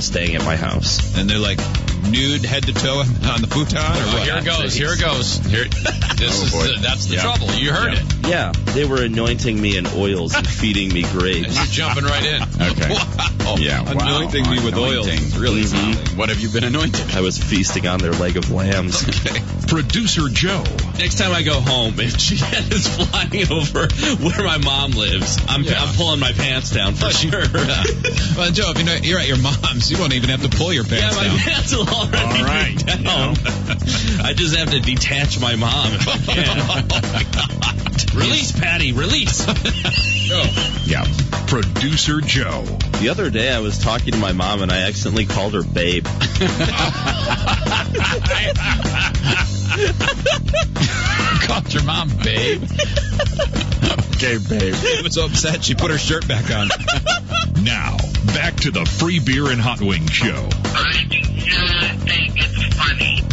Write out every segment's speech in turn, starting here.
while staying at my house. And they're like nude head to toe on the futon, or what? Here it goes. That's the trouble. You heard it. Yeah, they were anointing me in oils and feeding me grapes. And you're jumping right in. Okay. Wow. Yeah, wow. Anointing me with oils. Really something. What have you been anointed? I was feasting on their leg of lambs. Okay. Producer Joe. Next time I go home, if Jeanette is flying over where my mom lives, I'm pulling my pants down for sure. Well, Joe, if you're at your mom's, you won't even have to pull your pants down. Yeah, my pants will already be down. I just have to detach my mom if I can. Oh, my God. Release, Patty, release. Yeah. Producer Joe. The other day I was talking to my mom and I accidentally called her babe. Called your mom babe. Okay, babe. She was so upset she put her shirt back on. Now, back to the Free Beer and Hot Wings Show. I do not think it's funny.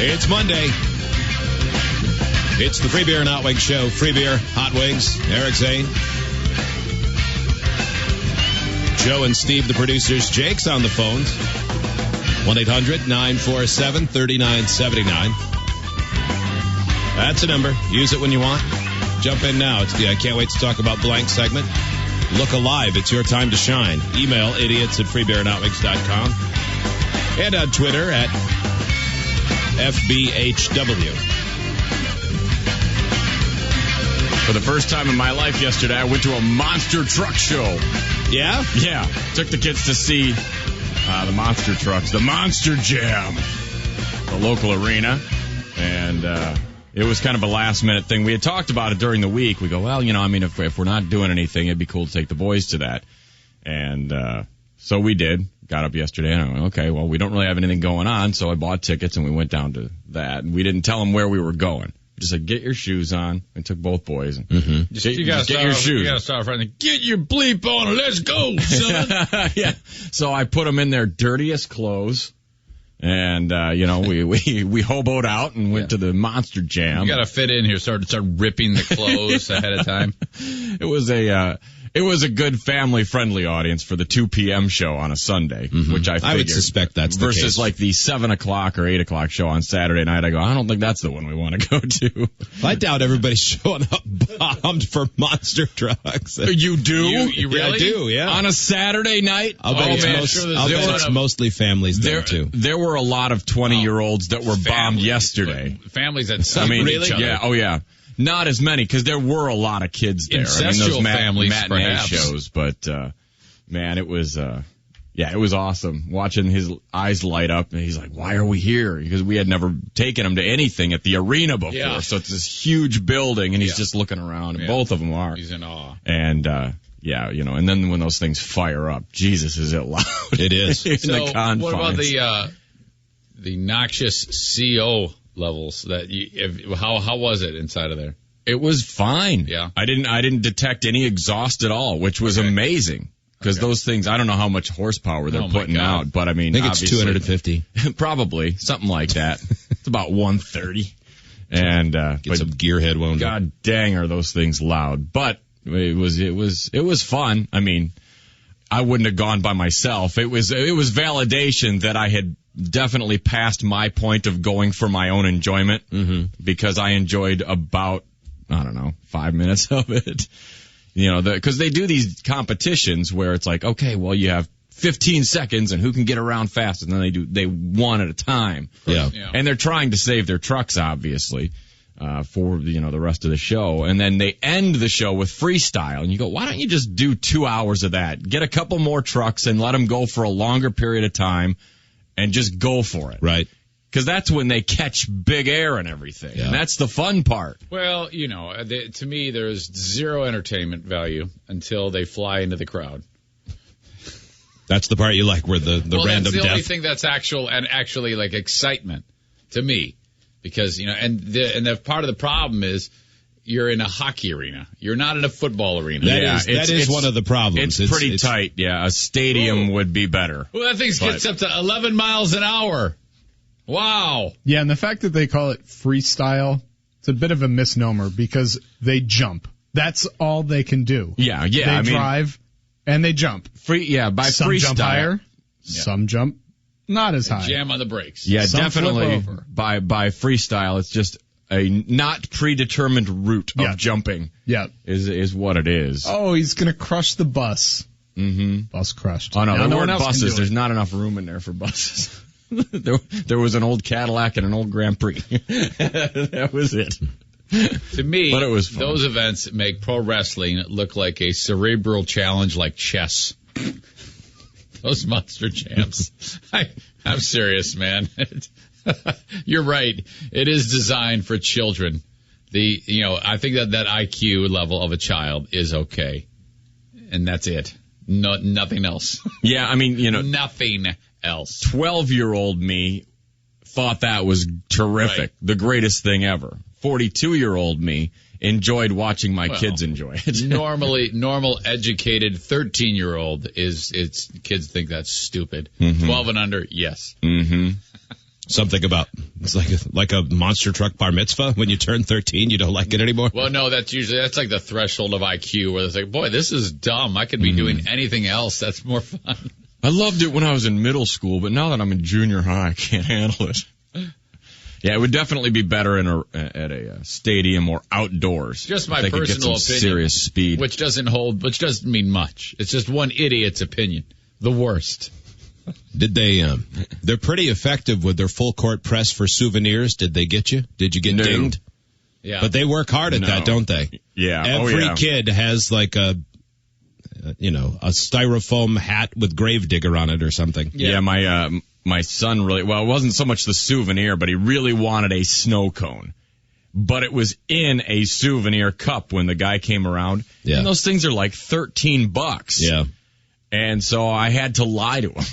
It's Monday. It's the Free Beer and Hot Wings Show. Free Beer, Hot Wings, Eric Zane. Joe and Steve, the producers. Jake's on the phones. 1-800-947-3979. That's a number. Use it when you want. Jump in now. It's the I Can't Wait to Talk About Blank segment. Look alive. It's your time to shine. Email idiots@freebeerandhotwings.com. And on Twitter at FBHW. For the first time in my life yesterday, I went to a monster truck show. Yeah? Yeah. Took the kids to see the monster trucks, the Monster Jam, the local arena. And it was kind of a last-minute thing. We had talked about it during the week. We go, well, if we're not doing anything, it'd be cool to take the boys to that. And so we did. Got up yesterday and I went, okay, well, we don't really have anything going on, so I bought tickets and we went down to that. And we didn't tell them where we were going. We just said, get your shoes on. And took both boys. And get your shoes. You got to start front. Get your bleep on and let's go, son. Yeah. So I put them in their dirtiest clothes. And, we hoboed out and went to the Monster Jam. You got to fit in here, start ripping the clothes ahead of time. It was a good family-friendly audience for the 2 p.m. show on a Sunday, which I figured. I would suspect that's the case. Versus like the 7 o'clock or 8 o'clock show on Saturday night. I go, I don't think that's the one we want to go to. I doubt everybody's showing up bombed for monster trucks. You do? You really? Yeah, I do, yeah. On a Saturday night? I'll bet it's mostly families there, too. There were a lot of 20-year-olds that were bombed yesterday. Families that sleep with each other. Yeah, oh yeah. Not as many, because there were a lot of kids there. Incestual families, matinee perhaps. shows, but man, it was awesome watching his eyes light up. And he's like, "Why are we here?" Because we had never taken him to anything at the arena before, so it's this huge building, and he's just looking around, and both of them are. He's in awe. And and then when those things fire up, Jesus, is it loud? It is. In the confines. What about the noxious CO levels how was it inside of there? It was fine. Yeah. I didn't detect any exhaust at all, which was amazing. Because those things, I don't know how much horsepower they're putting out, but I mean, I think it's 250. Probably, something like that. It's about 130. And, get some gearhead wound. God dang, are those things loud. But it was fun. I mean, I wouldn't have gone by myself. It was validation that I had definitely passed my point of going for my own enjoyment, because I enjoyed about, 5 minutes of it. Because they do these competitions where it's like, okay, well, you have 15 seconds and who can get around fast, and then they one at a time. Yeah. And they're trying to save their trucks, obviously, for the rest of the show. And then they end the show with freestyle, and you go, why don't you just do 2 hours of that? Get a couple more trucks and let them go for a longer period of time. And just go for it. Right. Because that's when they catch big air and everything. Yeah. And that's the fun part. Well, to me, there's zero entertainment value until they fly into the crowd. That's the part you like, where the random that's the death. only thing that's actually like excitement to me. Because, and the part of the problem is, you're in a hockey arena. You're not in a football arena. That is one of the problems. It's pretty tight. Yeah, a stadium would be better. Well, that thing gets up to 11 miles an hour. Wow. Yeah, and the fact that they call it freestyle, it's a bit of a misnomer because they jump. That's all they can do. Yeah. They drive and they jump. By some freestyle. Jump higher, some jump not as high. Jam on the brakes. Yeah, Some definitely. flip over. By freestyle, it's just a not predetermined route of jumping. Yeah. Is what it is. Oh, he's going to crush the bus. Mm-hmm. Bus crushed. Oh, no, now, there no weren't one else can buses. do There's it. not enough room in there for buses. there was an old Cadillac and an old Grand Prix. That was it. To me, But it was fun. those events make pro wrestling look like a cerebral challenge like chess. Those monster jams. I'm serious, man. You're right. It is designed for children. I think that IQ level of a child is okay. And that's it. Nothing else. Yeah, I mean, Nothing else. 12-year-old me thought that was terrific. Right. The greatest thing ever. 42-year-old me enjoyed watching my kids enjoy it. Normal educated 13-year-old kids think that's stupid. 12 and under, yes. Mm-hmm. Something about, it's like a monster truck bar mitzvah. When you turn 13, you don't like it anymore. Well, no, that's like the threshold of IQ where it's like, boy, this is dumb. I could be doing anything else. That's more fun. I loved it when I was in middle school, but now that I'm in junior high, I can't handle it. Yeah, it would definitely be better at a stadium or outdoors. Just my I think it gets personal some opinion, serious speed. which doesn't mean much. It's just one idiot's opinion. The worst. Did they, they're pretty effective with their full court press for souvenirs. Did they get you? Did you get No. dinged? Yeah. But they work hard at that, don't they? Yeah. Every kid has like a styrofoam hat with Gravedigger on it or something. Yeah, my son really, well, it wasn't so much the souvenir, but he really wanted a snow cone. But it was in a souvenir cup when the guy came around. Yeah. And those things are like $13. Yeah. And so I had to lie to him.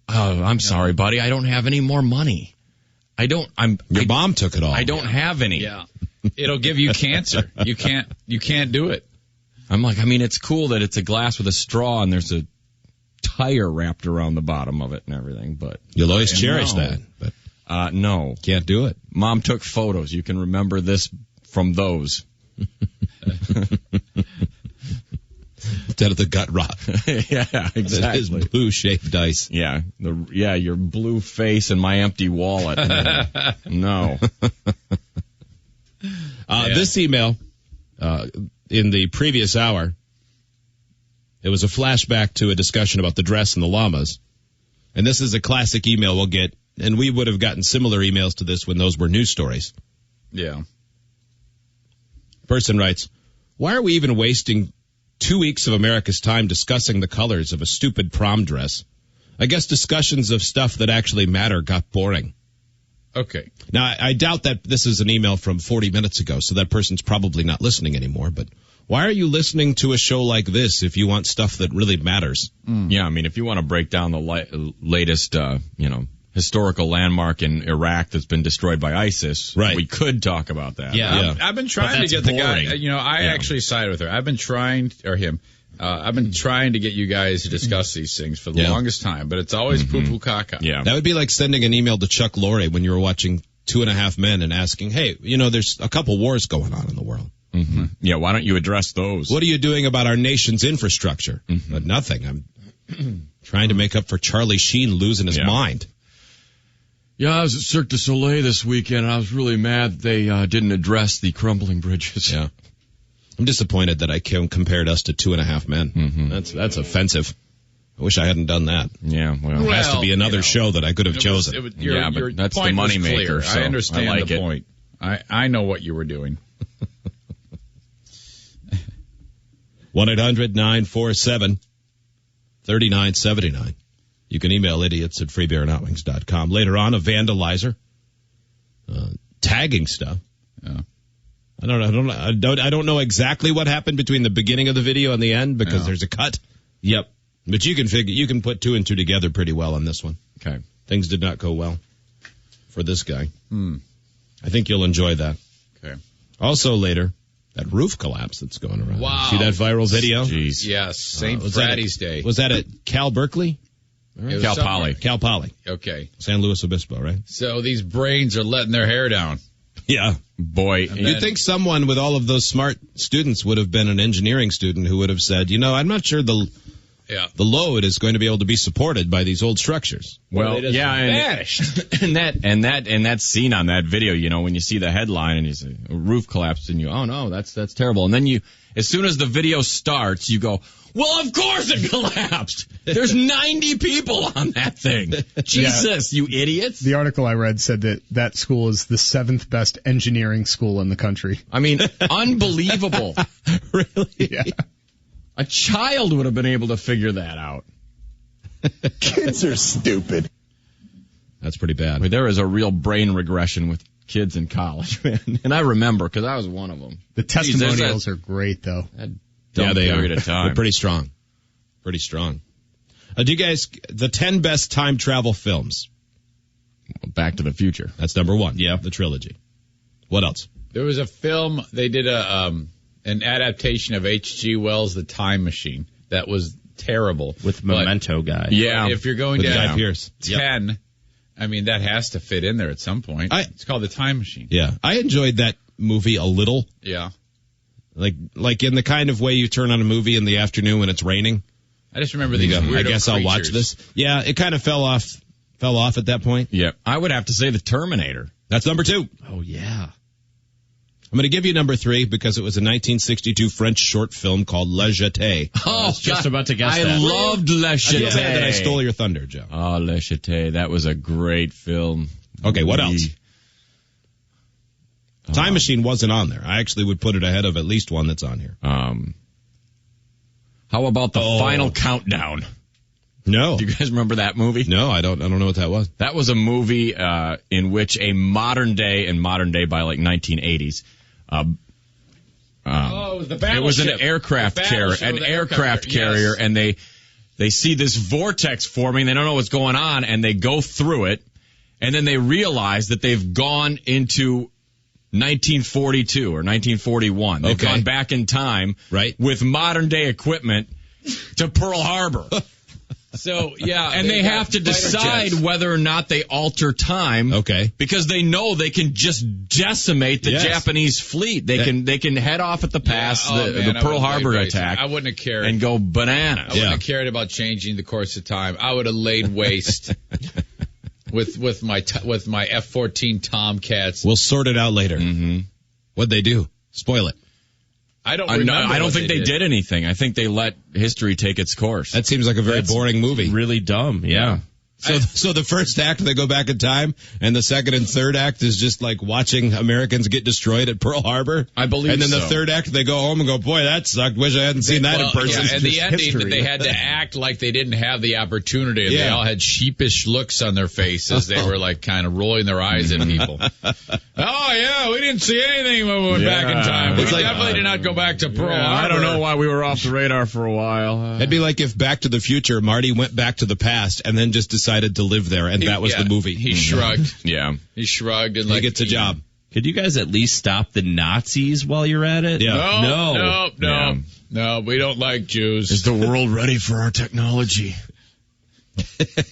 Oh, I'm sorry, buddy. I don't have any more money. Your mom took it all. I don't have any. Yeah. It'll give you cancer. You can't do it. I'm like, I mean, it's cool that it's a glass with a straw and there's a tire wrapped around the bottom of it and everything, but You'll always cherish no. that. But no. can't do it. Mom took photos. You can remember this from those. Instead of the gut rot. Yeah, That is exactly. blue shaved ice. Yeah, your blue face and my empty wallet. No. This email, in the previous hour, it was a flashback to a discussion about the dress and the llamas. And this is a classic email we'll get, and we would have gotten similar emails to this when those were news stories. Yeah. Person writes, why are we even wasting 2 weeks of America's time discussing the colors of a stupid prom dress? I guess discussions of stuff that actually matter got boring. Okay. Now, I doubt that this is an email from 40 minutes ago, so that person's probably not listening anymore. But why are you listening to a show like this if you want stuff that really matters? Yeah, I mean, if you want to break down the latest, historical landmark in Iraq that's been destroyed by ISIS, right, we could talk about that. Yeah. I've been trying to get the guy, I actually sided with her. I've been trying to get you guys to discuss these things for the longest time, but it's always poo-poo caca. Yeah. That would be like sending an email to Chuck Lorre when you were watching 2.5 Men and asking, hey, there's a couple wars going on in the world. Mm-hmm. Yeah, why don't you address those? What are you doing about our nation's infrastructure? But nothing. I'm trying to make up for Charlie Sheen losing his mind. Yeah, I was at Cirque du Soleil this weekend, and I was really mad they didn't address the crumbling bridges. Yeah. I'm disappointed that I compared us to 2.5 Men. Mm-hmm. That's offensive. I wish I hadn't done that. Yeah, well, There has to be another show that I could have chosen. Your that's point the was moneymaker. clear. So I understand I like the it. point. I know what you were doing. 1-800-947-3979. You can email idiots at freebeerandhotwings.com. Later on, a vandalizer tagging stuff. Yeah. I don't know exactly what happened between the beginning of the video and the end because there's a cut. Yep. But you can put 2 and 2 together pretty well on this one. Okay. Things did not go well for this guy. I think you'll enjoy that. Okay. Also later, That roof collapse that's going around. Wow. See that viral video? Jeez. Yes, St. Was that Friday's Day. Was that at Cal Berkeley? It was Cal somewhere. Poly. Cal Poly. Okay. San Luis Obispo, right? So these brains are letting their hair down. Yeah. Boy, You'd think someone with all of those smart students would have been an engineering student who would have said, I'm not sure the load is going to be able to be supported by these old structures. well, They just yeah, vanished. and that scene on that video, when you see the headline and you say roof collapsed, and oh no, that's terrible, and then as soon as the video starts, you go, well, of course it collapsed. There's 90 people on that thing. Jesus, you idiots. The article I read said that school is the 7th best engineering school in the country. I mean, unbelievable. Really? Yeah. A child would have been able to figure that out. Kids are stupid. That's pretty I mean, bad. there is a real brain regression with kids in college, man. And I remember, because I was one of them. The testimonials Jeez, are great, though. Yeah, they period are. of time. They're pretty strong. Pretty strong. Do you guys, the 10 best time travel films? Back to the Future. That's number 1. Yeah. The trilogy. What else? There was a film, they did an adaptation of H.G. Wells' The Time Machine. That was terrible. With Memento guy. Yeah. If you're going With to Guy Pearce. 10, I mean, that has to fit in there at some point. It's called The Time Machine. Yeah. I enjoyed that movie a little. Yeah. Like in the kind of way you turn on a movie in the afternoon when it's raining. I just remember these weirdo I guess I'll watch creatures. this. Yeah, it kind of fell off at that point. Yeah. I would have to say The Terminator. That's number 2. Oh, yeah. I'm going to give you number 3 because it was a 1962 French short film called Le Jeté. Oh, I was just about to guess I that. loved Le Jeté. That I stole your thunder, Joe. Oh, Le Jeté. That was a great film. Okay, what else? Time Machine wasn't on there. I actually would put it ahead of at least one that's on here. How about The Final Countdown? No. Do you guys remember that movie? No, I don't know what that was. That was a movie in which a modern day by like 1980s. It was the battleship. It was an aircraft carrier, and they see this vortex forming. They don't know what's going on, and they go through it, and then they realize that they've gone into 1942 or 1941. They've gone back in time, right, with modern day equipment to Pearl Harbor. So, yeah. And they have to decide whether or not they alter time. Okay. Because they know they can just decimate the Japanese fleet. They can head off at the pass, the Pearl Harbor attack. I wouldn't have cared. And go bananas. I wouldn't have cared about changing the course of time. I would have laid waste with my F-14 Tomcats. We'll sort it out later. Mm-hmm. What'd they do? Spoil it. I don't remember. I don't think they did anything. I think they let history take its course. That seems like a very boring movie. Really dumb, yeah. So the first act, they go back in time, and the second and third act is just like watching Americans get destroyed at Pearl Harbor. I believe And then the so. third act, they go home and go, boy, that sucked. Wish I hadn't seen that in person. Yeah, and the ending, history. they had to act like they didn't have the opportunity. And they all had sheepish looks on their faces. They were like kind of rolling their eyes at people. Oh, yeah, we didn't see anything when we went back in time. We definitely did not go back to Pearl Harbor. I don't know why we were off the radar for a while. It'd be like if Back to the Future, Marty went back to the past and then just decided to live there, and that was the movie. He shrugged. Yeah. He shrugged and He gets a job. Could you guys at least stop the Nazis while you're at it? Yeah. No, we don't like Jews. Is the world ready for our technology?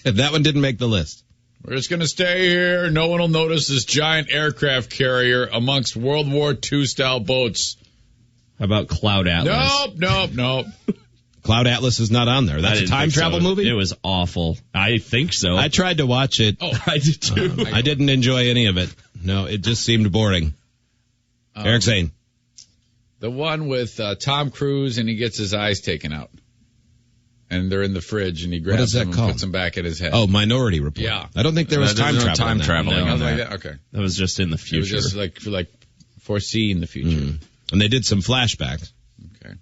That one didn't make the list. We're just going to stay here. No one will notice this giant aircraft carrier amongst World War II style boats. How about Cloud Atlas? Nope. Cloud Atlas is not on there. I That's a didn't time think travel so. movie? It was awful. I think so. I tried to watch it. Oh, I did too. I didn't enjoy any of it. No, it just seemed boring. Eric Zane. The one with Tom Cruise and he gets his eyes taken out. And they're in the fridge and he grabs is that them and called? puts them back in his head. Oh, Minority Report. Yeah. I don't think there was There's time no travel. time in that. traveling No. on Something like that. that? Okay. That was just in the It future. was just like foreseeing the future. And they did some flashbacks. Okay.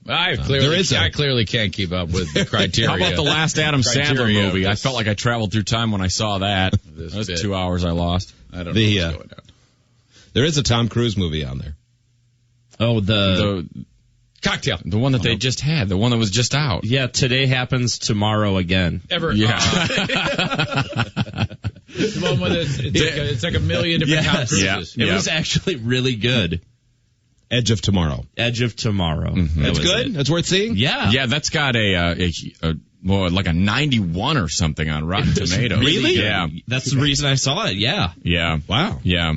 I clearly can't keep up with the criteria. How about the last Adam Sandler Criteria of movie? I this- felt like I traveled through time when I saw that. This That was bit. 2 hours I lost. I don't know what's going on. There is a Tom Cruise movie on there. Oh, the Cocktail. The one that they just had. The one that was just out. yeah. Today happens tomorrow again. Yeah. The one with it's like a million different Tom Cruises. It was actually really good. Edge of Tomorrow. Edge of Tomorrow. Mm-hmm. That's That was good? it. That's worth seeing? Yeah. Yeah, that's got like a 91 or something on Rotten Tomatoes. Really? Yeah. That's the reason I saw it. Yeah. Yeah. Wow. Yeah.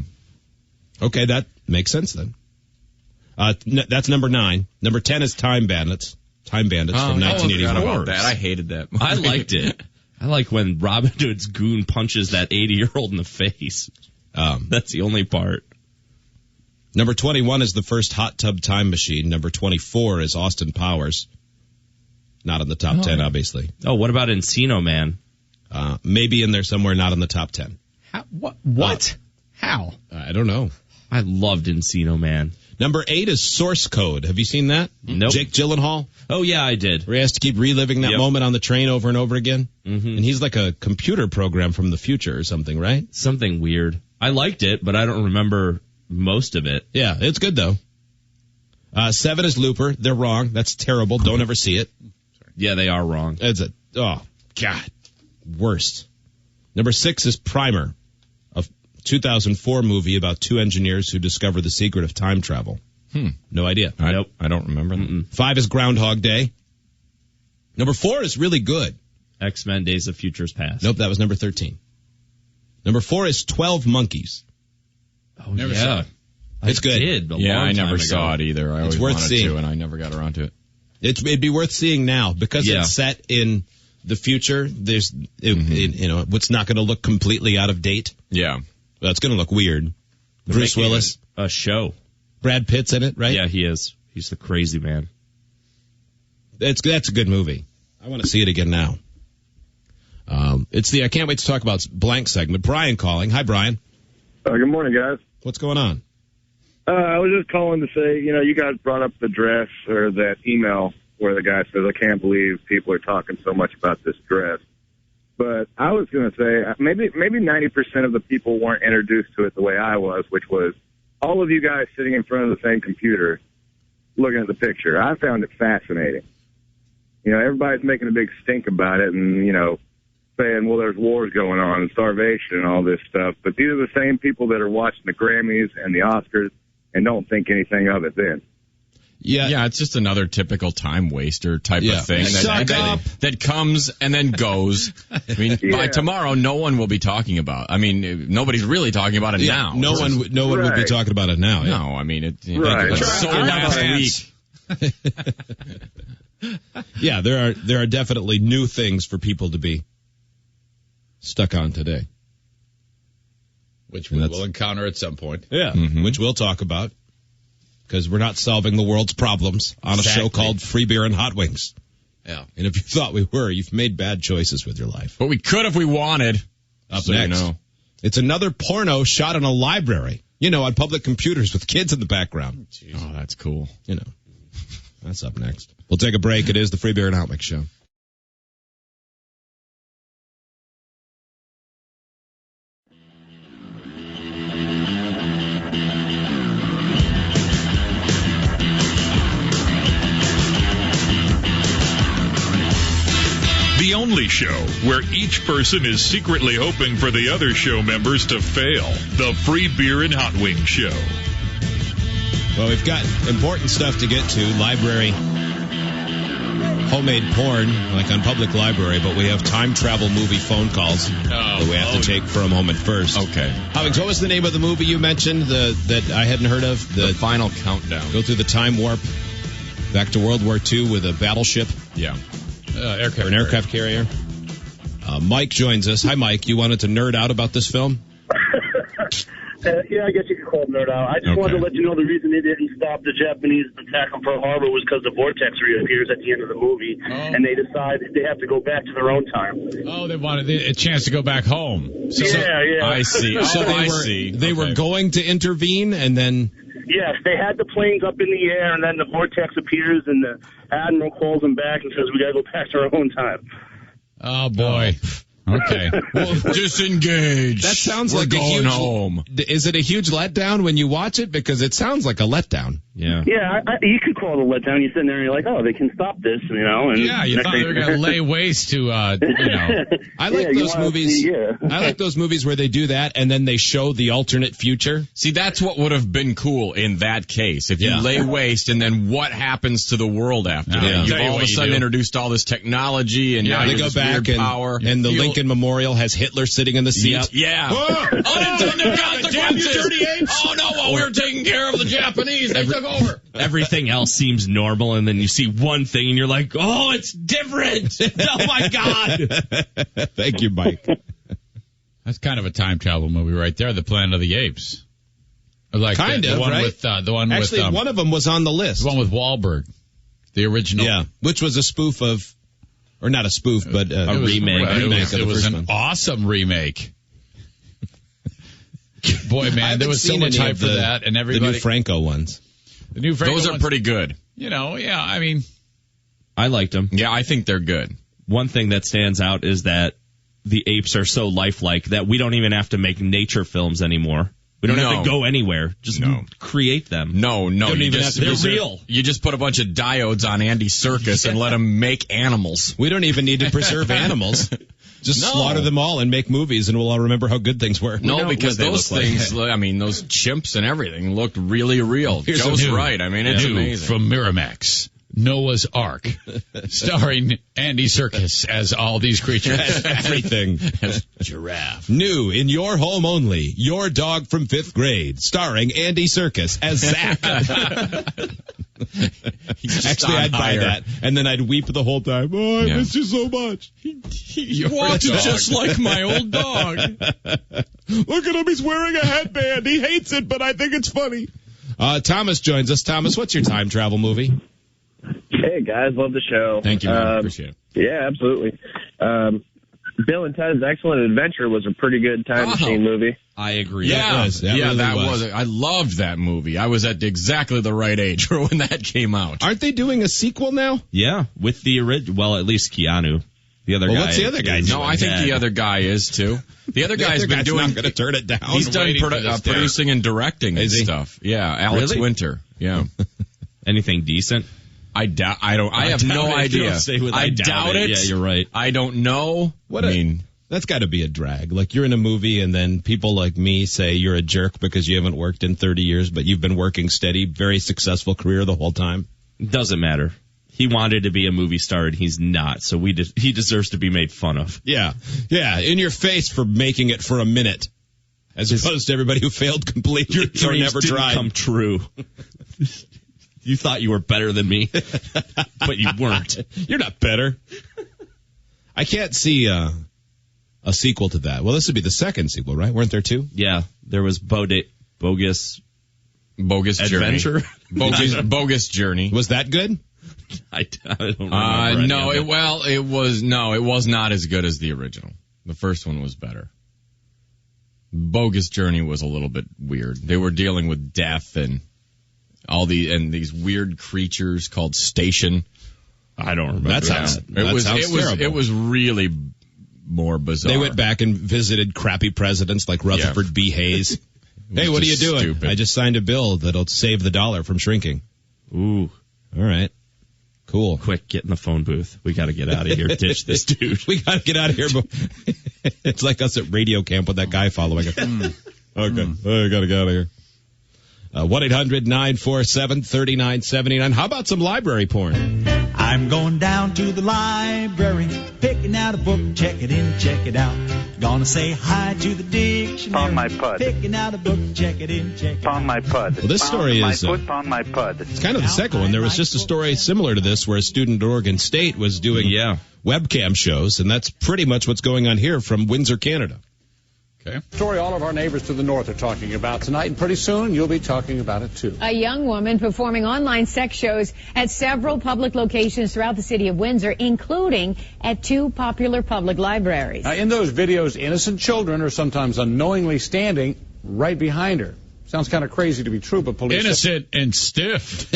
Okay, that makes sense then. That's number 9. Number 10 is Time Bandits. Time Bandits from I forgot 1984. about that. I hated that movie. I liked it. I like when Robin Hood's goon punches that 80-year-old in the face. That's the only part. Number 21 is the first hot tub time machine. Number 24 is Austin Powers. Not in the top 10, obviously. Oh, what about Encino Man? Maybe in there somewhere, not in the top 10. What? How? I don't know. I loved Encino Man. Number 8 is Source Code. Have you seen that? Nope. Jake Gyllenhaal, Oh, yeah, I did. where he has to keep reliving that Yep. moment on the train over and over again. Mm-hmm. And he's like a computer program from the future or something, right? Something weird. I liked it, but I don't remember most of it. Yeah, it's good though. 7 is Looper. They're wrong. That's terrible. Don't ever see it. Yeah, they are wrong. It's God, worst. Number 6 is Primer, a 2004 movie about 2 engineers who discover the secret of time travel. No idea. Nope. I don't remember that. 5 is Groundhog Day. Number 4 is really good. X-Men Days of Futures Past. Nope, that was number 13. Number 4 is 12 Monkeys. Oh, Never yeah. saw it. It's good. Did a Yeah, long I never time saw ago. it either. I always worth wanted seeing. to, and I never got around to it. It'd be worth seeing now because Yeah. it's set in the future. There's, it's not going to look completely out of date. Yeah. Well, it's going to look weird. Bruce Making Willis, A show. Brad Pitt's in it, right? Yeah, he is. He's the crazy man. That's a good movie. I want to see it again now. It's the I can't wait to talk about blank segment. Brian calling. Hi, Brian. Good morning, guys. What's going on? I was just calling to say, you guys brought up the dress or that email where the guy says, I can't believe people are talking so much about this dress. But I was going to say maybe 90% of the people weren't introduced to it the way I was, which was all of you guys sitting in front of the same computer looking at the picture. I found it fascinating. Everybody's making a big stink about it and, saying, well, there's wars going on and starvation and all this stuff. But these are the same people that are watching the Grammys and the Oscars and don't think anything of it then. Yeah, it's just another typical time waster type of thing Suck up. that comes and then goes. I mean, by tomorrow, no one will be talking about. I mean, nobody's really talking about it now. No one would be Right. talking about it now. Yeah. No, I mean, it Right. was so last week. Yeah, there are definitely new things for people to be stuck on today. Which we will encounter at some point. Yeah, which we'll talk about because we're not solving the world's problems on a show called Free Beer and Hot Wings. Yeah. And if you thought we were, you've made bad choices with your life. But we could if we wanted. Up So next, you know. it's another porno shot in a library. On public computers with kids in the background. Oh, that's cool. That's up next. We'll take a break. It is the Free Beer and Hot Wings Show. The only show where each person is secretly hoping for the other show members to fail. The Free Beer and Hot Wings Show. Well, we've got important stuff to get to. Library, homemade porn, like on public library, but we have time travel movie phone calls that we have to take for a moment first. Okay. Alex, what was the name of the movie you mentioned that I hadn't heard of? The final countdown. Go through the time warp back to World War II with a battleship Yeah. or an aircraft carrier. Mike joins us. Hi, Mike. You wanted to nerd out about this film? Yeah, I guess you could call it nerd out. I just wanted to let you know the reason they didn't stop the Japanese attack on Pearl Harbor was because the vortex reappears at the end of the movie, and they decide they have to go back to their own time. Oh, they wanted a chance to go back home. Yeah. I see. They were going to intervene, and then Yes, they had the planes up in the air, and then the vortex appears, and the admiral calls them back and says, we got to go back to our own time. Oh, boy. Okay. Well, disengage. that sounds We're like going a huge home. Is it a huge letdown when you watch it? Because it sounds like a letdown. Yeah. Yeah, you could call it a letdown. You're sitting there and you're like, oh, they can stop this, you know. And Yeah, you thought they were going to lay waste to, I like those movies. I like those movies where they do that and then they show the alternate future. See, that's what would have been cool in that case. If you lay waste and then what happens to the world after that? Yeah. You've all of a sudden introduced all this technology and now they you go this back weird power. and the Lincoln Memorial has Hitler sitting in the seat. Yep. Yeah. Unintended consequences. Oh no, while we were taking care of the Japanese, they took over. Everything else seems normal, and then you see one thing, and you're like, "Oh, it's different! Oh my god!" Thank you, Mike. That's kind of a time travel movie right there, The Planet of the Apes. Like the one right? with the one Actually, with one of them was on the list. The one with Wahlberg, the original. Yeah, which was a spoof of, or not a spoof, but a remake. It was an awesome remake. Boy, man, there was so much hype for that, and everybody. The new Franco ones. The new Franco Those are ones, pretty good. You know, yeah, I mean. I liked them. Yeah, I think they're good. One thing that stands out is that the apes are so lifelike that we don't even have to make nature films anymore. We don't have to go anywhere. Just create them. No. They're real. You just put a bunch of diodes on Andy Serkis and let them make animals. We don't even need to preserve animals. Just slaughter them all and make movies, and we'll all remember how good things were. No, because those things, I mean, those chimps and everything looked really real. Joe's right. I mean, it's amazing. From Miramax, Noah's Ark, starring Andy Serkis as all these creatures. Everything. Giraffe. New in your home only, Your Dog from 5th Grade, starring Andy Serkis as Zach. Actually, I'd buy that, and then I'd weep the whole time. Oh, I miss you so much. He walks just like my old dog. Look at him. He's wearing a headband. He hates it, but I think it's funny. Thomas joins us. Thomas, what's your time travel movie? Hey, guys. Love the show. Thank you, man. Appreciate it. Yeah, absolutely. Bill and Ted's Excellent Adventure was a pretty good time machine movie. I agree. Yeah, that was. I loved that movie. I was at exactly the right age for when that came out. Aren't they doing a sequel now? Yeah, with the original. Well, at least Keanu. The other guy. What's the other guy doing? No, I think the other guy is too. The other guy's been doing. Not going to turn it down. He's done producing and directing and stuff. Yeah, Alex Winter. Yeah. Anything decent? I doubt. I have no idea. I doubt it. Yeah, you're right. I don't know. That's got to be a drag. Like, you're in a movie and then people like me say you're a jerk because you haven't worked in 30 years, but you've been working steady, very successful career the whole time. Doesn't matter. He wanted to be a movie star and he's not, so he deserves to be made fun of. Yeah, in your face for making it for a minute, as opposed to everybody who failed completely your dreams or never didn't tried. Come true. You thought you were better than me, but you weren't. You're not better. I can't see a sequel to that. Well, this would be the second sequel, right? Weren't there two? Yeah, there was Bogus Adventure. Journey. Bogus Journey. Was that good? I don't remember. No, it was not as good as the original. The first one was better. Bogus Journey was a little bit weird. They were dealing with death and these weird creatures called Station. I don't remember. That sounds terrible. It was really more bizarre. They went back and visited crappy presidents like Rutherford B. Hayes. Hey, what are you doing? Stupid. I just signed a bill that'll save the dollar from shrinking. Ooh. All right. Cool. Quick, get in the phone booth. We got to get out of here. Ditch this dude. We got to get out of here. It's like us at radio camp with that guy following us. Okay. I got to get out of here. 1-800-947-3979. How about some library porn? I'm going down to the library, picking out a book, check it in, check it out. Gonna say hi to the dictionary. On my pud. Picking out a book, check it in, check it out. On my pud. Well, this story is on my pud. It's kind of the second one. There was just a story similar to this where a student at Oregon State was doing webcam shows, and that's pretty much what's going on here from Windsor, Canada. Okay. Story all of our neighbors to the north are talking about tonight, and pretty soon you'll be talking about it too. A young woman performing online sex shows at several public locations throughout the city of Windsor, including at two popular public libraries. Now, in those videos, innocent children are sometimes unknowingly standing right behind her. Sounds kind of crazy to be true, but police... Innocent and stiff.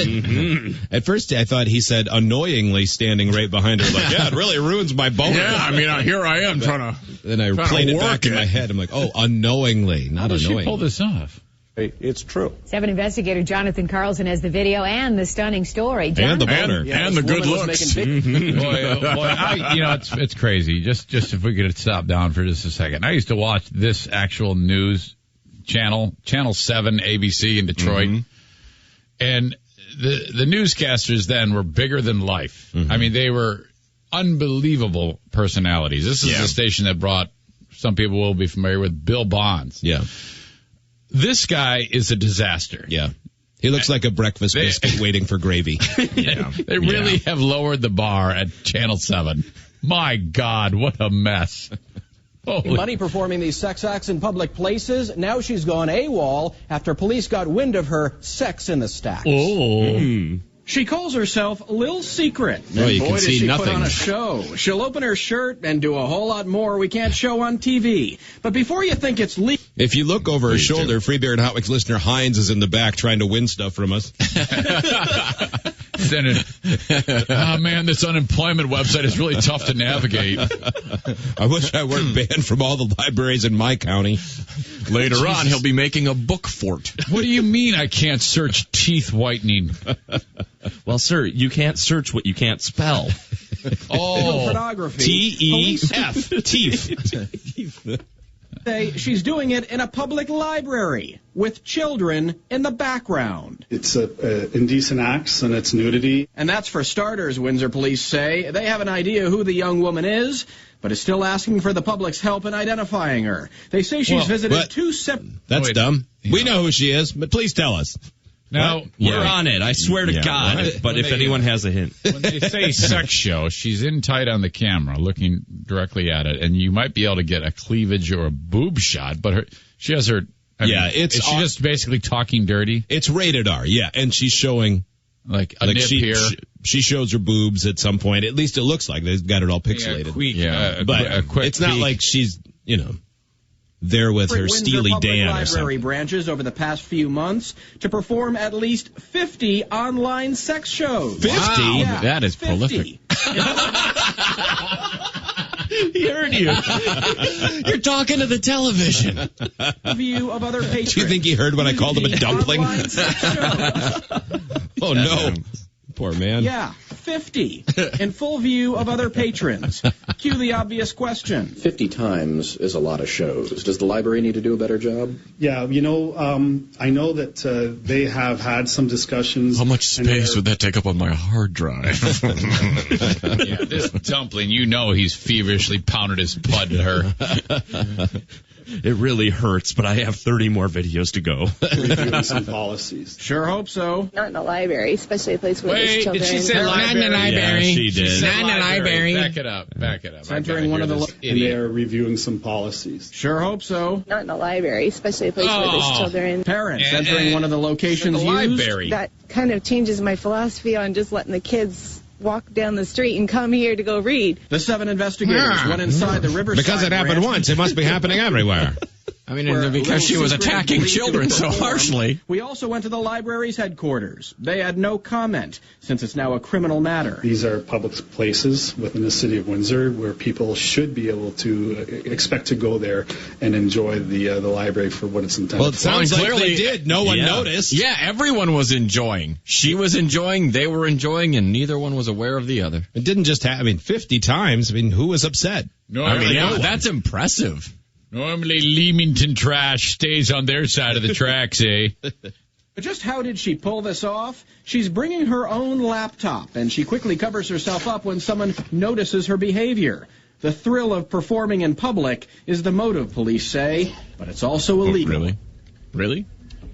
At first, I thought he said annoyingly standing right behind her. Like, it really ruins my boner. Yeah, I mean, here I am trying to... Then I played it back in my head. I'm like, unknowingly, not How did annoying. she pull this off? It's true. 7 investigator Jonathan Carlson has the video and the stunning story. And the boner. And the good looks. It's crazy. Just if we could stop down for just a second. I used to watch this actual news channel, Channel 7 ABC in Detroit. And the newscasters then were bigger than life. I mean, they were unbelievable personalities. This is the station that brought, some people will be familiar with, Bill Bonds. Yeah. This guy is a disaster. Yeah. He looks like a breakfast biscuit waiting for gravy. They really have lowered the bar at Channel 7. My God, what a mess. Money performing these sex acts in public places. Now she's gone AWOL after police got wind of her sex in the stacks. She calls herself Lil Secret. Well, you boy, can does see she nothing. put on a show. She'll open her shirt and do a whole lot more we can't show on TV. But before you think it's legal... If you look over her shoulder, Free Beer and Hot Wings listener Hines is in the back trying to win stuff from us. Oh, man, this unemployment website is really tough to navigate. I wish I weren't banned from all the libraries in my county. Later on, he'll be making a book fort. What do you mean I can't search teeth whitening? Well, sir, you can't search what you can't spell. pornography. T-E-F. Teeth. Say she's doing it in a public library with children in the background. It's indecent acts and it's nudity. And that's for starters, Windsor police say. They have an idea who the young woman is, but is still asking for the public's help in identifying her. They say she's visited 2 separate... That's dumb. We know who she is, but please tell us. Now, we're on it. I swear to God. But if anyone has a hint. When they say sex show, she's in tight on the camera, looking directly at it, and you might be able to get a cleavage or a boob shot, but she has her... is she just basically talking dirty? It's rated R, and she's showing... Like a nip here. She shows her boobs at some point. At least it looks like they've got it all pixelated. But it's not like she's, there with her Steely Dan or something. Library branches over the past few months to perform at least 50 online sex shows. 50? Wow, Yeah, that is 50. prolific. He heard you. You're talking to the television. View of other patrons. Do you think he heard when I called him a dumpling? Oh, no. Poor man. Yeah, 50 in full view of other patrons. Cue the obvious question. 50 times is a lot of shows. Does the library need to do a better job? Yeah, I know that they have had some discussions. How much space would that take up on my hard drive? This dumpling, he's feverishly pounded his pud at her. It really hurts, but I have 30 more videos to go. Reviewing some policies. Sure hope so. Not in the library, especially a place where there's children. Did she say library? Not in the library. Yeah, she did. Not in the library. Back it up. Centering one of the... And they are reviewing some policies. Sure hope so. Not in the library, especially a place where there's children. Parents entering one of the locations used. Library. That kind of changes my philosophy on just letting the kids walk down the street and come here to go read. The 7 investigators went inside the Riverside Because it happened branch. once, it must be happening everywhere. I mean, because she was attacking children so harshly. We also went to the library's headquarters. They had no comment, since it's now a criminal matter. These are public places within the city of Windsor where people should be able to expect to go there and enjoy the library for what it's intended Well, it for. sounds like clearly they did. No one noticed. Yeah, everyone was enjoying. She was enjoying, they were enjoying, and neither one was aware of the other. It didn't just happen. 50 times. Who was upset? That's impressive. Normally, Leamington trash stays on their side of the tracks, eh? But just how did she pull this off? She's bringing her own laptop, and she quickly covers herself up when someone notices her behavior. The thrill of performing in public is the motive, police say, but it's also illegal. Really?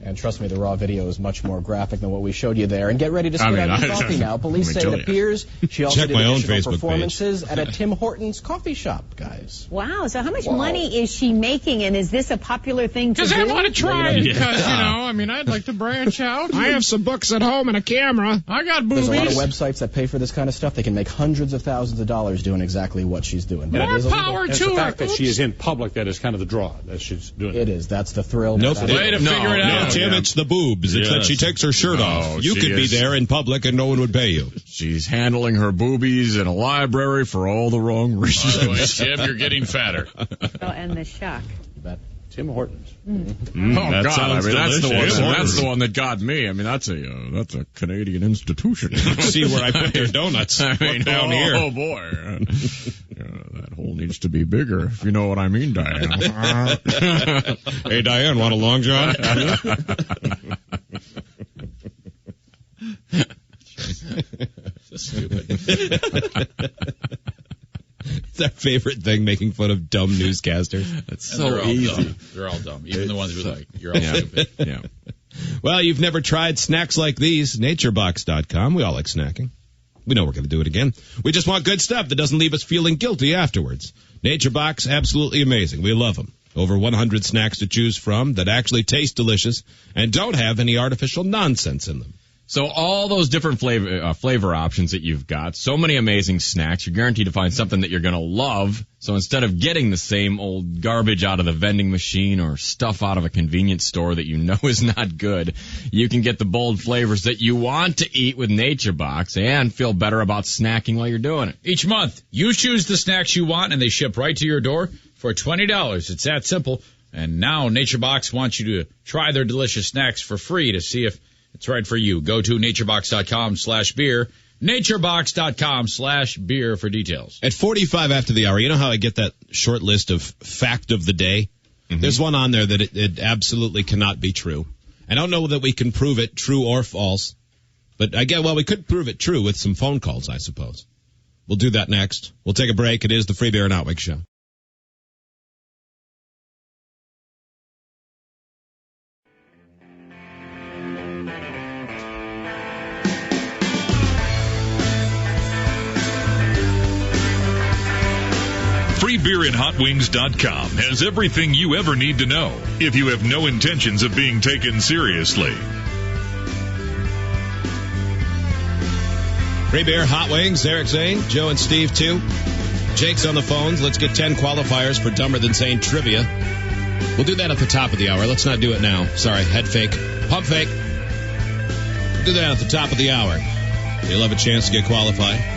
And trust me, the raw video is much more graphic than what we showed you there. And get ready to spit out your coffee now. Police say it appears she also Check did my own additional Facebook performances at a Tim Hortons coffee shop, guys. Wow. So how much money is she making, and is this a popular thing to do? Because I want to try it. Because, I'd like to branch out. I have some books at home and a camera. I got boobies. There's a lot of websites that pay for this kind of stuff. They can make hundreds of thousands of dollars doing exactly what she's doing. But More it is power It's to the her. fact that she is in public that is kind of the draw that she's doing. It is. That's the thrill. Nope. Way to figure it out. Tim, it's the boobs. It's that she takes her shirt off. You could be there in public and no one would pay you. She's handling her boobies in a library for all the wrong reasons. By the way, Tim, you're getting fatter. Oh, and the shock. Tim Hortons. That God, sounds that's the one that got me. I mean, that's a Canadian institution. See where I put their donuts. I mean, down here. Oh boy, that hole needs to be bigger. If you know what I mean, Diane. Hey, Diane, want a long john? Stupid. It's our favorite thing, making fun of dumb newscasters. It's so easy. They're all dumb. Even the ones who are like, you're all stupid. Yeah. Well, you've never tried snacks like these. NatureBox.com. We all like snacking. We know we're going to do it again. We just want good stuff that doesn't leave us feeling guilty afterwards. NatureBox, absolutely amazing. We love them. Over 100 snacks to choose from that actually taste delicious and don't have any artificial nonsense in them. So all those different flavor options that you've got, so many amazing snacks, you're guaranteed to find something that you're going to love. So instead of getting the same old garbage out of the vending machine or stuff out of a convenience store that you know is not good, you can get the bold flavors that you want to eat with NatureBox and feel better about snacking while you're doing it. Each month, you choose the snacks you want, and they ship right to your door for $20. It's that simple. And now NatureBox wants you to try their delicious snacks for free to see if it's right for you. Go to naturebox.com/beer. Naturebox.com/beer for details. At 45 after the hour, you know how I get that short list of fact of the day? Mm-hmm. There's one on there that it absolutely cannot be true. I don't know that we can prove it true or false, but we could prove it true with some phone calls, I suppose. We'll do that next. We'll take a break. It is the Free Beer and Outwig Show. FreeBeerAndHotWings.com has everything you ever need to know if you have no intentions of being taken seriously. Free Beer, Hot Wings, Eric Zane, Joe and Steve too. Jake's on the phones. Let's get 10 qualifiers for Dumber Than Sane trivia. We'll do that at the top of the hour. Let's not do it now. Sorry, head fake. Pump fake. We'll do that at the top of the hour. You'll have a chance to get qualified.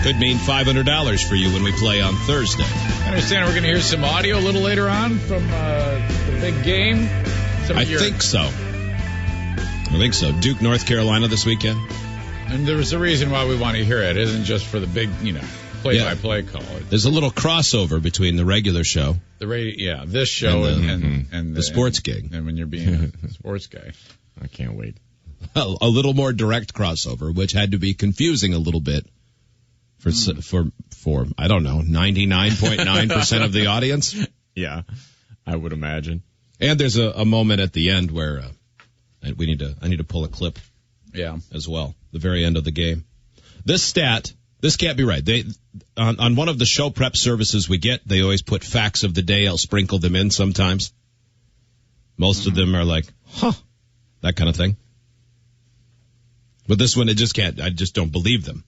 Could mean $500 for you when we play on Thursday. I understand we're going to hear some audio a little later on from the big game. I think so. Duke, North Carolina this weekend. And there's a reason why we want to hear it. It isn't just for the big, play-by-play call. There's a little crossover between the regular show. The radio, this show and the sports gig. And when you're being a sports guy. I can't wait. A little more direct crossover, which had to be confusing a little bit. For I don't know, 99.9% of the audience. Yeah, I would imagine. And there's a moment at the end where I need to pull a clip. Yeah, as well. The very end of the game. This can't be right. They on one of the show prep services we get, they always put facts of the day. I'll sprinkle them in sometimes. Most of them are like, that kind of thing. But this one, I just don't believe them.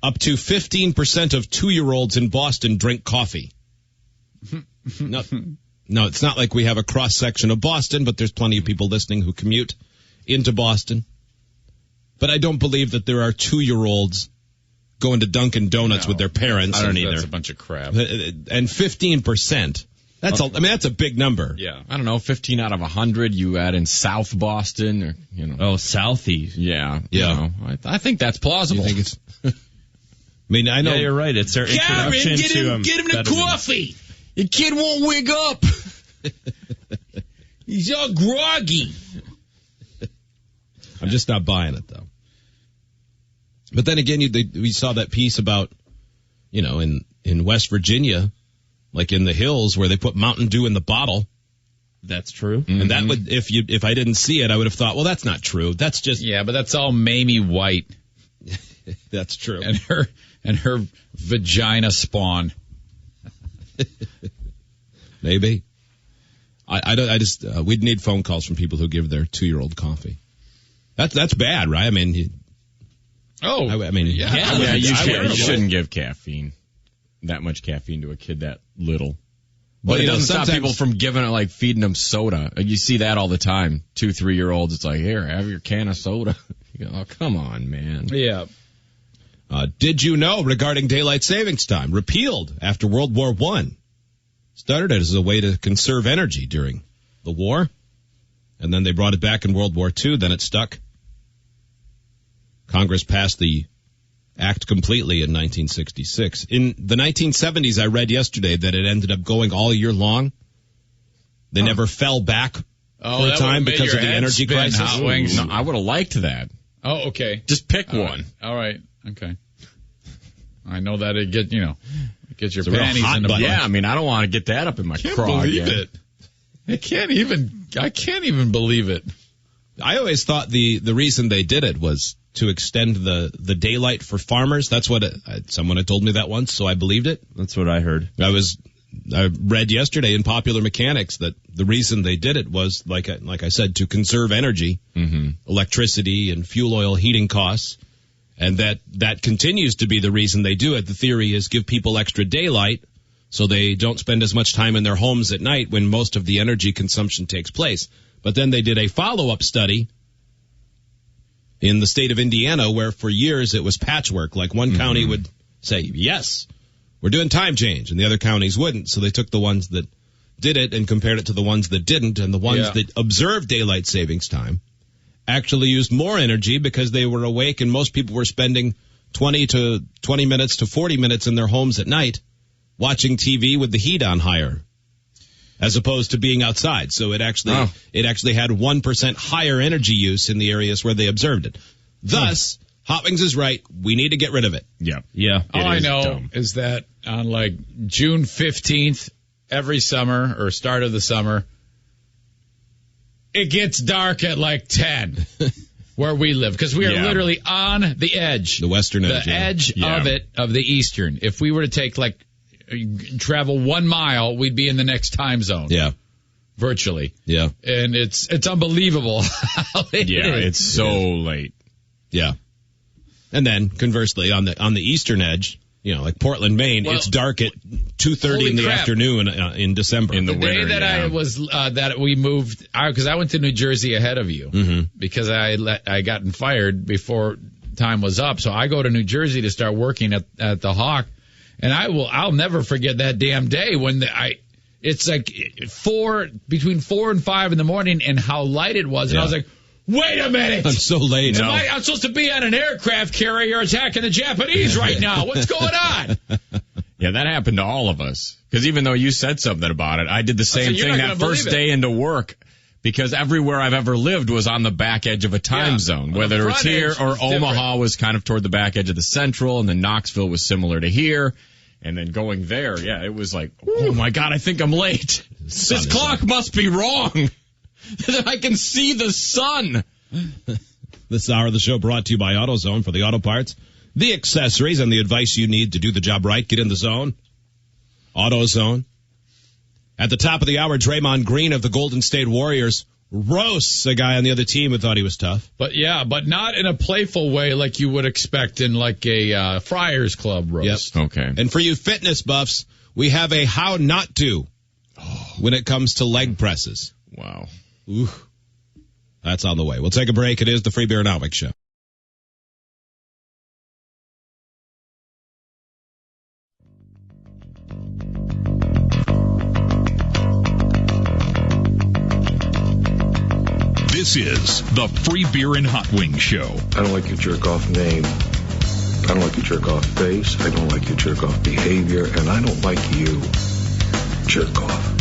Up to 15% of 2-year-olds in Boston drink coffee. No, it's not like we have a cross-section of Boston, but there's plenty of people listening who commute into Boston. But I don't believe that there are 2-year-olds going to Dunkin' Donuts with their parents. I don't either. That's a bunch of crap. And 15%. That's a big number. Yeah. I don't know, 15 out of 100, you add in South Boston or, Oh, Southeast. Yeah. I think that's plausible. You think it's... I know. Yeah, you're right. It's their introduction to get him the coffee. The kid won't wake up. He's all groggy. I'm just not buying it, though. But then again, we saw that piece about, in West Virginia, like in the hills where they put Mountain Dew in the bottle. That's true. Mm-hmm. And that would, if I didn't see it, I would have thought, well, that's not true. That's just. Yeah, but that's all Mamie White. That's true. And her vagina spawn. Maybe. We'd need phone calls from people who give their 2-year-old coffee. That's bad, right? I mean, you shouldn't give caffeine. That much caffeine to a kid that little. But it doesn't stop people from giving it, feeding them soda. You see that all the time. 2-3-year-olds, it's like, here, have your can of soda. You go, oh, come on, man. Yeah. Did you know regarding daylight savings time? Repealed after World War I. Started as a way to conserve energy during the war, and then they brought it back in World War II, then it stuck. Congress passed the act completely in 1966. In the 1970s, I read yesterday that it ended up going all year long. They never fell back for a time because of the energy crisis. No, I would have liked that. Oh, okay. Just pick one. All right. Okay. I know that it gets your panties in the button. Yeah, I mean, I don't want to get that up in my craw. Believe it. I can't even believe it. I always thought the reason they did it was to extend the daylight for farmers. That's what someone had told me that once, so I believed it. That's what I heard. I read yesterday in Popular Mechanics that the reason they did it was, like I said, to conserve energy, electricity and fuel oil heating costs, and that continues to be the reason they do it. The theory is give people extra daylight so they don't spend as much time in their homes at night when most of the energy consumption takes place. But then they did a follow-up study in the state of Indiana where for years it was patchwork. Like one county would say, yes, we're doing time change, and the other counties wouldn't. So they took the ones that did it and compared it to the ones that didn't, and the ones that observed daylight savings time actually used more energy because they were awake, and most people were spending 20 minutes to 40 minutes in their homes at night watching TV with the heat on higher, as opposed to being outside. So it actually had 1% higher energy use in the areas where they observed it. Thus, Hot Wings is right. We need to get rid of it. Yeah. All I know is that on like June 15th, every summer or start of the summer, it gets dark at like 10 where we live, because we are literally on the edge. The western edge. The edge of the eastern. If we were to take travel 1 mile, we'd be in the next time zone. Yeah. Virtually. Yeah. And it's unbelievable how it is. It's so late. Yeah. And then conversely on the eastern edge, like Portland, Maine, it's dark at 2:30 in the afternoon in December. In the day winter, that that we moved, because I went to New Jersey ahead of you because I gotten fired before time was up. So I go to New Jersey to start working at the Hawk, and I'll never forget that damn day when it's like between 4 and 5 in the morning, and how light it was, and I was like, wait a minute! I'm so late. I'm supposed to be on an aircraft carrier attacking the Japanese right now. What's going on? Yeah, that happened to all of us. Because even though you said something about it, I did the same thing that first day into work. Because everywhere I've ever lived was on the back edge of a time zone. Whether it's here or Omaha was kind of toward the back edge of the central, and then Knoxville was similar to here. And then going there, it was like, oh my God, I think I'm late. This clock must be wrong. I can see the sun. This hour of the show brought to you by AutoZone. For the auto parts, the accessories, and the advice you need to do the job right. Get in the zone. AutoZone. At the top of the hour, Draymond Green of the Golden State Warriors roasts a guy on the other team who thought he was tough. But not in a playful way like you would expect in like a Friars Club roast. Yep. Okay. And for you fitness buffs, we have a how not to when it comes to leg presses. Wow. Ooh. That's on the way. We'll take a break. It is the Free Beer and Hot Wings Show. This is the Free Beer and Hot Wings Show. I don't like your jerk-off name. I don't like your jerk-off face. I don't like your jerk-off behavior. And I don't like you, jerk-off.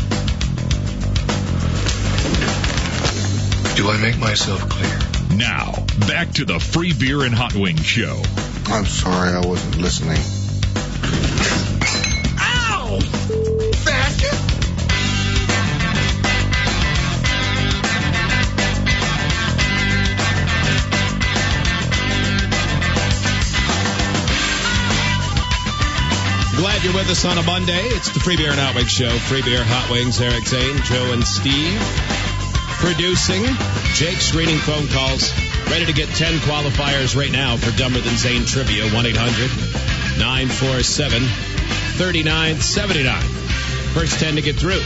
Do I make myself clear? Now, back to the Free Beer and Hot Wings Show. I'm sorry, I wasn't listening. Ow! Bastard! Glad you're with us on a Monday. It's the Free Beer and Hot Wings Show. Free Beer, Hot Wings, Eric Zane, Joe, and Steve. Producing, Jake screening phone calls. Ready to get 10 qualifiers right now for Dumber Than Zane Trivia. 1-800-947-3979. First 10 to get through.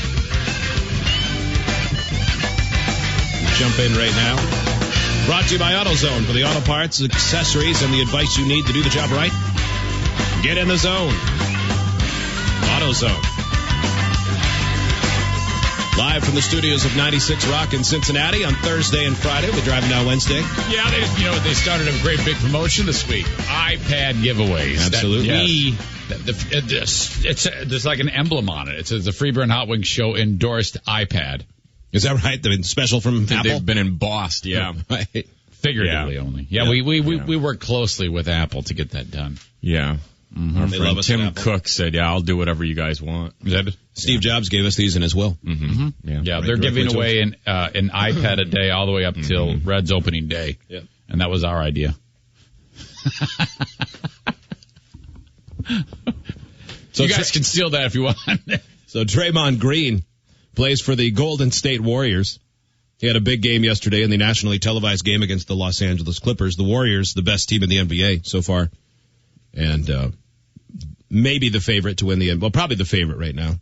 Jump in right now. Brought to you by AutoZone. For the auto parts, accessories, and the advice you need to do the job right. Get in the zone. AutoZone. Live from the studios of 96 Rock in Cincinnati on Thursday and Friday. We're driving down Wednesday. Yeah, they started a great big promotion this week. iPad giveways. Absolutely. There's like an emblem on it. It says the Free Beer and Hot Wings Show endorsed iPad. Is that right? They've been special from Apple? They've been embossed, yeah. Right. Figuratively only. Yeah, we work closely with Apple to get that done. Yeah. Mm-hmm. Our friend Tim Cook said, "Yeah, I'll do whatever you guys want." Steve Jobs gave us these in his will. Mm-hmm. Yeah, they're giving away an iPad a day all the way up till Red's opening day. Yeah. And that was our idea. So you guys can steal that if you want. So Draymond Green plays for the Golden State Warriors. He had a big game yesterday in the nationally televised game against the Los Angeles Clippers. The Warriors, the best team in the NBA so far. And maybe the favorite to win the NBA. Well, probably the favorite right now.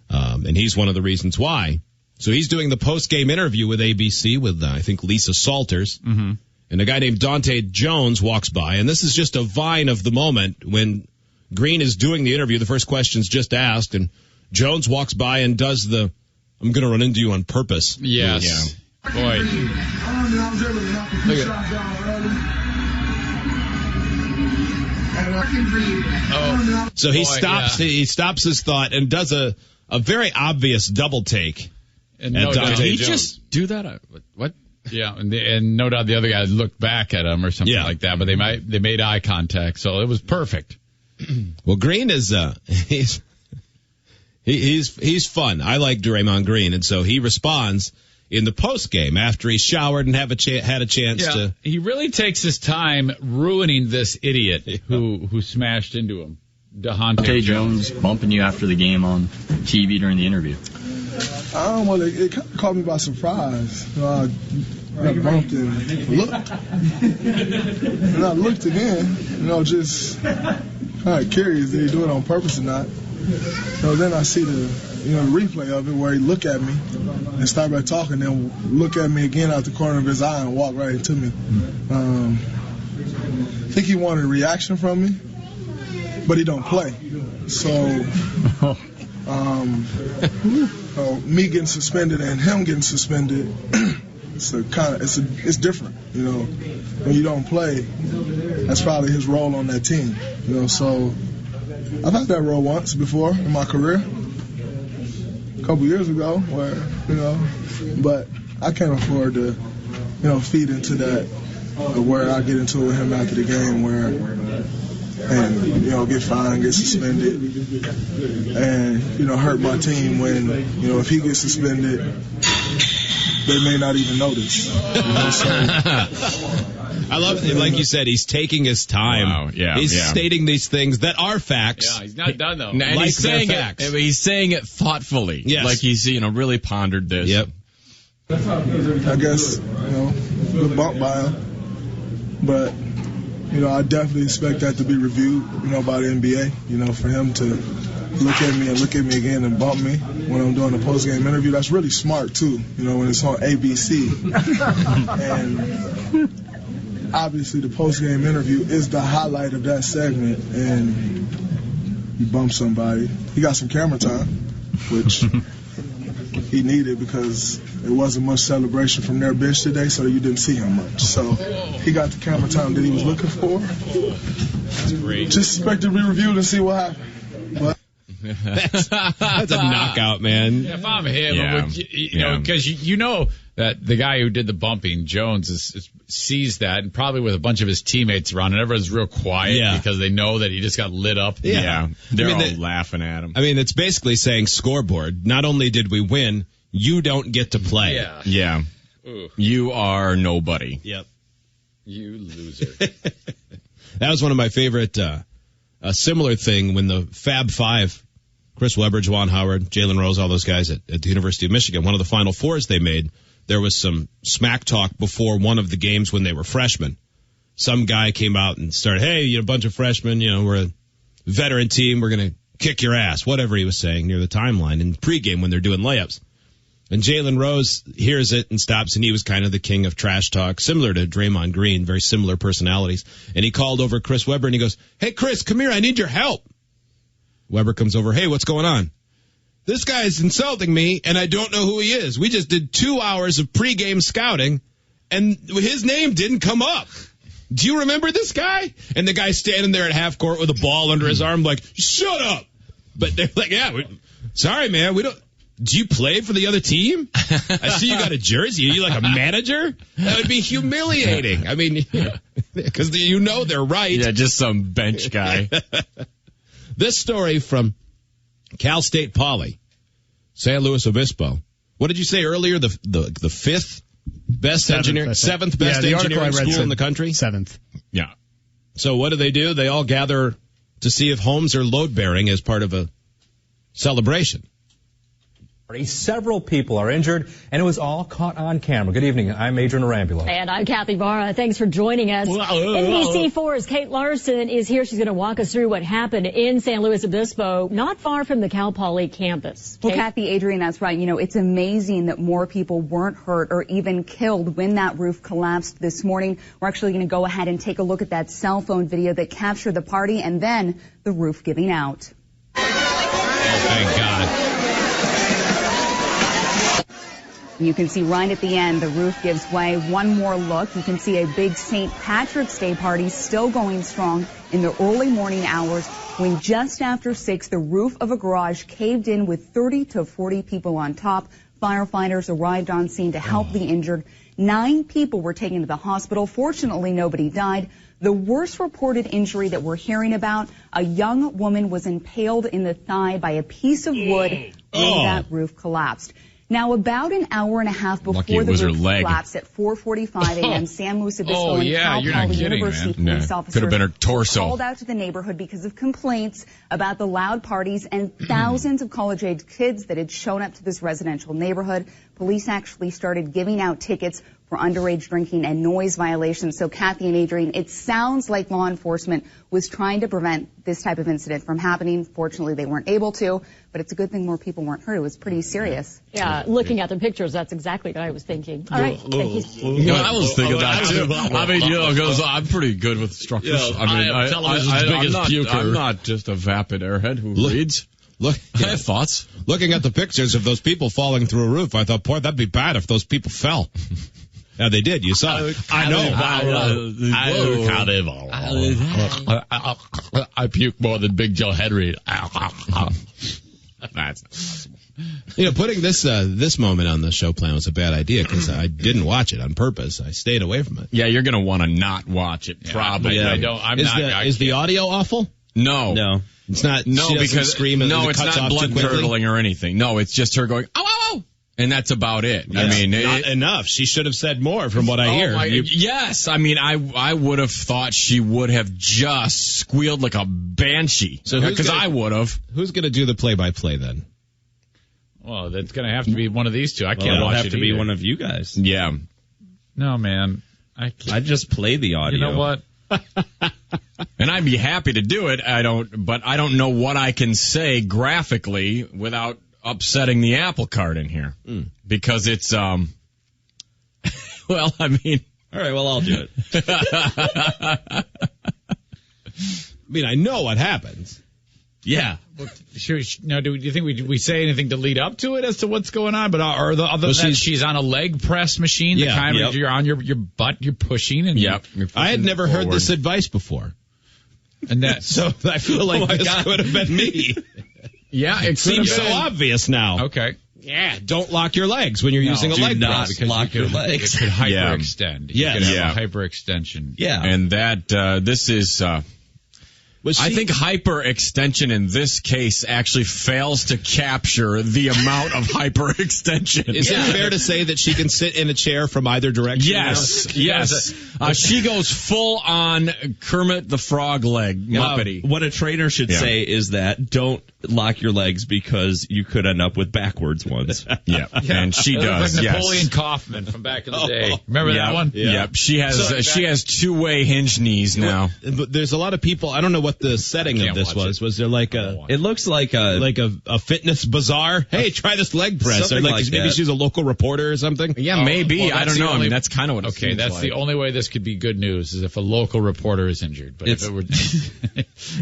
And he's one of the reasons why. So he's doing the post-game interview with ABC with, I think, Lisa Salters. Mm-hmm. And a guy named Dante Jones walks by. And this is just a vine of the moment when Green is doing the interview. The first question's just asked. And Jones walks by and does the, I'm going to run into you on purpose. Yes. Yeah. Boy. Look at So he stops. Yeah. He stops his thought and does a very obvious double take. And no doubt, did he just do that? What? Yeah, and no doubt the other guy looked back at him or something like that. But they made eye contact, so it was perfect. Well, Green is he's fun. I like Draymond Green, and so he responds in the post game after he showered and had a chance to. He really takes his time ruining this idiot who smashed into him. Dante Jones bumping you after the game on TV during the interview. Well, it kind of caught me by surprise. I bumped and looked. And I looked again, just kind of curious, did he do it on purpose or not? So then I see the replay of it where he looked at me and started by talking, then look at me again out the corner of his eye and walked right into me. I think he wanted a reaction from me, but he don't play. So me getting suspended and him getting suspended, it's different. When you don't play, that's probably his role on that team. So I've had that role once before in my career, a couple years ago, where but I can't afford to feed into that, where I get into it with him after the game, and get fined, get suspended, and hurt my team when if he gets suspended, they may not even notice. I love it. Like you said, he's taking his time. Wow. Yeah, he's stating these things that are facts. Yeah, he's not done though. And he's saying facts. He's saying it thoughtfully. Yes. Like he's really pondered this. Yep. I guess good bump by him, but I definitely expect that to be reviewed by the NBA. For him to look at me again and bump me when I'm doing a post-game interview. That's really smart too, when it's on ABC. And obviously the post-game interview is the highlight of that segment, and he bumped somebody. He got some camera time, which he needed because there wasn't much celebration from their bench today, so you didn't see him much. So he got the camera time that he was looking for. That's great. Just expect to be reviewed and see what happened. But that's a knockout, man. If I'm him, because that the guy who did the bumping, Jones, sees that, and probably with a bunch of his teammates around, and everyone's real quiet because they know that he just got lit up. Yeah. They're all laughing at him. I mean, it's basically saying scoreboard. Not only did we win, you don't get to play. Yeah. Ooh. You are nobody. Yep. You loser. That was one of my favorite, a similar thing when the Fab Five, Chris Webber, Juwan Howard, Jalen Rose, all those guys at the University of Michigan, one of the Final Fours they made, there was some smack talk before one of the games when they were freshmen. Some guy came out and started, hey, a bunch of freshmen, we're a veteran team, we're going to kick your ass, whatever he was saying near the timeline in pregame when they're doing layups. And Jalen Rose hears it and stops, and he was kind of the king of trash talk, similar to Draymond Green, very similar personalities. And he called over Chris Webber, and he goes, hey, Chris, come here, I need your help. Webber comes over, hey, what's going on? this guy's insulting me, and I don't know who he is. We just did 2 hours of pregame scouting, and his name didn't come up. Do you remember this guy? And the guy standing there at half court with a ball under his arm like, shut up. But they're like, sorry, man, we don't. Do you play for the other team? I see you got a jersey. Are you like a manager? That would be humiliating. I mean, because they're right. Yeah, just some bench guy. This story from Cal State Poly, San Luis Obispo. What did you say earlier? The fifth best seventh best engineering school in the country? Seventh. Yeah. So what do? They all gather to see if homes are load-bearing as part of a celebration. Several people are injured, and it was all caught on camera. Good evening. I'm Adrian Arambulo. And I'm Kathy Barra. Thanks for joining us. NBC4's Kate Larson is here. She's going to walk us through what happened in San Luis Obispo, not far from the Cal Poly campus. Well, Kathy, Adrian, that's right. You know, it's amazing that more people weren't hurt or even killed when that roof collapsed this morning. We're actually going to go ahead and take a look at that cell phone video that captured the party and then the roof giving out. Oh, thank God. You can see right at the end, the roof gives way. One more look. You can see a big St. Patrick's Day party still going strong in the early morning hours when just after 6, the roof of a garage caved in with 30 to 40 people on top. Firefighters arrived on scene to help the injured. 9 people were taken to the hospital. Fortunately, nobody died. The worst reported injury that we're hearing about, a young woman was impaled in the thigh by a piece of wood when that roof collapsed. Now, about an hour and a half before the roof collapsed at 4:45 a.m., San Luis Obispo and Cal Poly University police officers could have been her torso. Called out to the neighborhood because of complaints about the loud parties and thousands of college-age kids that had shown up to this residential neighborhood. Police actually started giving out tickets for underage drinking and noise violations. So, Kathy and Adrian, it sounds like law enforcement was trying to prevent this type of incident from happening. Fortunately, they weren't able to, but it's a good thing more people weren't hurt. It was pretty serious. Yeah, looking at the pictures, that's exactly what I was thinking. All right, thank you. I was thinking that too. I mean, because I'm pretty good with structures. I'm not just a vapid airhead who reads. Look, I have thoughts. Looking at the pictures of those people falling through a roof, I thought, boy, that'd be bad if those people fell. Yeah, they did. You saw it. I know. I puke more than Big Joe Henry. That's putting this moment on the show plan was a bad idea because I didn't watch it on purpose. I stayed away from it. Yeah, you're going to want to not watch it, probably. Yeah. Is the audio awful? No. It's not. No, because it's not blood curdling or anything. No, it's just her going, ow, ow, ow. And that's about it. Yes, I mean, not enough. She should have said more from what I hear. Yes. I mean, I would have thought she would have just squealed like a banshee. Because I would have. Who's going to do the play-by-play then? Well, that's going to have to be one of these two. I can't watch it. It'll have to be one of you guys. Yeah. No, man. I just play the audio. You know what? And I'd be happy to do it. But I don't know what I can say graphically without upsetting the apple cart in here. Because it's, well, I mean. All right, well, I'll do it. I mean, I know what happens. Yeah. Well, do you think we say anything to lead up to it as to what's going on? But other than she's on a leg press machine, you're on your butt, you're pushing, and I had never heard this advice before, and that so I feel like this could have been me. Yeah, it seems so obvious now. Okay. Yeah, don't lock your legs when you're using a leg press. Because lock your legs. It could hyperextend. Yeah. You could have a hyperextension. Yeah. And that this is. I think hyperextension in this case actually fails to capture the amount of hyperextension. Is it fair to say that she can sit in a chair from either direction? Yes. She goes full on Kermit the Frog leg, Muppety. What a trainer should say is that don't lock your legs because you could end up with backwards ones. And she does. Like Napoleon Kaufman from back in the day. Remember that one? Yep. She has two-way hinge knees now. There's a lot of people. I don't know what the setting of this was. Was there like a? It looks like a fitness bazaar. Hey, try this leg press. Or maybe she's a local reporter or something. Yeah, maybe. Well, I don't know. I mean, that's kind of what. Okay, that's the only way this could be good news is if a local reporter is injured. But if it were,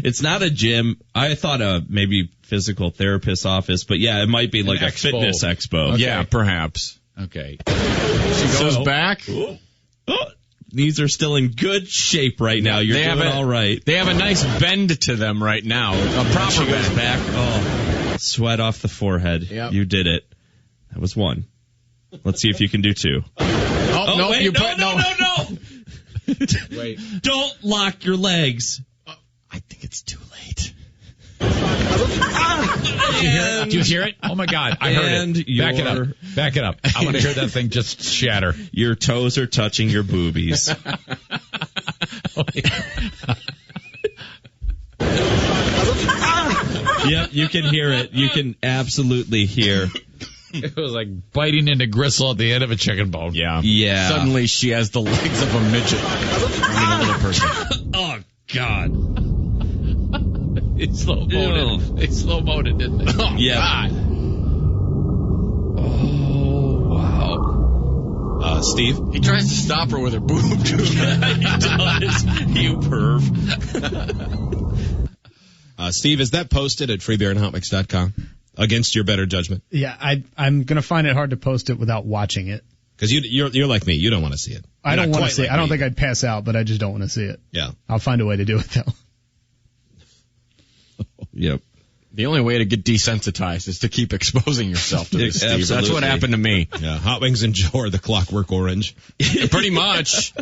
it's not a gym. I thought maybe physical therapist's office, but yeah, it might be like a fitness expo. Okay. Yeah, perhaps. Okay. She goes back. Knees are still in good shape right now. You're doing all right. They have a nice bend to them right now. A proper goes back. Oh, sweat off the forehead. Yep. You did it. That was one. Let's see if you can do two. Oh no! Wait, no. Wait. Don't lock your legs. I think it's too late. Do you hear it? Oh my God! I heard it. Back it up. Back it up. I want to hear that thing just shatter. Your toes are touching your boobies. Yep, you can hear it. You can absolutely hear. It was like biting into gristle at the end of a chicken bone. Yeah. Yeah. Suddenly she has the legs of a midget. I mean, a little person. Oh, God. It's slow-moed. They slow-moed, didn't they? Oh, yeah. God. Oh, wow. Steve? He tries to stop her with her boob, too. Yeah, he does. You perv. Steve, is that posted at freebeerandhotmix.com? Against your better judgment? Yeah, I'm going to find it hard to post it without watching it. Because you're like me. You don't want to see it. I don't want to see it. I don't think I'd pass out, but I just don't want to see it. Yeah. I'll find a way to do it, though. Yep. The only way to get desensitized is to keep exposing yourself to this, Steve. Absolutely. That's what happened to me. Yeah, Hot Wings and Joe are the Clockwork Orange. Pretty much.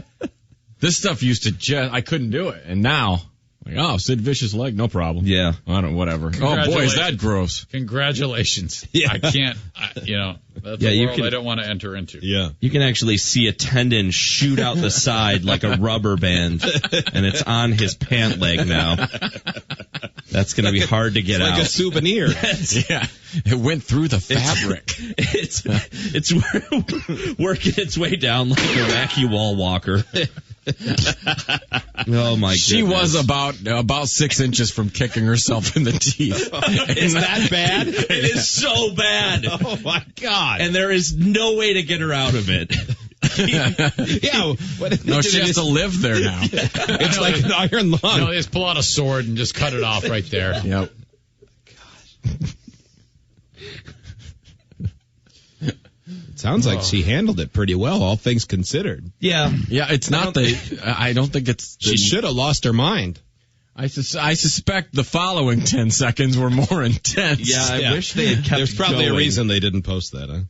This stuff used to I couldn't do it. And now, Sid Vicious leg, no problem. Yeah. Whatever. Oh, boy, is that gross. Congratulations. Yeah. I can't, that's a world I don't want to enter into. Yeah. You can actually see a tendon shoot out the side like a rubber band, and it's on his pant leg now. That's going to be hard to get out. Like a souvenir. Yeah. It went through the fabric. It's working its way down like a wacky wall walker. Oh my goodness. She was about 6 inches from kicking herself in the teeth. Is that bad? It is so bad. Oh my God. And there is no way to get her out of it. Yeah. No, she has to live there now. It's like an iron lung. No, they just pull out a sword and just cut it off right there. Yep. It sounds like she handled it pretty well, all things considered. Yeah. Yeah, it's not I don't think it's... She should have lost her mind. I suspect the following 10 seconds were more intense. Yeah, I wish they had kept There's probably going. a reason they didn't post that, huh?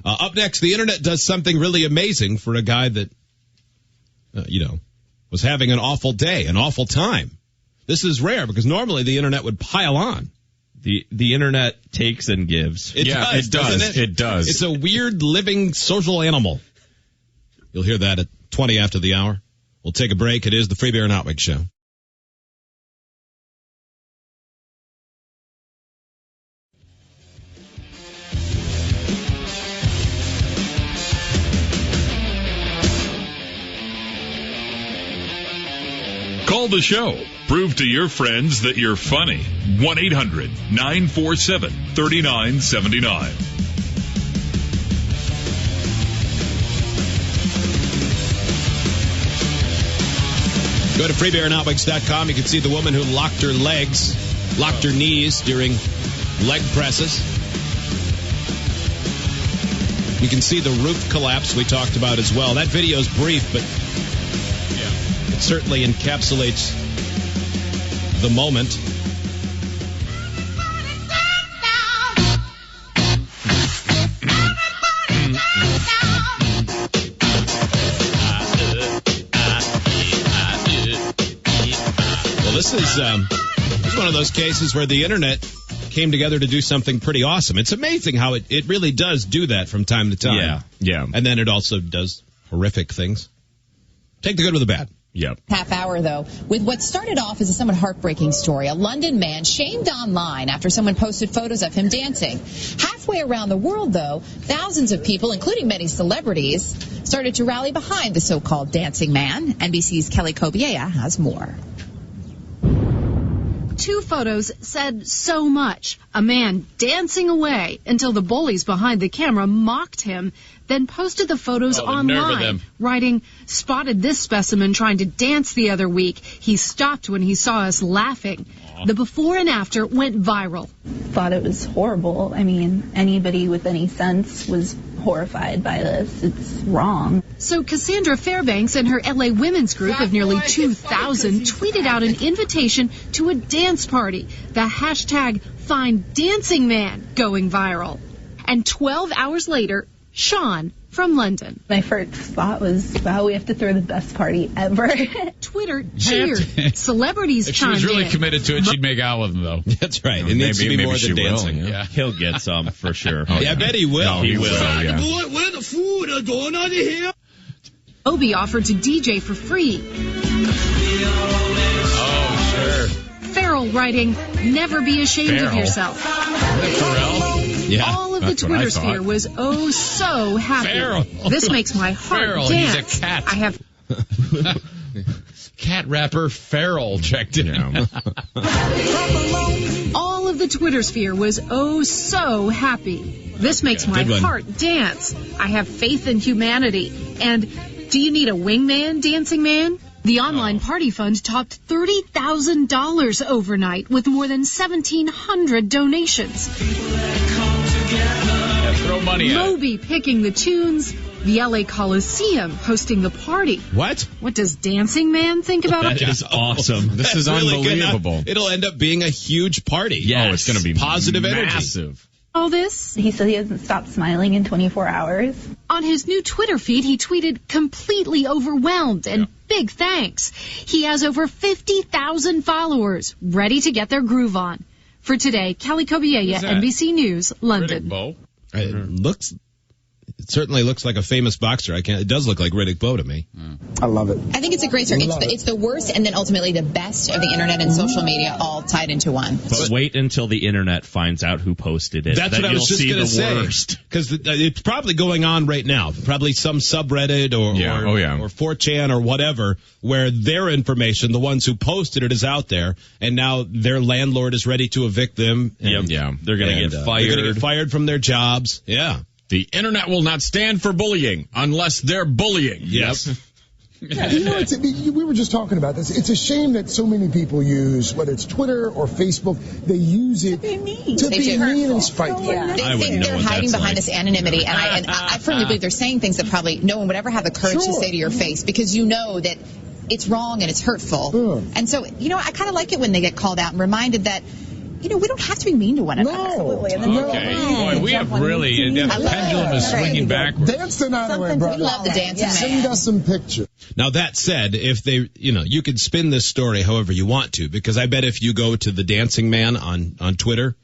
Up next, the internet does something really amazing for a guy that, was having an awful day, an awful time. This is rare because normally the internet would pile on. The internet takes and gives. It does, doesn't it? It does. It's a weird living social animal. You'll hear that at 20 after the hour. We'll take a break. It is the Free Beer and Hot Wings Show. Call the show. Prove to your friends that you're funny. 1-800-947-3979. Go to freebeerandhotwings.com. You can see the woman who locked her knees during leg presses. You can see the roof collapse we talked about as well. That video's brief, but it certainly encapsulates the moment. Well, this is one of those cases where the internet came together to do something pretty awesome. It's amazing how it really does do that from time to time. Yeah. And then it also does horrific things. Take the good with the bad. Yep. Half hour, though, with what started off as a somewhat heartbreaking story. A London man shamed online after someone posted photos of him dancing. Halfway around the world, though, thousands of people, including many celebrities, started to rally behind the so-called dancing man. NBC's Kelly Kobiea has more. two photos said so much. A man dancing away until the bullies behind the camera mocked him, then posted the photos the nerve of online, them. writing, "Spotted this specimen trying to dance the other week. He stopped when he saw us laughing." The before and after went viral. Thought it was horrible. I mean, anybody with any sense was horrified by this. It's wrong. So Cassandra Fairbanks and her LA women's group of nearly 2,000 tweeted out an invitation to a dance party. The hashtag #FindDancingMan going viral. And 12 hours later, Sean from London. My first thought was, wow, we have to throw the best party ever. Twitter cheered. Celebrities If she chimed was really in. committed to it, she'd make out with him, though. That's right. It needs to be more than dancing. Yeah. He'll get some for sure. I bet he will. No, he will. Yeah. Where the food? A donut here? Obi offered to DJ for free. Oh, sure. Farrell writing, "Never be ashamed of Farrell? yourself." Pharrell? Yeah. All of the That's what I Twitter thought. sphere was oh so happy. Farrell. This makes my heart Farrell, dance. he's a cat. I have Cat rapper Farrell checked in. all of the Twitter sphere was oh so happy. This makes my Good one. heart dance. I have faith in humanity. And do you need a wingman, dancing man? The online party fund topped $30,000 overnight with more than 1,700 donations. Yeah, throw money at it. Moby picking the tunes, the LA Coliseum hosting the party. What? What does Dancing Man think about That it? is awesome. This is That's really good. unbelievable. It'll end up being a huge party. Yes. Oh, it's going to be Positive energy. massive. All this? He said he hasn't stopped smiling in 24 hours. On his new Twitter feed, he tweeted, "Completely overwhelmed and big thanks." He has over 50,000 followers ready to get their groove on. For today, Kelly Kobiella, Who's that? NBC News, Riddick London. Bowe. It certainly looks like a famous boxer. It does look like Riddick Bowe to me. I love it. I think it's a great story. It's the worst and then ultimately the best of the internet and social media all tied into one. But wait until the internet finds out who posted it. That's Then what I was just you'll going to see the say. worst. Because it's probably going on right now. Probably some subreddit or 4chan or whatever, where their information, the ones who posted it, is out there, and now their landlord is ready to evict them. And, Yeah, they're going to get fired. They're going to get fired from their jobs. Yeah. The internet will not stand for bullying unless they're bullying. Yes. Yeah, we were just talking about this. It's a shame that so many people use, whether it's Twitter or Facebook, they use it to be mean and spiteful. They think they're hiding behind this anonymity, and I firmly believe they're saying things that probably no one would ever have the courage to say to your face, because you know that it's wrong and it's hurtful. And so, I kind of like it when they get called out and reminded that, we don't have to be mean to one another. Absolutely. Okay. Boy, we have really, that pendulum is swinging backwards. Dance the night away, brother. We love the dancing man. Send us some pictures. Now, that said, if they, you could spin this story however you want to, because I bet if you go to the Dancing Man on Twitter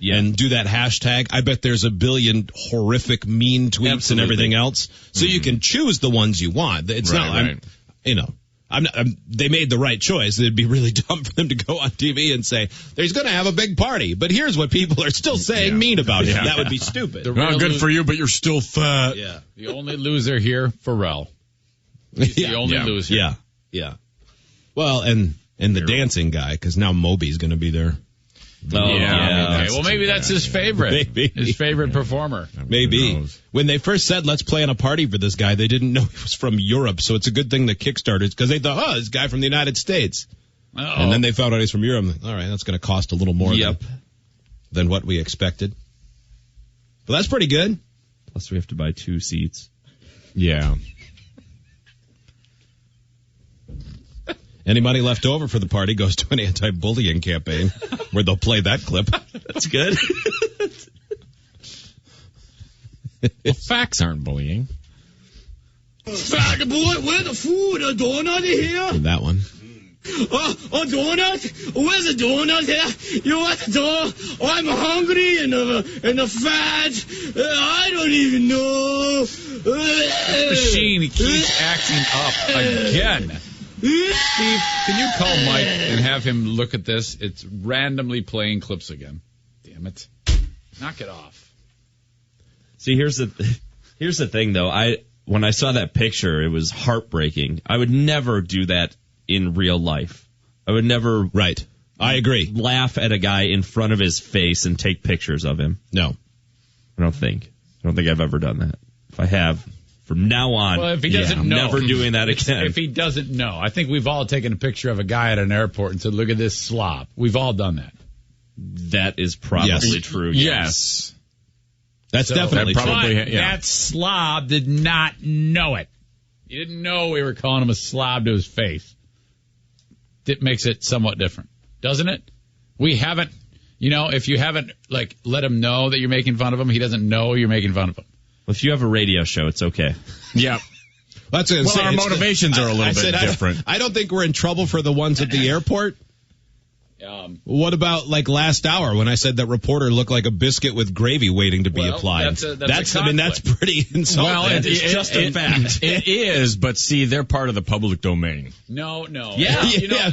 and do that hashtag, I bet there's a billion horrific mean tweets and everything else. So you can choose the ones you want. It's not, they made the right choice. It'd be really dumb for them to go on TV and say, he's going to have a big party, but here's what people are still saying mean about him. That would be stupid. Well, good for you, but you're still fat. Yeah. The only loser here, Pharrell. He's the only loser. Yeah. Well, and the dancing guy, because now Moby's going to be there. Okay. Well, maybe that's his favorite. Maybe. His favorite performer. Maybe. When they first said, let's plan a party for this guy, they didn't know he was from Europe, so it's a good thing the Kickstarter, because they thought, this guy from the United States. And then they found out he's from Europe. All right, that's going to cost a little more than what we expected. But that's pretty good. Plus we have to buy 2 seats. Yeah. Any money left over for the party goes to an anti-bullying campaign where they'll play that clip. That's good. Well, facts aren't bullying. Fag boy, where the food? A donut here? That one. A donut? Where's a donut here? You want a donut? I'm hungry and a fat. I don't even know. This machine keeps acting up again. Steve, can you call Mike and have him look at this? It's randomly playing clips again. Damn it. Knock it off. See, here's the thing, though. When I saw that picture, it was heartbreaking. I would never do that in real life. I would never I agree. laugh at a guy in front of his face and take pictures of him. No. I don't think I've ever done that. If I have, from now on, Well, if he doesn't I'm know, never doing that again. If he doesn't know, I think we've all taken a picture of a guy at an airport and said, "Look at this slob." We've all done that. That is probably true. Yes. That's definitely that probably, true. That slob did not know it. He didn't know we were calling him a slob to his face. It makes it somewhat different, doesn't it? We haven't, if you haven't, let him know that you're making fun of him, he doesn't know you're making fun of him. If you have a radio show, it's okay. Yeah. That's what I'm saying. Our motivations are a little bit different. I don't think we're in trouble for the ones at the airport. What about last hour when I said that reporter looked like a biscuit with gravy waiting to be applied? That's pretty insulting. Well, it's just a fact. It is, but see, they're part of the public domain. No. Yeah.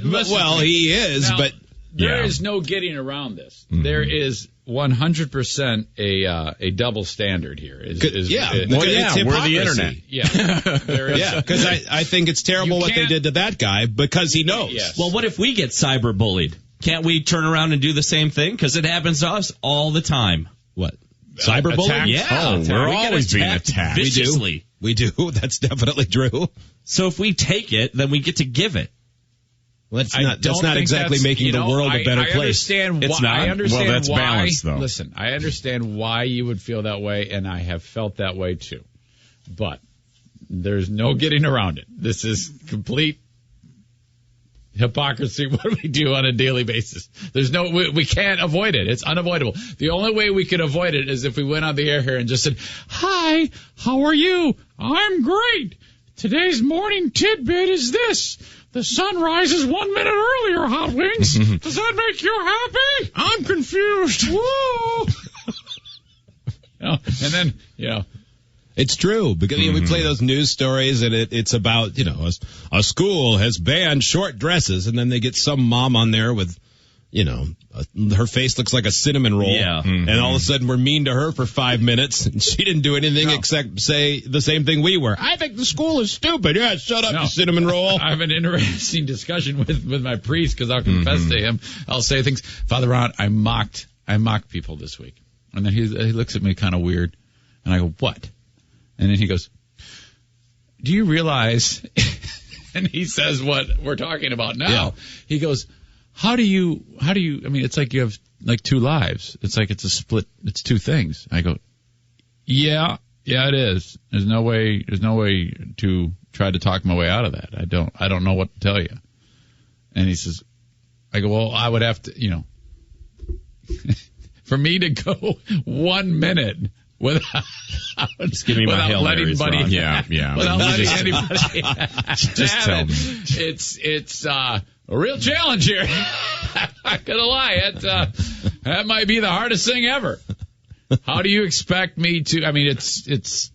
Listen, well, he is, now, but there is no getting around this. Mm-hmm. There is 100% a double standard here. We're the internet. Yeah, there is. Yeah, because I think it's terrible what they did to that guy because he knows. Yes. Well, what if we get cyberbullied? Can't we turn around and do the same thing? Because it happens to us all the time. What? Cyberbullying? Yeah. We're always being attacked. Viciously. We do. That's definitely true. So if we take it, then we get to give it. Well, that's not exactly making the world a better place. It's not. I understand well, that's why. balanced, though. Listen, I understand why you would feel that way, and I have felt that way too. But there's no getting around it. This is complete hypocrisy. What do we do on a daily basis? We can't avoid it. It's unavoidable. The only way we could avoid it is if we went on the air here and just said, "Hi, how are you? I'm great. Today's morning tidbit is this. The sun rises 1 minute earlier, Hot Wings. Does that make you happy? I'm confused. Whoa." And then, It's true because we play those news stories and it's about, a school has banned short dresses and then they get some mom on there with, her face looks like a cinnamon roll. Yeah. And all of a sudden we're mean to her for 5 minutes and she didn't do anything except say the same thing we were. I think the school is stupid. Yeah, shut up, you cinnamon roll. I have an interesting discussion with my priest because I'll confess to him. I'll say things. Father Ron, I mocked people this week. And then he looks at me kind of weird. And I go, what? And then he goes, do you realize, and he says what we're talking about now. Yeah. He goes, how do you, I mean, it's like you have two lives. It's like it's a split, it's two things. I go, yeah, it is. There's no way to try to talk my way out of that. I don't know what to tell you. And he says, I go, well, I would have to, for me to go 1 minute without just give me my Hail Marys, Ron. Yeah. Without letting anybody just tell me. It's a real challenge here. I'm not gonna lie. That might be the hardest thing ever. How do you expect me to? I mean, it's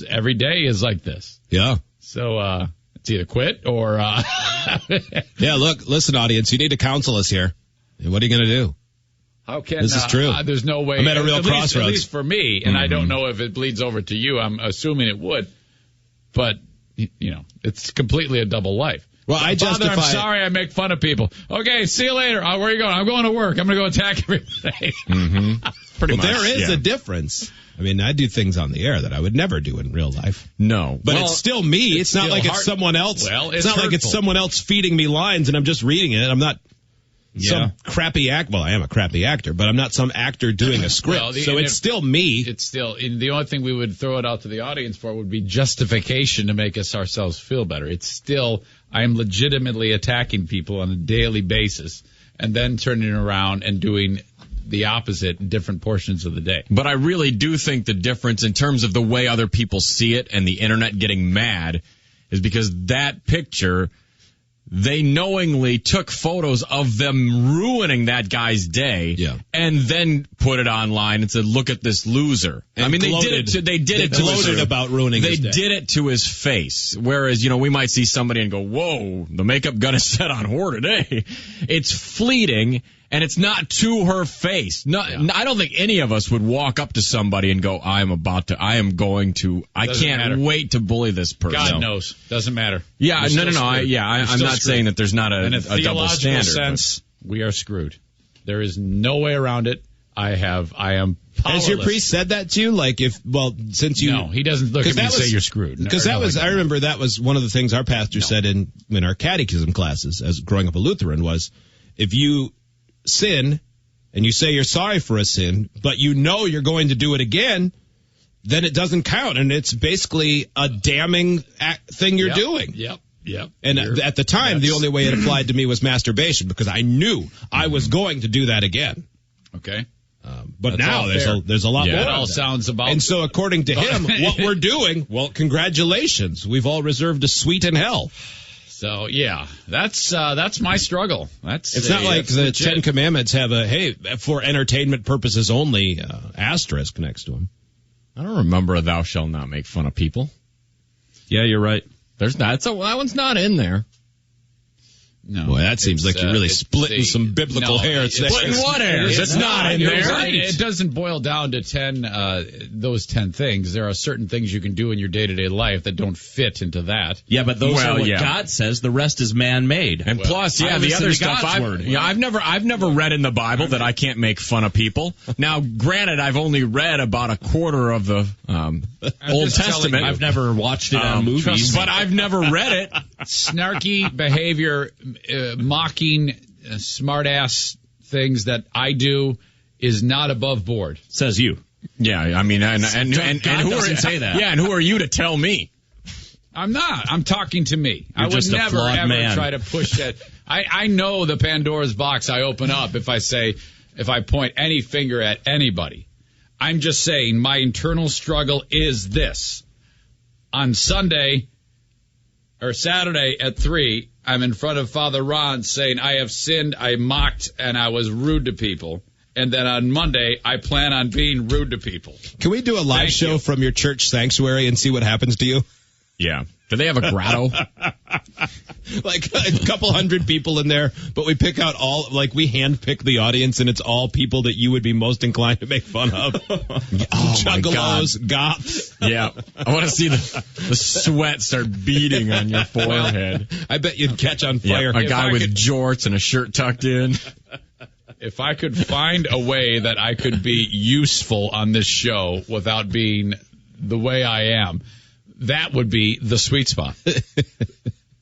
every day is like this. Yeah. So it's either quit or. Yeah. Listen, audience, you need to counsel us here. What are you gonna do? How can this is true? There's no way. I'm at a real crossroads. At least for me, and I don't know if it bleeds over to you. I'm assuming it would, but it's completely a double life. Well, I justify. Father, I'm sorry I make fun of people. Okay, see you later. Where are you going? I'm going to work. I'm going to go attack everything. Pretty much. There is a difference. I mean, I do things on the air that I would never do in real life. No. But it's still me. It's not like it's someone else. Well, it's not like it's someone else feeding me lines and I'm just reading it. I'm not some crappy act. Well, I am a crappy actor, but I'm not some actor doing a script. So it's still me. It's still, the only thing we would throw it out to the audience for would be justification to make us ourselves feel better. It's still, I am legitimately attacking people on a daily basis and then turning around and doing the opposite in different portions of the day. But I really do think the difference in terms of the way other people see it and the internet getting mad is because that picture, they knowingly took photos of them ruining that guy's day and then put it online and said, look at this loser. And they did it to his about ruining They his day. did it to his face. Whereas, we might see somebody and go, whoa, the makeup gun is set on whore today. It's fleeting. And it's not to her face. I don't think any of us would walk up to somebody and go, I am going to, I can't wait to bully this person. God knows. Doesn't matter. Yeah, no. I'm not saying that there's not a double standard. Sense, We are screwed. There is no way around it. I am powerless. Has your priest said that to you? Since you... No, he doesn't look at me and say you're screwed. Because I remember that was one of the things our pastor said in our catechism classes as growing up a Lutheran was, if you sin and you say you're sorry for a sin, but you know you're going to do it again, then it doesn't count. And it's basically a damning thing you're doing. Yep. And at the time, the only way it applied to me was masturbation because I knew I was going to do that again. Okay. But now there's a lot more. It all sounds about. And so according to him, what we're doing, well, congratulations. We've all reserved a suite in hell. So yeah, that's my struggle. It's not like the legit. 10 Commandments have for entertainment purposes only asterisk next to them. I don't remember a thou shalt not make fun of people. Yeah, you're right. There's not. So that one's not in there. No. Boy, that seems like you're really splitting some biblical hairs. Splitting what hairs? It's not in there. Right. It doesn't boil down to those 10 things. There are certain things you can do in your day-to-day life that don't fit into that. Yeah, but those are what God says. The rest is man-made. And plus, the other stuff. I've never read in the Bible that I can't make fun of people. Now, granted, I've only read about a quarter of the Old Testament. I've never watched it on movies, but I've never read it. Snarky behavior. Mocking smart-ass things that I do is not above board. Says you. Yeah, I mean, and who doesn't say that? Yeah, and who are you to tell me? I'm not. I'm talking to me. You're I would never, ever man. try to push that. I know the Pandora's box I open up if I point any finger at anybody. I'm just saying my internal struggle is this. On Sunday or Saturday at 3, I'm in front of Father Ron saying I have sinned, I mocked, and I was rude to people. And then on Monday, I plan on being rude to people. Can we do a live show from your church sanctuary and see what happens to you? Yeah. Do they have a grotto? Like a couple hundred people in there, but we pick out we handpick the audience, and it's all people that you would be most inclined to make fun of. Juggalos, goths. Yeah. I want to see the sweat start beating on your forehead. I bet you'd catch on fire. Yeah, a guy with jorts and a shirt tucked in. If I could find a way that I could be useful on this show without being the way I am, that would be the sweet spot.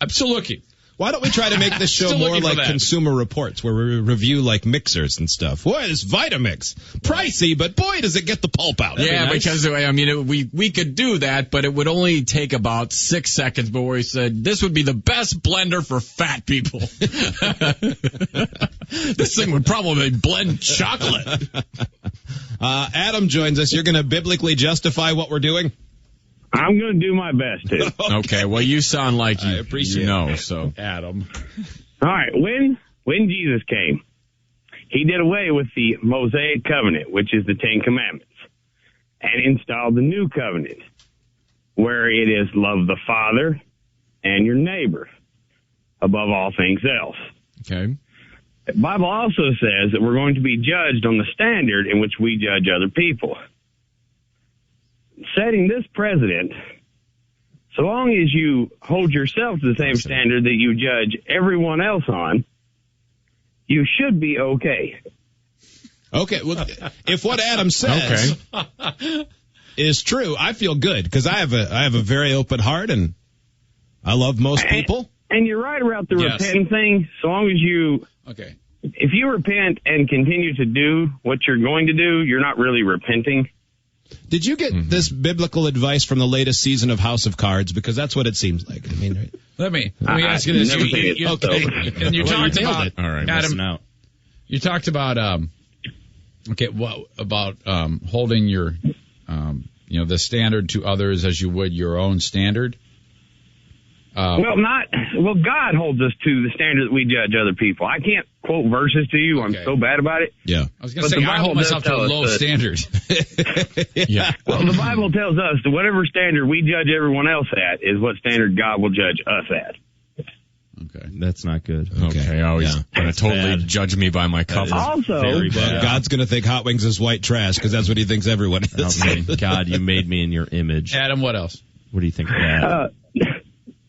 I'm still looking. Why don't we try to make this show more like Consumer Reports, where we review like mixers and stuff? Boy, this Vitamix, pricey, but boy, does it get the pulp out. Yeah, because I mean, we could do that, but it would only take about 6 seconds before we said this would be the best blender for fat people. This thing would probably blend chocolate. Adam joins us. You're going to biblically justify what we're doing? I'm going to do my best to. Okay, well, you sound like you appreciate know, so. Adam. All right, when Jesus came, he did away with the Mosaic covenant, which is the 10 Commandments, and installed the new covenant, where it is love the Father and your neighbor above all things else. Okay. The Bible also says that we're going to be judged on the standard in which we judge other people. Setting this precedent, so long as you hold yourself to the same standard that you judge everyone else on, you should be okay. Okay, well, if what Adam says is true, I feel good because I have a very open heart and I love most people. And you're right about the repenting thing. So long as you, if you repent and continue to do what you're going to do, you're not really repenting. Did you get this biblical advice from the latest season of House of Cards? Because that's what it seems like. I mean, let me ask you this. And you talked about all right, Adam. You talked about holding your the standard to others as you would your own standard. God holds us to the standard that we judge other people. I can't quote verses to you. I'm so bad about it. Yeah. I was going to say, I hold myself to a low standard. Yeah. Well, the Bible tells us that whatever standard we judge everyone else at is what standard God will judge us at. Okay. That's not good. Okay. Oh, he's going to totally judge me by my cover. Also, God's going to think hot wings is white trash because that's what he thinks everyone is. Okay. God, you made me in your image. Adam, what else? What do you think of that?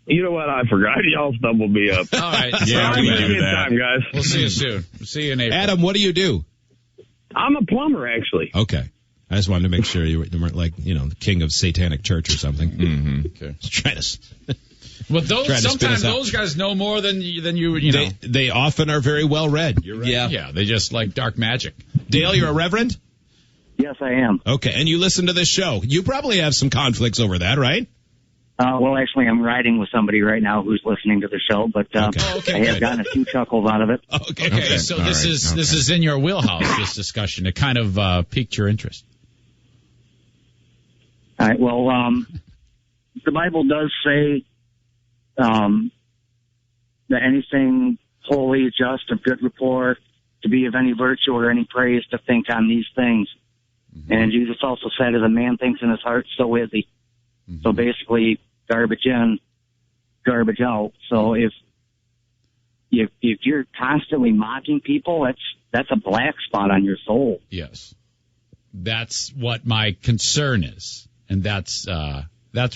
You know what? I forgot. Y'all stumbled me up. All right. Yeah, we do that. Time, guys. We'll see you soon. We'll see you in April. Adam, what do you do? I'm a plumber, actually. Okay. I just wanted to make sure you weren't like, the king of satanic church or something. Mm-hmm. Okay. Trying to... Well, sometimes those guys know more than you know. They often are very well read. You're right. Yeah, they just like dark magic. Dale, you're a reverend? Yes, I am. Okay, and you listen to this show. You probably have some conflicts over that, right? Well, actually, I'm riding with somebody right now who's listening to the show, but I have gotten a few chuckles out of it. Okay. So this is in your wheelhouse, this discussion. It kind of piqued your interest. All right, well, the Bible does say that anything holy, just, of good rapport, to be of any virtue or any praise, to think on these things. Mm-hmm. And Jesus also said, as a man thinks in his heart, so is he. Mm-hmm. So basically, garbage in, garbage out. So if you're constantly mocking people, that's a black spot on your soul. Yes. That's what my concern is. And that's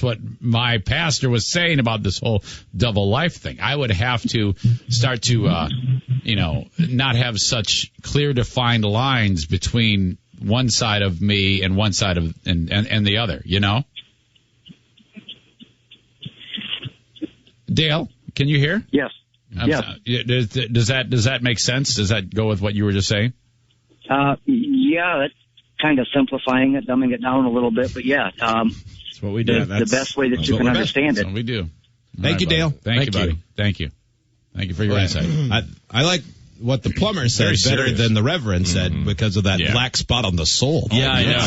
what my pastor was saying about this whole double life thing. I would have to start to, not have such clear defined lines between one side of me and one side of and the other. Dale, can you hear? Yes. Does that make sense? Does that go with what you were just saying? Yeah, that's kind of simplifying it, dumbing it down a little bit, but yeah. That's what we do. The best way that you can understand it. That's what we do. Thank you, Dale. Thank you, buddy. Thank you. Thank you for your insight. I like what the plumber said better than the Reverend said because of that black spot on the soul. Yeah, I know.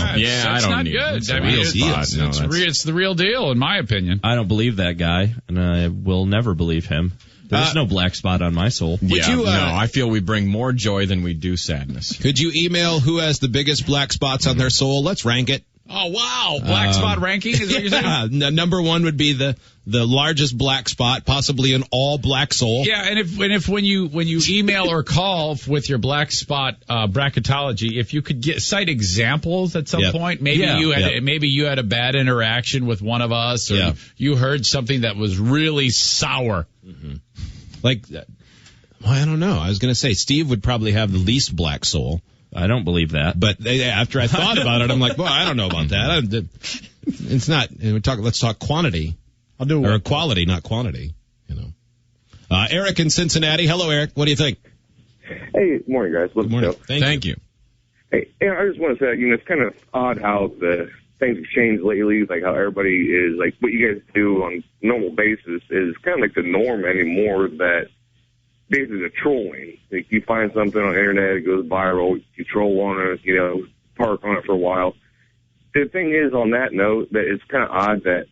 I don't not need good. It's the real deal, in my opinion. I don't believe that guy, and I will never believe him. There's no black spot on my soul. I feel we bring more joy than we do sadness. Could you email who has the biggest black spots on their soul? Let's rank it. Oh, wow. Black spot ranking? Is what you're saying? Number one would be the largest black spot, possibly an all black soul. Yeah, and if when you email or call with your black spot bracketology, if you could cite examples at some point, maybe you had a bad interaction with one of us, or you heard something that was really sour. Mm-hmm. I don't know. I was going to say Steve would probably have the least black soul. I don't believe that. But after I thought about it, I'm like, well, I don't know about that. It's not. Let's talk quantity. I'll do or quality, not quantity. Eric in Cincinnati. Hello, Eric. What do you think? Hey, good morning, guys. Good morning. Thank you. Hey, I just want to say, it's kind of odd how the things have changed lately. Like how everybody is like what you guys do on a normal basis is kind of like the norm anymore. That basically the trolling. Like you find something on the internet, it goes viral, you troll on it, park on it for a while. The thing is, on that note, that it's kind of odd that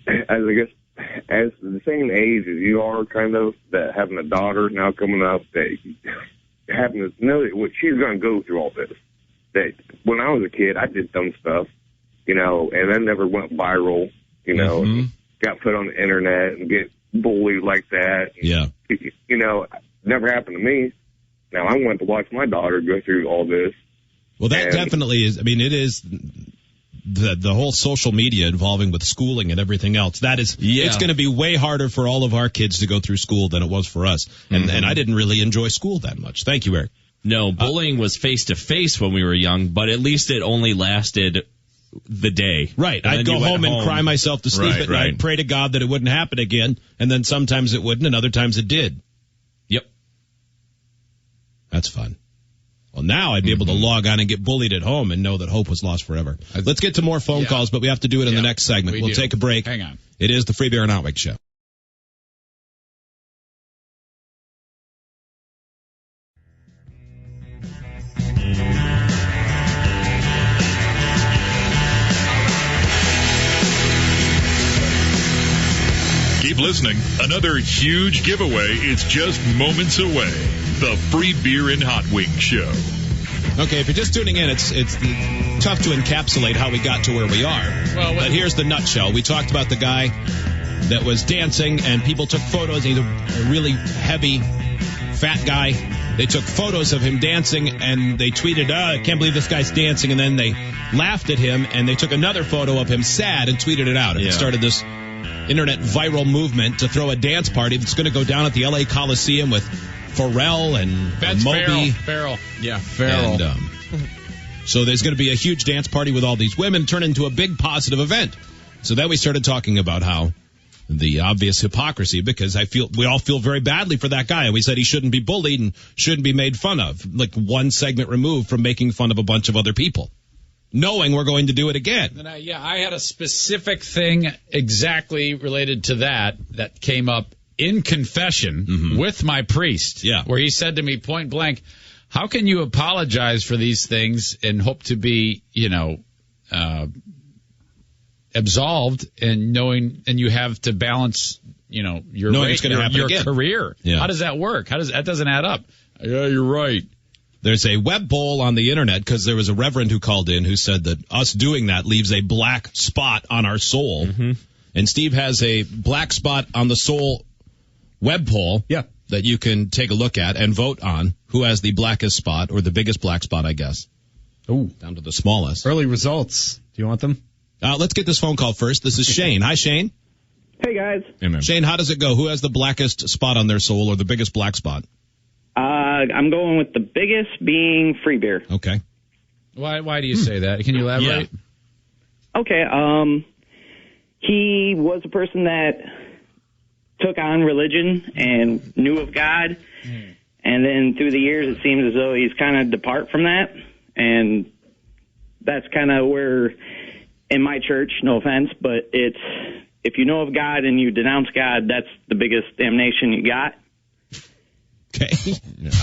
as the same age as you are, kind of, that having a daughter now coming up, that having to know what she's going to go through all this. That when I was a kid, I did dumb stuff, and that never went viral, got put on the internet and get bullied like that. Yeah. Never happened to me. Now I want to watch my daughter go through all this. Well, that definitely is. It is the whole social media involving with schooling and everything else. That is, it's going to be way harder for all of our kids to go through school than it was for us. And I didn't really enjoy school that much. Thank you, Eric. No, bullying was face to face when we were young, but at least it only lasted the day. Right. I'd go home and cry myself to sleep at night, pray to God that it wouldn't happen again, and then sometimes it wouldn't, and other times it did. Yep. That's fun. Well, now I'd be able to log on and get bullied at home and know that hope was lost forever. Let's get to more phone calls, but we have to do it in the next segment. We'll take a break. Hang on. It is the Free Beer and Outwig Show. Keep listening. Another huge giveaway is just moments away. The Free Beer and Hot Wings Show. Okay, if you're just tuning in, it's tough to encapsulate how we got to where we are. But here's the nutshell. We talked about the guy that was dancing, and people took photos. He's a really heavy, fat guy. They took photos of him dancing, and they tweeted, I can't believe this guy's dancing. And then they laughed at him, and they took another photo of him sad and tweeted it out. And it started this internet viral movement to throw a dance party that's going to go down at the LA Coliseum with Pharrell and That's Moby. Farrell. Yeah, Farrell. And, so there's going to be a huge dance party with all these women, turn into a big positive event. So then we started talking about how the obvious hypocrisy, because we all feel very badly for that guy. And we said he shouldn't be bullied and shouldn't be made fun of, like one segment removed from making fun of a bunch of other people, knowing we're going to do it again. And I had a specific thing exactly related to that came up in confession with my priest, where he said to me point blank, how can you apologize for these things and hope to be, absolved and you have to balance, your career. Yeah. How does that work? That doesn't add up? Yeah, you're right. There's a web poll on the internet because there was a reverend who called in who said that us doing that leaves a black spot on our soul. And Steve has a black spot on the soul web poll that you can take a look at and vote on who has the blackest spot, or the biggest black spot, I guess. Oh, down to the smallest. Early results. Do you want them? Let's get this phone call first. This is Shane. Hi, Shane. Hey, guys. Shane, how does it go? Who has the blackest spot on their soul, or the biggest black spot? I'm going with the biggest being free beer. Okay. Why do you say that? Can you elaborate? Okay. He was a person that took on religion and knew of God. And then through the years, it seems as though he's kind of depart from that. And that's kind of where, in my church, no offense, but it's, if you know of God and you denounce God, that's the biggest damnation you got. Okay.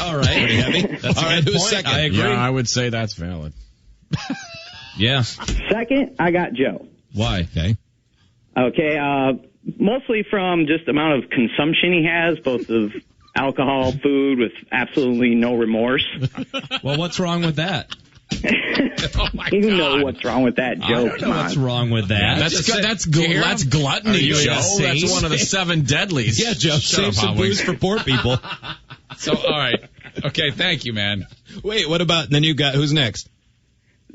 All right. Pretty heavy. That's all right. Who's second? I agree. Yeah, I would say that's valid. Yeah. Second, I got Joe. Why? Okay. Mostly from just the amount of consumption he has, both of alcohol, food, with absolutely no remorse. Well, what's wrong with that? You know what's wrong with that, Joe. I don't know what's wrong with that. That's gluttony, Joe. That's one of the 7 deadlies. Yeah, Joe. Save some booze for poor people. So, all right. Okay, thank you, man. Wait, what about, then you got, who's next?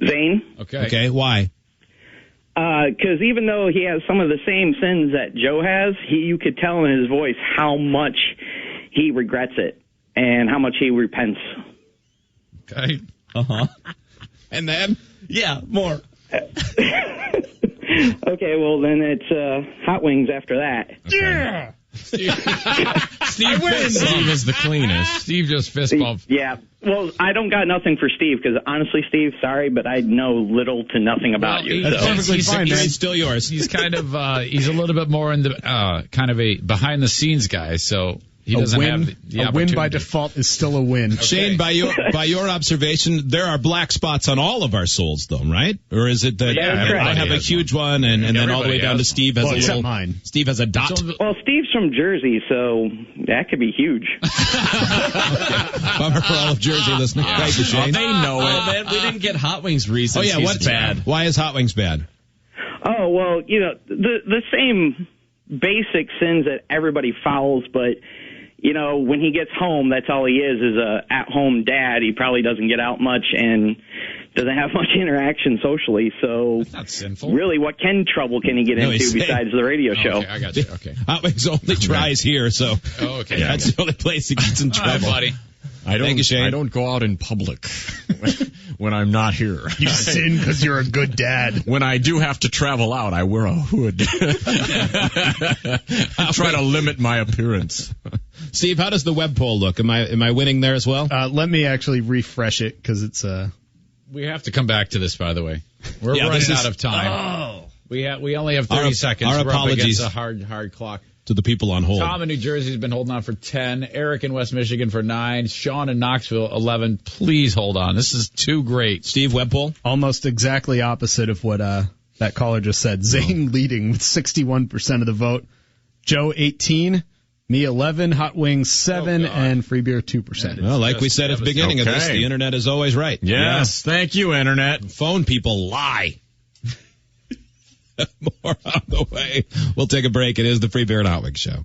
Zane. Okay, why? Because even though he has some of the same sins that Joe has, you could tell in his voice how much he regrets it and how much he repents. Okay. And then? Yeah, more. Okay, well, then it's hot wings after that. Okay. Yeah! Steve is the cleanest. Steve just fist bumped. Yeah. Well, I don't got nothing for Steve because honestly, Steve, sorry, but I know little to nothing about you. That's perfectly fine, man. He's still yours. He's kind of he's a little bit more in the kind of a behind the scenes guy, so he doesn't have the a win by default is still a win. Okay. Shane, by your observation, there are black spots on all of our souls, though, right? Or is it that I have a huge one, and then all the way down to Steve has a little. Mine. Steve has a dot. Well, Steve's from Jersey, so that could be huge. Bummer for all of Jersey listening. Thank you, Shane. They know it. Oh, man, we didn't get hot wings recently. Oh yeah, what's bad? Why is hot wings bad? Oh well, the same basic sins that everybody follows, but. When he gets home, that's all he is a at-home dad. He probably doesn't get out much and doesn't have much interaction socially. So, that's not sinful. Really, what trouble can he get into besides the radio show? Okay, I got you. Okay. Hot Wings only tries here, so that's the only place he gets in trouble. All right, buddy. Thank you, Shane. I don't go out in public when I'm not here. You sin because you're a good dad. When I do have to travel out, I wear a hood. I try to limit my appearance. Steve, how does the web poll look? Am I winning there as well? Let me actually refresh it because it's We have to come back to this, by the way. We're running out of time. Oh. We only have 30 seconds. Our apologies. We're up against a hard clock. To the people on hold. Tom in New Jersey has been holding on for 10. Eric in West Michigan for 9. Sean in Knoxville, 11. Please hold on. This is too great. Steve, web poll? Almost exactly opposite of what that caller just said. Zane leading with 61% of the vote. Joe, 18. Me, 11. Hot Wings, 7. And Free Beer, 2%. Well, like we said at the beginning of this, the Internet is always right. Yes. Thank you, Internet. Phone people lie. More on the way. We'll take a break. It is the Free Beer and Hot Wings Show.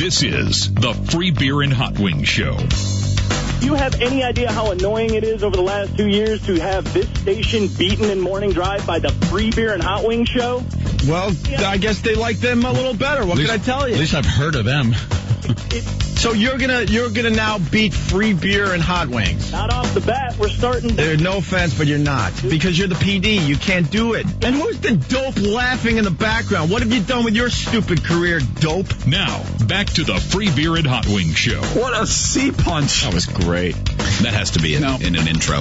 This is the Free Beer and Hot Wings Show. Do you have any idea how annoying it is over the last 2 years to have this station beaten in morning drive by the Free Beer and Hot Wings Show? Well, I guess they like them a little better. What can I tell you? At least I've heard of them. So you're gonna now beat Free Beer and Hot Wings. Not off the bat. We're starting. There's no offense, but you're not. Because you're the PD. You can't do it. And who's the dope laughing in the background? What have you done with your stupid career, dope? Now, back to the Free Beer and Hot Wings Show. What a C-punch. That was great. That has to be in an intro.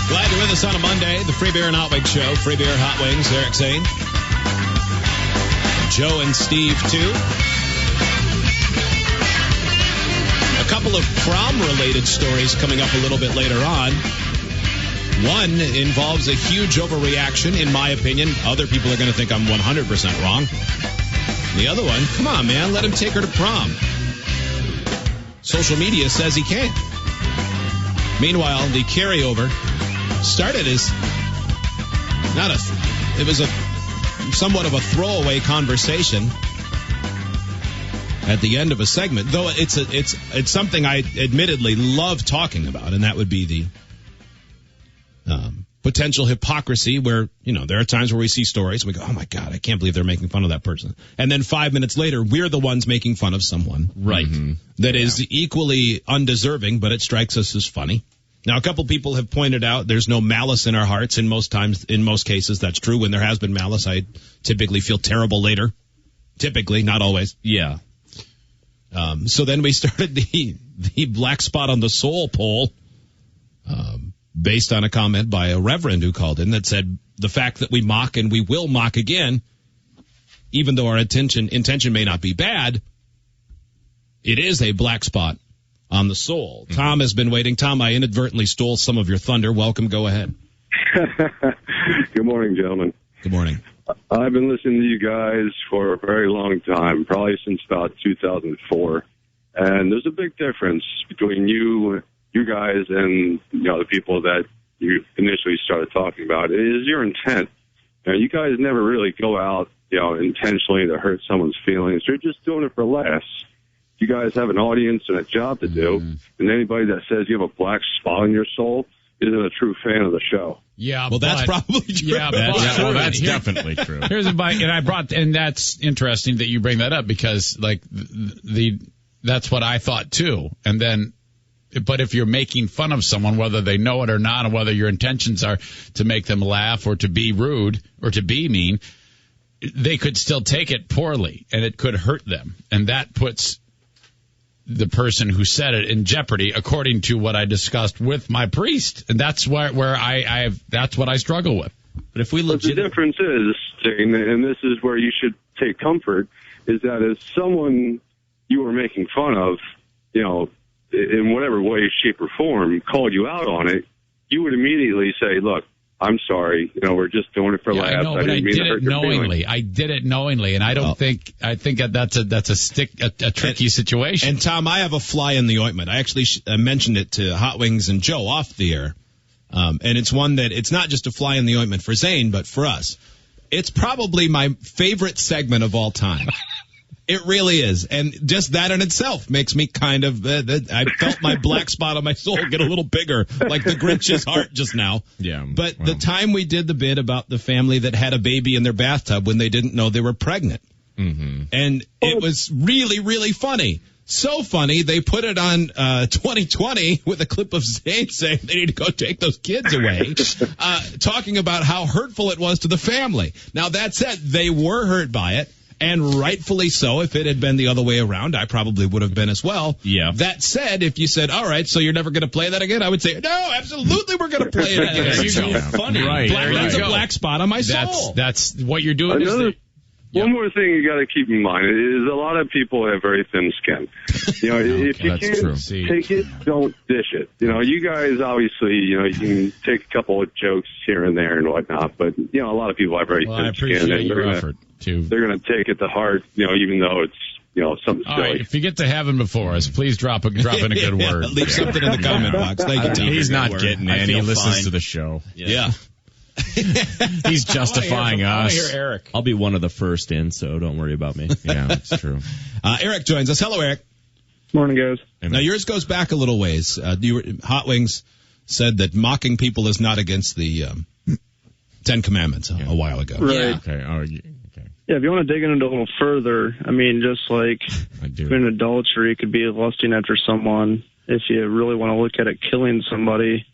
Glad you're with us on a Monday. The Free Beer and Hot Wings Show. Free Beer and Hot Wings. Eric Zane. Joe and Steve, too. A couple of prom-related stories coming up a little bit later on. One involves a huge overreaction, in my opinion. Other people are going to think I'm 100% wrong. The other one, come on, man, let him take her to prom. Social media says he can't. Meanwhile, the carryover started as it was a somewhat of a throwaway conversation at the end of a segment, though it's something I admittedly love talking about, and that would be the potential hypocrisy where, there are times where we see stories and we go, oh my God, I can't believe they're making fun of that person. And then 5 minutes later, we're the ones making fun of someone. Right. That is equally undeserving, but it strikes us as funny. Now, a couple people have pointed out there's no malice in our hearts. In most cases, that's true. When there has been malice, I typically feel terrible later. Typically, not always. Yeah. So then we started the black spot on the soul poll, based on a comment by a reverend who called in that said the fact that we mock and we will mock again, even though our intention may not be bad, it is a black spot on the soul. Mm-hmm. Tom has been waiting. Tom, I inadvertently stole some of your thunder. Welcome. Go ahead. Good morning, gentlemen. Good morning. I've been listening to you guys for a very long time, probably since about 2004. And there's a big difference between you guys and, the people that you initially started talking about. It is your intent. You guys never really go out, intentionally to hurt someone's feelings. You're just doing it for laughs. You guys have an audience and a job to do, and anybody that says you have a black spot in your soul isn't a true fan of the show. Yeah, well, that's probably true. Yeah, that's definitely true. Here's a bite, and that's interesting that you bring that up because, that's what I thought too. And then, but if you're making fun of someone, whether they know it or not, and whether your intentions are to make them laugh or to be rude or to be mean, they could still take it poorly, and it could hurt them, and that puts the person who said it in jeopardy, according to what I discussed with my priest, and that's where that's what I struggle with. But if we look, the difference is, and this is where you should take comfort, is that as someone you were making fun of, in whatever way, shape, or form, called you out on it, you would immediately say, "Look, I'm sorry. We're just doing it for laughs. I know, but I did it knowingly. I did it knowingly, and I think that's a tricky situation. And Tom, I have a fly in the ointment. I actually mentioned it to Hot Wings and Joe off the air, and it's one that it's not just a fly in the ointment for Zane, but for us. It's probably my favorite segment of all time. It really is. And just that in itself makes me kind of, I felt my black spot on my soul get a little bigger, like the Grinch's heart just now. Yeah. But the time we did the bit about the family that had a baby in their bathtub when they didn't know they were pregnant. Mm-hmm. And it was really, really funny. So funny, they put it on 2020 with a clip of Zane saying they need to go take those kids away, talking about how hurtful it was to the family. Now, that said, they were hurt by it. And rightfully so. If it had been the other way around, I probably would have been as well. Yeah. That said, if you said, all right, so you're never going to play that again, I would say, no, absolutely we're going to play it again. There you go. Funny. Right. That's a black spot on my soul. That's what you're doing. One more thing you got to keep in mind is a lot of people have very thin skin. If you can't take it, don't dish it. You guys obviously, you can take a couple of jokes here and there and whatnot, but a lot of people have very thin skin. Your effort. They're going to take it to heart, even though it's something All silly. right, if you get to heaven before us, please drop in a good word. Leave something in the comment box. Thank you, Tom. He's not getting in. He listens to the show. Yeah. He's justifying us. I hear Eric. I'll be one of the first in, so don't worry about me. Yeah, that's true. Eric joins us. Hello, Eric. Morning, guys. Now, yours goes back a little ways. Hot Wings said that mocking people is not against the Ten Commandments a while ago. Right. Yeah. Okay. Oh, okay. Yeah, if you want to dig into it a little further, I mean, just like in adultery, it could be lusting after someone. If you really want to look at it, killing somebody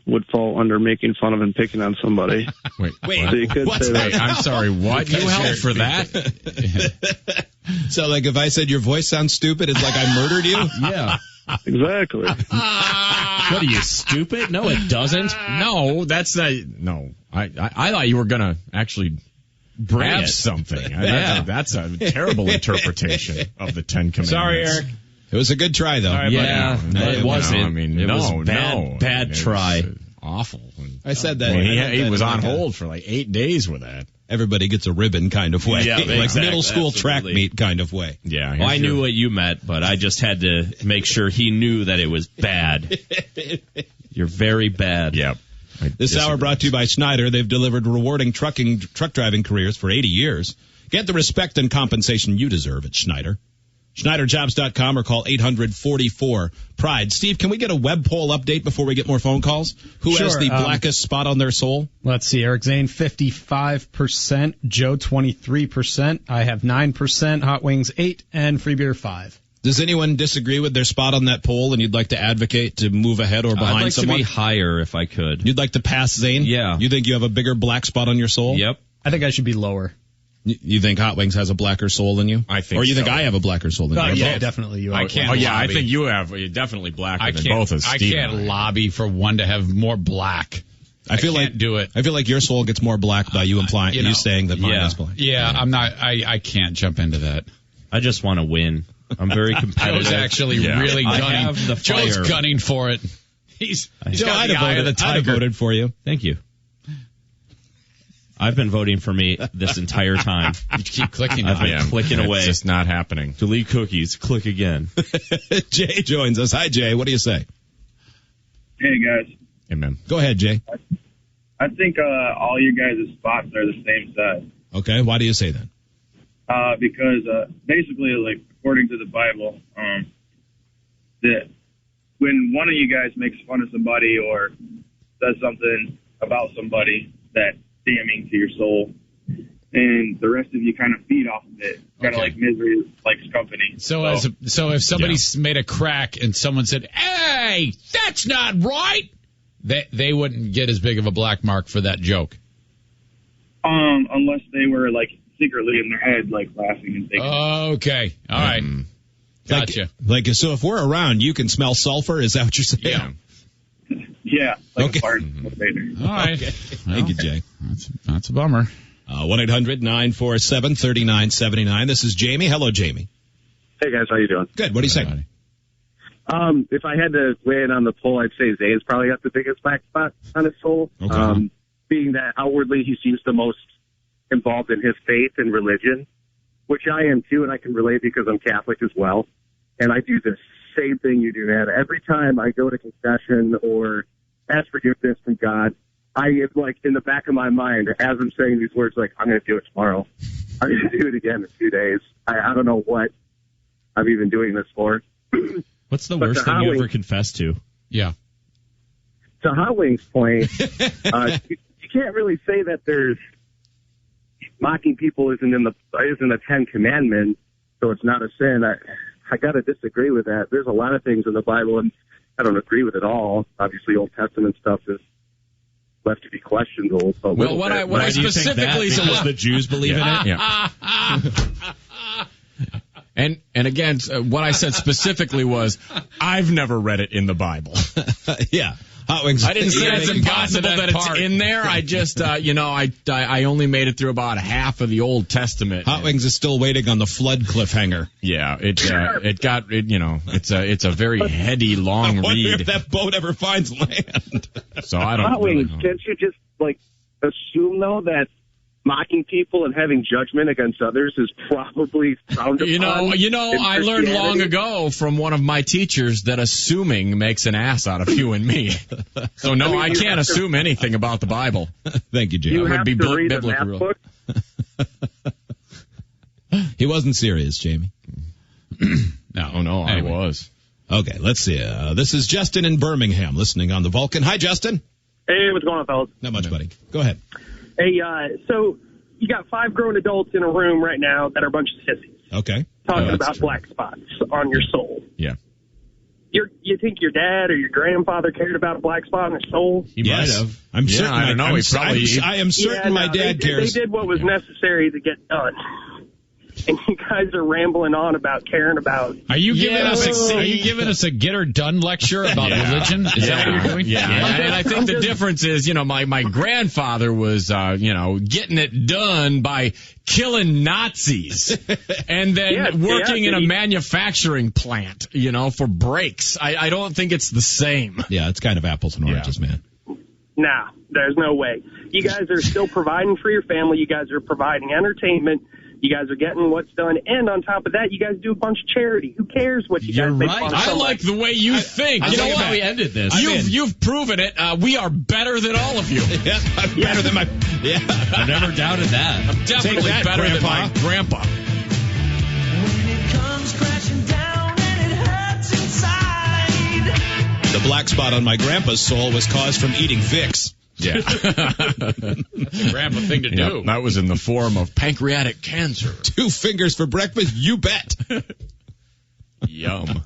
would fall under making fun of and picking on somebody. Wait, so you could say that. I'm sorry, what? You held for that? So, like, if I said your voice sounds stupid, it's like I murdered you? Yeah. Exactly. What are you, stupid? No, it doesn't. No, that's not. No, I thought you were gonna actually have something. That's a terrible interpretation of the Ten Commandments. Sorry, Eric. It was a good try, though. Right, yeah, it wasn't. I mean, it was bad try. Awful. I said that. He was on hold for like 8 days with that. Everybody gets a ribbon kind of way. Yeah, like exactly. middle school track meet kind of way. Yeah. Well, I knew what you meant, but I just had to make sure he knew that it was bad. You're very bad. Yep. This hour brought to you by Schneider. They've delivered rewarding truck driving careers for 80 years. Get the respect and compensation you deserve at Schneider. SchneiderJobs.com or call 800-44-PRIDE. Steve, can we get a web poll update before we get more phone calls? Who has the blackest spot on their soul? Let's see. Eric Zane, 55%. Joe, 23%. I have 9%. Hot Wings, 8%. And Free Beer, 5%. Does anyone disagree with their spot on that poll and you'd like to advocate to move ahead or behind I'd like someone? to be higher if I could. You'd like to pass Zane? Yeah. You think you have a bigger black spot on your soul? Yep. I think I should be lower. You think Hot Wings has a blacker soul than you? I think Or you so. think I have a blacker soul than you? Yeah, definitely you. I can't. Oh, yeah, lobby. I think you're definitely blacker than can't, both of Steve. I can't lobby for one to have more black. I feel can't do it. I feel like your soul gets more black by you implying you saying that mine is black. Yeah, I'm not. I can't jump into that. I just want to win. I'm very competitive. Joe's actually really gunning. I have the fire. Joe's gunning for it. He's Joe, got the eye of the I'd have tiger. voted for you. Thank you. I've been voting for me this entire time. You keep clicking. I've been clicking away. It's just not happening. Delete cookies. Click again. Jay joins us. Hi, Jay. What do you say? Hey, guys. Amen. Go ahead, Jay. I think all you guys' spots are the same size. Okay. Why do you say that? Because basically, like, according to the Bible, that when one of you guys makes fun of somebody or says something about somebody that's damning to your soul, and the rest of you kind of feed off of it, kind of like misery likes company. So if somebody made a crack and someone said, "Hey, that's not right," they wouldn't get as big of a black mark for that joke. Unless they were like secretly in their head, like laughing and thinking. Okay, all right, gotcha. Like, so if we're around, you can smell sulfur. Is that what you're saying? Yeah. Like Okay. a fart. All right. Okay. Thank you, Jay. That's a bummer. 1-800-947-3979. This is Jamie. Hello, Jamie. Hey, guys. How you doing? Good. What do you say? If I had to weigh in on the poll, I'd say Zane's probably got the biggest black spot on his soul. Okay. Being that outwardly he seems the most involved in his faith and religion, which I am too, and I can relate because I'm Catholic as well. And I do the same thing you do, man. Every time I go to confession or ask forgiveness from God, I am like in the back of my mind, as I'm saying these words, like, I'm going to do it tomorrow. I'm going to do it again in 2 days. I don't know what I'm even doing this for. What's the worst thing you ever confessed to? Yeah. To Hot Wings' point, you can't really say that there's mocking people isn't a 10 Commandments, so it's not a sin. I got to disagree with that. There's a lot of things in the Bible, and I don't agree with it all. Obviously, Old Testament stuff is left to be questionable. But Well, what I specifically said was the Jews believe in it. Yeah. And again, what I said specifically was, I've never read it in the Bible. Yeah. Hot Wings. I didn't say it's impossible that part. it's in there. I just, I only made it through about half of the Old Testament. Hot Wings is still waiting on the flood cliffhanger. Yeah, it's a very heady, long I wonder read. if that boat ever finds land. So I don't Hot really Wings, know. can't you just, like, assume, though, that mocking people and having judgment against others is probably frowned upon. I learned long ago from one of my teachers that assuming makes an ass out of you and me. So no, I can't assume anything about the Bible. Thank you, Jim. You It would have be to read a biblical math rule. book. He wasn't serious, Jamie. No, I was. Okay, let's see. This is Justin in Birmingham listening on the Vulcan. Hi, Justin. Hey, what's going on, fellas? Not much, buddy. Go ahead. Hey, so you got 5 grown adults in a room right now that are a bunch of sissies Okay. talking That's about true. black spots on your soul. Yeah. You think your dad or your grandfather cared about a black spot on his soul? He might have. I'm Yeah, certain. I don't know. He probably. I am certain my dad cares. They did what was necessary to get done. And you guys are rambling on about caring about. Are you giving us a get her done lecture about religion? Is that what you're doing? Yeah. And I think the difference is, my grandfather was, getting it done by killing Nazis and then working in a manufacturing plant, for brakes. I don't think it's the same. Yeah, it's kind of apples and oranges, man. Nah, there's no way. You guys are still providing for your family. You guys are providing entertainment. You guys are getting what's done. And on top of that, you guys do a bunch of charity. Who cares what you guys make fun of? I like the way you think. I You know like what? how we ended this. You've proven it. We are better than all of you. Yeah, I'm better than my... Yeah. I've never doubted that. I'm definitely that, better Grandpa. than my grandpa. The black spot on my grandpa's soul was caused from eating Vicks. Yeah. Grandpa thing to do. That was in the form of pancreatic cancer. 2 fingers for breakfast? You bet. Yum.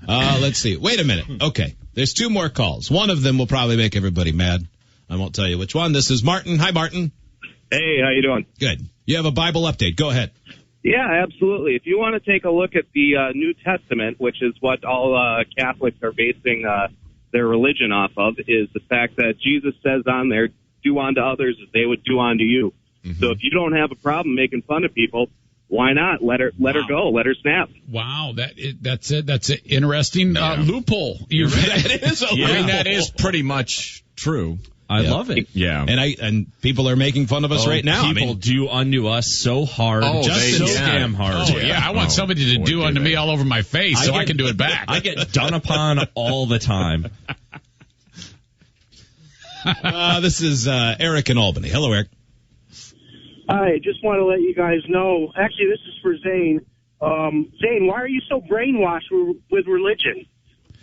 Let's see. Wait a minute. Okay. There's 2 more calls. One of them will probably make everybody mad. I won't tell you which one. This is Martin. Hi, Martin. Hey, how you doing? Good. You have a Bible update. Go ahead. Yeah, absolutely. If you want to take a look at the New Testament, which is what all Catholics are basing their religion off of, is the fact that Jesus says on there, do unto others as they would do unto you. Mm-hmm. So if you don't have a problem making fun of people, why not let her go, let her snap? Wow, that's it. That's an interesting loophole. That is. I mean, that is pretty much true. I love it. Yeah. And people are making fun of us right now. People do unto us so hard. So damn hard. Oh, yeah. I want somebody to do unto me all over my face so I can do it back. I get done upon all the time. This is Eric in Albany. Hello, Eric. Hi, just want to let you guys know. Actually, this is for Zane. Zane, why are you so brainwashed with religion?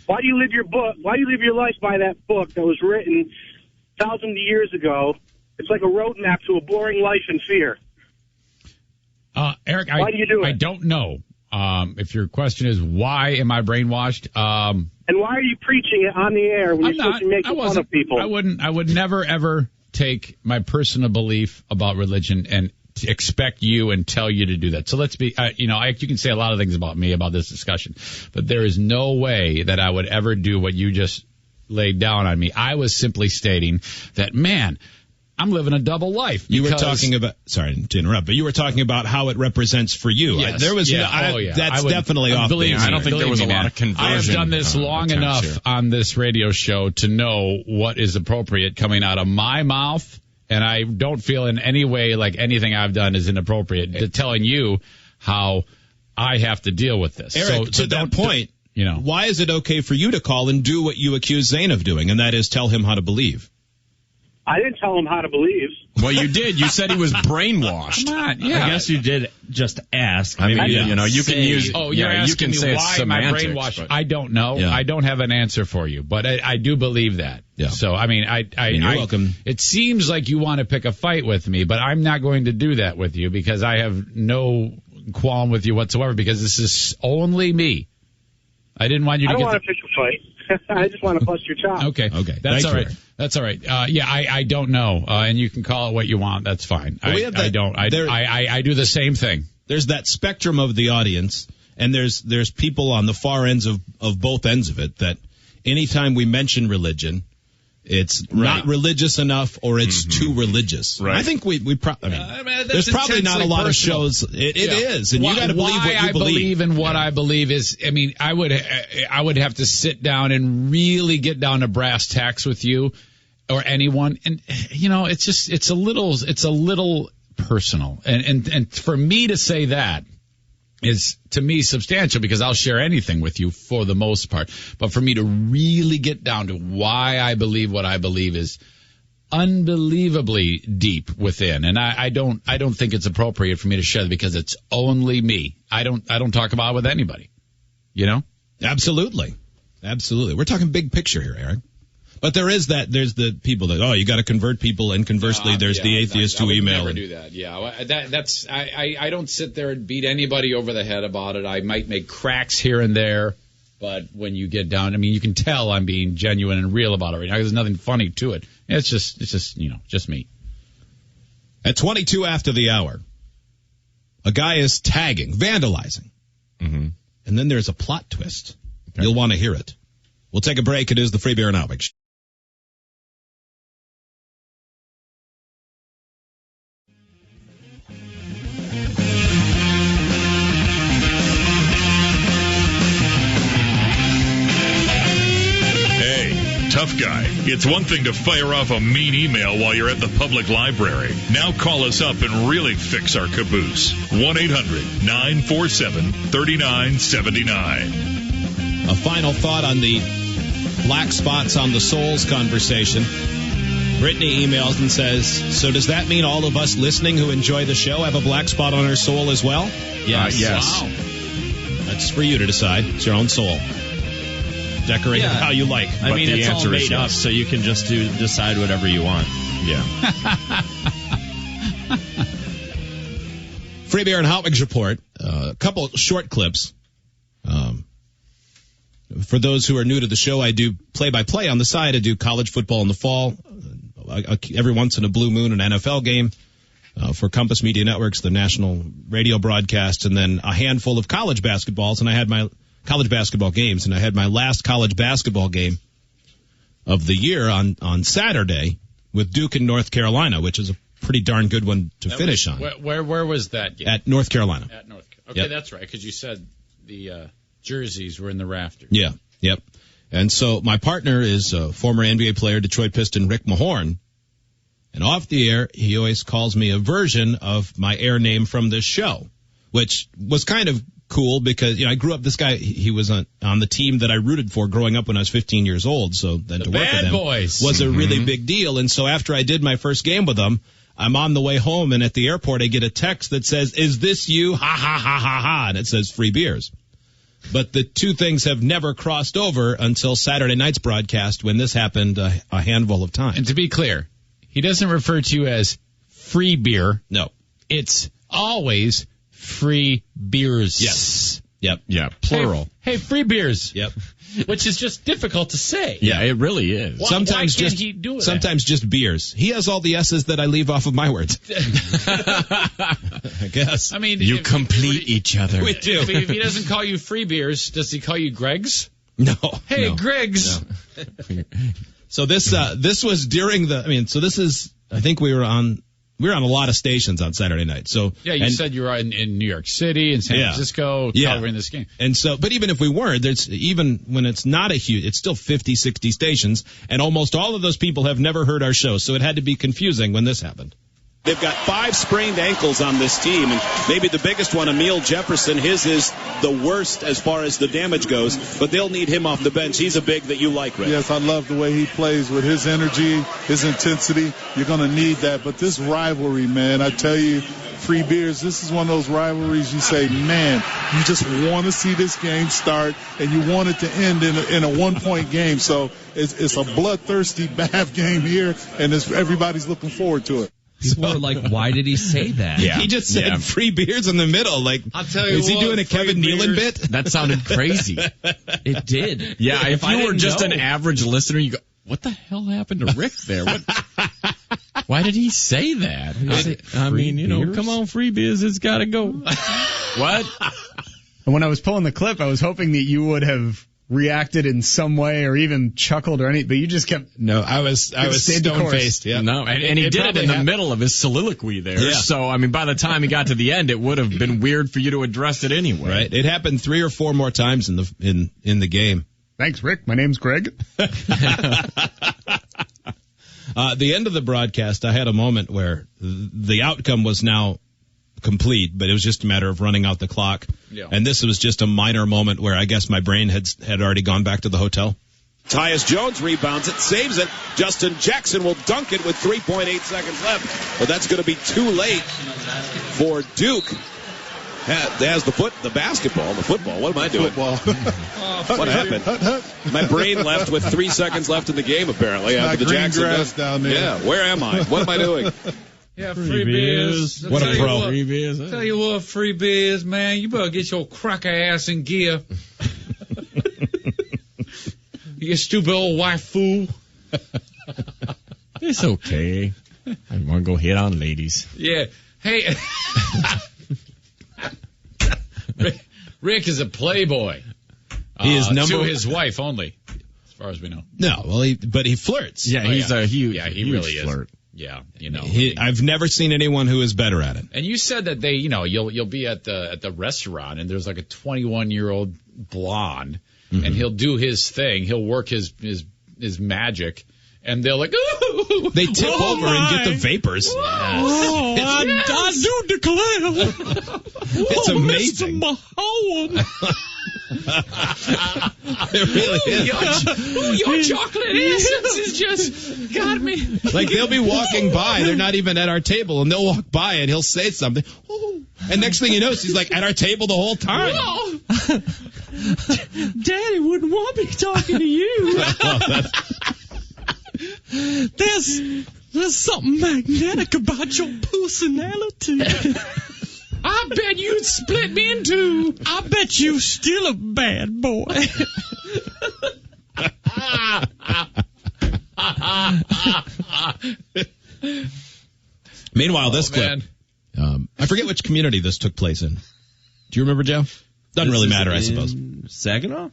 Why do you live your life by that book that was written thousands of years ago? It's like a roadmap to a boring life in fear. Eric, why do you do it? I don't know. If your question is why am I brainwashed? And why are you preaching it on the air when you're supposed to be making fun of people? I would never ever take my personal belief about religion and expect you and tell you to do that. So let's be, you can say a lot of things about me about this discussion, but there is no way that I would ever do what you just laid down on me. I was simply stating that, man, I'm living a double life. You were talking about, sorry to interrupt, but you were talking about how it represents for you. Yes. That's definitely off. I don't think there was a lot of conversion. I have done this long enough on this radio show to know what is appropriate coming out of my mouth, and I don't feel in any way like anything I've done is inappropriate. To telling you how I have to deal with this. Eric, to that point, why is it okay for you to call and do what you accuse Zane of doing, and that is tell him how to believe? I didn't tell him how to believe. Well, you did. You said he was brainwashed. Come on, yeah. I guess you did just ask. I mean, you can use. Oh, you're asking me why am I brainwashed? I don't know. Yeah. I don't have an answer for you, but I do believe that. Yeah. So, I mean, you're welcome. It seems like you want to pick a fight with me, but I'm not going to do that with you because I have no qualm with you whatsoever because this is only me. I didn't want you to I don't want to pick a fight. I just want to bust your chop. Okay. That's all right. That's all right. I don't know. And you can call it what you want. That's fine. I don't. I do the same thing. There's that spectrum of the audience, and there's people on the far ends of both ends of it that anytime we mention religion, it's not religious enough or it's too religious. Right. I think there's probably not a lot of shows. It is, and you got to believe what you believe. And what I believe is, I mean, I would have to sit down and really get down to brass tacks with you or anyone. And, it's a little personal. And for me to say that is, to me, substantial, because I'll share anything with you for the most part. But for me to really get down to why I believe what I believe is unbelievably deep within. And I don't think it's appropriate for me to share it, because it's only me. I don't talk about it with anybody. Absolutely. We're talking big picture here, Eric. But there's the people that, you got to convert people, and conversely, there's the atheists who email. I would never do that. Yeah, I don't sit there and beat anybody over the head about it. I might make cracks here and there, but when you get down, you can tell I'm being genuine and real about it right now. There's nothing funny to it. It's just just me. At 22 after the hour, a guy is tagging, vandalizing. Mm-hmm. And then there's a plot twist. Okay. You'll want to hear it. We'll take a break. It is the Free Beer and Outwig Show. Tough guy. It's one thing to fire off a mean email while you're at the public library. Now call us up and really fix our caboose. 1-800-947-3979. A final thought on the black spots on the soles conversation. Brittany emails and says, so does that mean all of us listening who enjoy the show have a black spot on our soul as well? Yes. Yes. Wow. That's for you to decide. It's your own soul. Decorate it how you like. It's all made up, so you can just decide whatever you want. Yeah. Free Beer and Hotwings Report. A couple short clips. For those who are new to the show, I do play-by-play on the side. I do college football in the fall. Every once in a blue moon, an NFL game. For Compass Media Networks, the national radio broadcast, and then a handful of college basketballs. And I had my college basketball games, and I had my last college basketball game of the year on Saturday with Duke in North Carolina, which is a pretty darn good one to finish on. Where was that game? At North Carolina. Okay, That's right, because you said the jerseys were in the rafters. Yeah, yep. And so my partner is former NBA player, Detroit Piston Rick Mahorn. And off the air, he always calls me a version of my air name from this show, which was kind of cool because, I grew up, this guy, he was on the team that I rooted for growing up when I was 15 years old. So then to work with him was a really big deal. And so after I did my first game with him, I'm on the way home, and at the airport I get a text that says, "Is this you? Ha ha ha ha ha." And it says free beers. But the two things have never crossed over until Saturday night's broadcast, when this happened a handful of times. And to be clear, he doesn't refer to you as free beer. No. It's always free beers. Yes. Yep. Yeah. Plural. Hey, free beers. Yep. Which is just difficult to say. Yeah, it really is. Why can't he do it? Sometimes just beers. He has all the S's that I leave off of my words. I guess. I mean, you complete each other. We do. If he doesn't call you free beers, does he call you Greg's? No. Hey, no. Greg's. No. So this was during I think we were on a lot of stations on Saturday night. So yeah, you said you were in New York City and San Francisco covering this game. And so, but even if we weren't, even when it's not it's still 50, 60 stations, and almost all of those people have never heard our show. So it had to be confusing when this happened. They've got 5 sprained ankles on this team, and maybe the biggest one, Emil Jefferson, his is the worst as far as the damage goes, but they'll need him off the bench. He's a big that you like, Rick. Yes, I love the way he plays with his energy, his intensity. You're going to need that. But this rivalry, man, I tell you, free beers, this is one of those rivalries you say, man, you just want to see this game start, and you want it to end in a one-point game. So it's a bloodthirsty bath game here, and everybody's looking forward to it. People are like, why did he say that? Yeah. He just said free beers in the middle. Like, I'll tell you, is he doing a Kevin Nealon bit? That sounded crazy. It did. Yeah, if you were just an average listener, you go, what the hell happened to Rick there? Why did he say that? Come on, free beers, it's got to go. What? And when I was pulling the clip, I was hoping that you would have reacted in some way or even chuckled or anything, but you just kept. No, I was stone-faced. Yeah. No, and he did it in the middle of his soliloquy there. Yeah. So, by the time he got to the end, it would have been weird for you to address it anyway. Right. It happened 3 or 4 more times in the game. Thanks, Rick. My name's Greg. The end of the broadcast, I had a moment where the outcome was now complete, but it was just a matter of running out the clock. Yeah. And this was just a minor moment where I guess my brain had already gone back to the hotel. Tyus Jones rebounds it, saves it. Justin Jackson will dunk it with 3.8 seconds left. But that's going to be too late for Duke. Has the football. What am I doing? What happened? My brain left with 3 seconds left in the game, apparently. After the Jackson grass down there. Yeah, where am I? What am I doing? Yeah, free beers. What a pro. Free beers. Tell you what, free beers, man. You better get your cracker ass in gear. You stupid old white fool. It's okay. I want to go hit on ladies. Yeah. Hey. Rick is a playboy. He is to his wife only, as far as we know. No, well, but he flirts. Yeah, he's a huge, he really flirt. is. Yeah, you know. I've never seen anyone who is better at it. And you said that you'll be at the restaurant and there's like a 21-year-old blonde, and he'll do his thing. He'll work his magic. And they're like, ooh. They tip over and get the vapors. Yes. I do declare. It's amazing. It really is. Your chocolate essence is just got me. Like they'll be walking by, they're not even at our table, and they'll walk by and he'll say something. And next thing you know, he's like at our table the whole time. Daddy wouldn't want me talking to you. There's something magnetic about your personality. I bet you'd split me in two. I bet you still a bad boy. Meanwhile, this clip, I forget which community this took place in. Do you remember, Joe? Doesn't really matter, I suppose. Saginaw?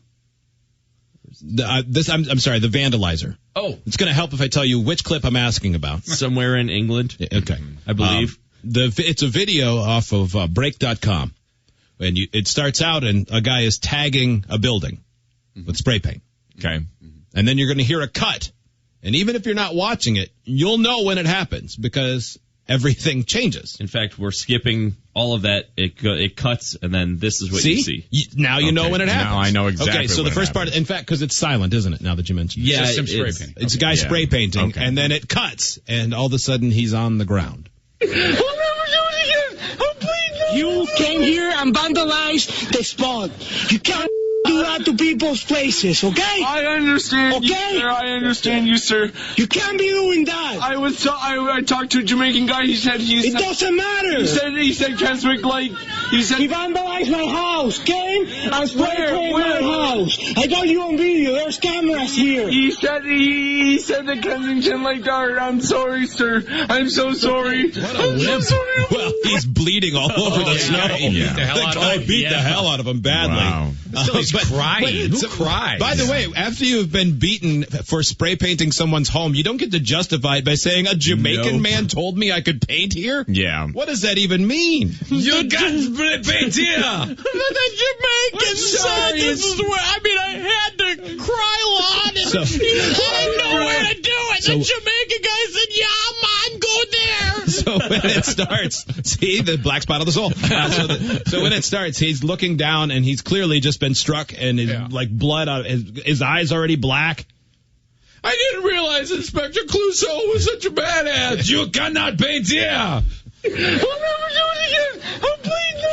I'm sorry, the vandalizer. Oh. It's going to help if I tell you which clip I'm asking about. Somewhere in England. Okay. I believe. It's a video off of break.com. And it starts out and a guy is tagging a building with spray paint. Okay. And then you're going to hear a cut. And even if you're not watching it, you'll know when it happens because everything changes. In fact, we're skipping all of that. It cuts, and then this is what you see. Now you know when it happens. Now I know exactly. Okay, so the first part, in fact, because it's silent, isn't it? Now that you mentioned it. Yeah, it's spray painting. It's a guy spray painting, and then it cuts, and all of a sudden he's on the ground. You came here and vandalized the spot. You can't do that to people's places, okay? I understand, okay? You, sir. I understand you, sir. You can't be doing that. I talked to a Jamaican guy. He said it doesn't matter. He said Keswick Lake. He vandalized my house. Came and sprayed painted my house. I got you on video. There's cameras here. He said the Kensington Lake Guard. I'm sorry, sir. I'm so sorry. I'm so sorry. Well, he's bleeding all over the snow. He beat the hell out of him badly. Wow. Still, he's crying. Who cried? By the way, after you've been beaten for spray painting someone's home, you don't get to justify it by saying a Jamaican man told me I could paint here? Yeah. What does that even mean? You got spray paint here. The Jamaican said this is where, I had to cry a lot. And I didn't know where to do it. The Jamaican guy said, yeah, man, go there. So when it starts, see, the black spot on the soul. So when it starts, he's looking down and he's clearly just been struck and like blood out. His eyes already black. I didn't realize Inspector Clouseau was such a badass. You cannot paint here. I'll never do it again.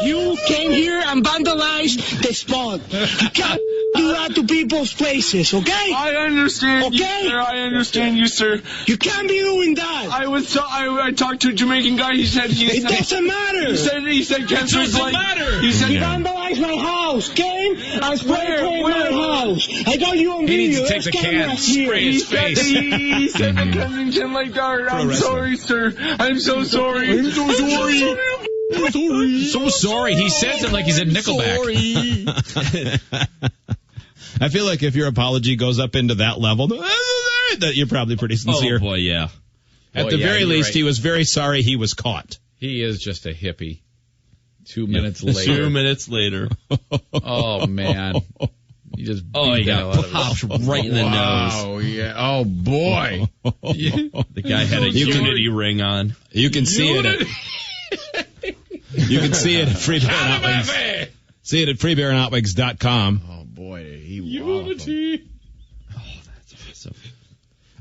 You came here and vandalized the spot. You can't do that to people's places, okay? I understand. Okay? You, sir. I understand you, sir. You can't be doing that. I talked to a Jamaican guy. He said it doesn't matter. He said Keswick Lake. He said vandalized my house. Came and sprayed painted my house. I got you on video. He needs to take the can, spray his face. He said the Kensington Lake Guard. I'm sorry, sir. I'm so sorry. I'm so sorry. So sorry. He says it like he's in Nickelback. I feel like if your apology goes up into that level, that you're probably pretty sincere. Oh, boy, yeah. At the very least, right. He was very sorry he was caught. He is just a hippie. 2 minutes later. 2 minutes later. Oh, man. He just he got popped right in the nose. Oh, yeah. Oh, boy. The guy had a Unity ring on. You can see it. You can see it at Free Beer and Hot Wings. See it at freebeerandhotwings.com. Oh, boy, did he Unity. Oh, that's awesome.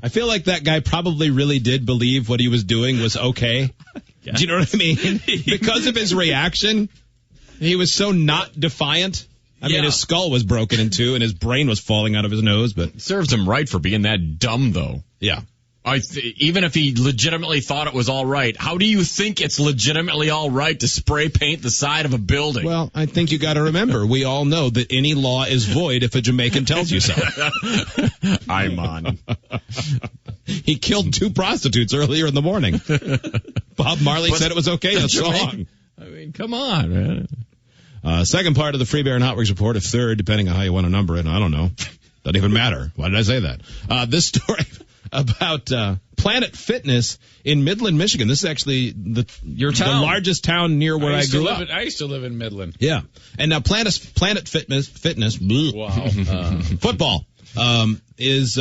I feel like that guy probably really did believe what he was doing was okay. Yeah. Do you know what I mean? Because of his reaction, he was so not defiant. I mean, his skull was broken in two and his brain was falling out of his nose, but serves him right for being that dumb, though. Yeah. Even if he legitimately thought it was all right, how do you think it's legitimately all right to spray paint the side of a building? Well, I think you got to remember, we all know that any law is void if a Jamaican tells you so. I'm on. He killed 2 prostitutes earlier in the morning. Bob Marley said it was okay in a song. I mean, come on, man. Second part of the Free Beer and Hot Wings report, if third, depending on how you want to number it. I don't know. Doesn't even matter. Why did I say that? This story about Planet Fitness in Midland, Michigan. This is actually your town, the largest town near where I grew up. I used to live in Midland. Yeah, and now Planet Fitness, football is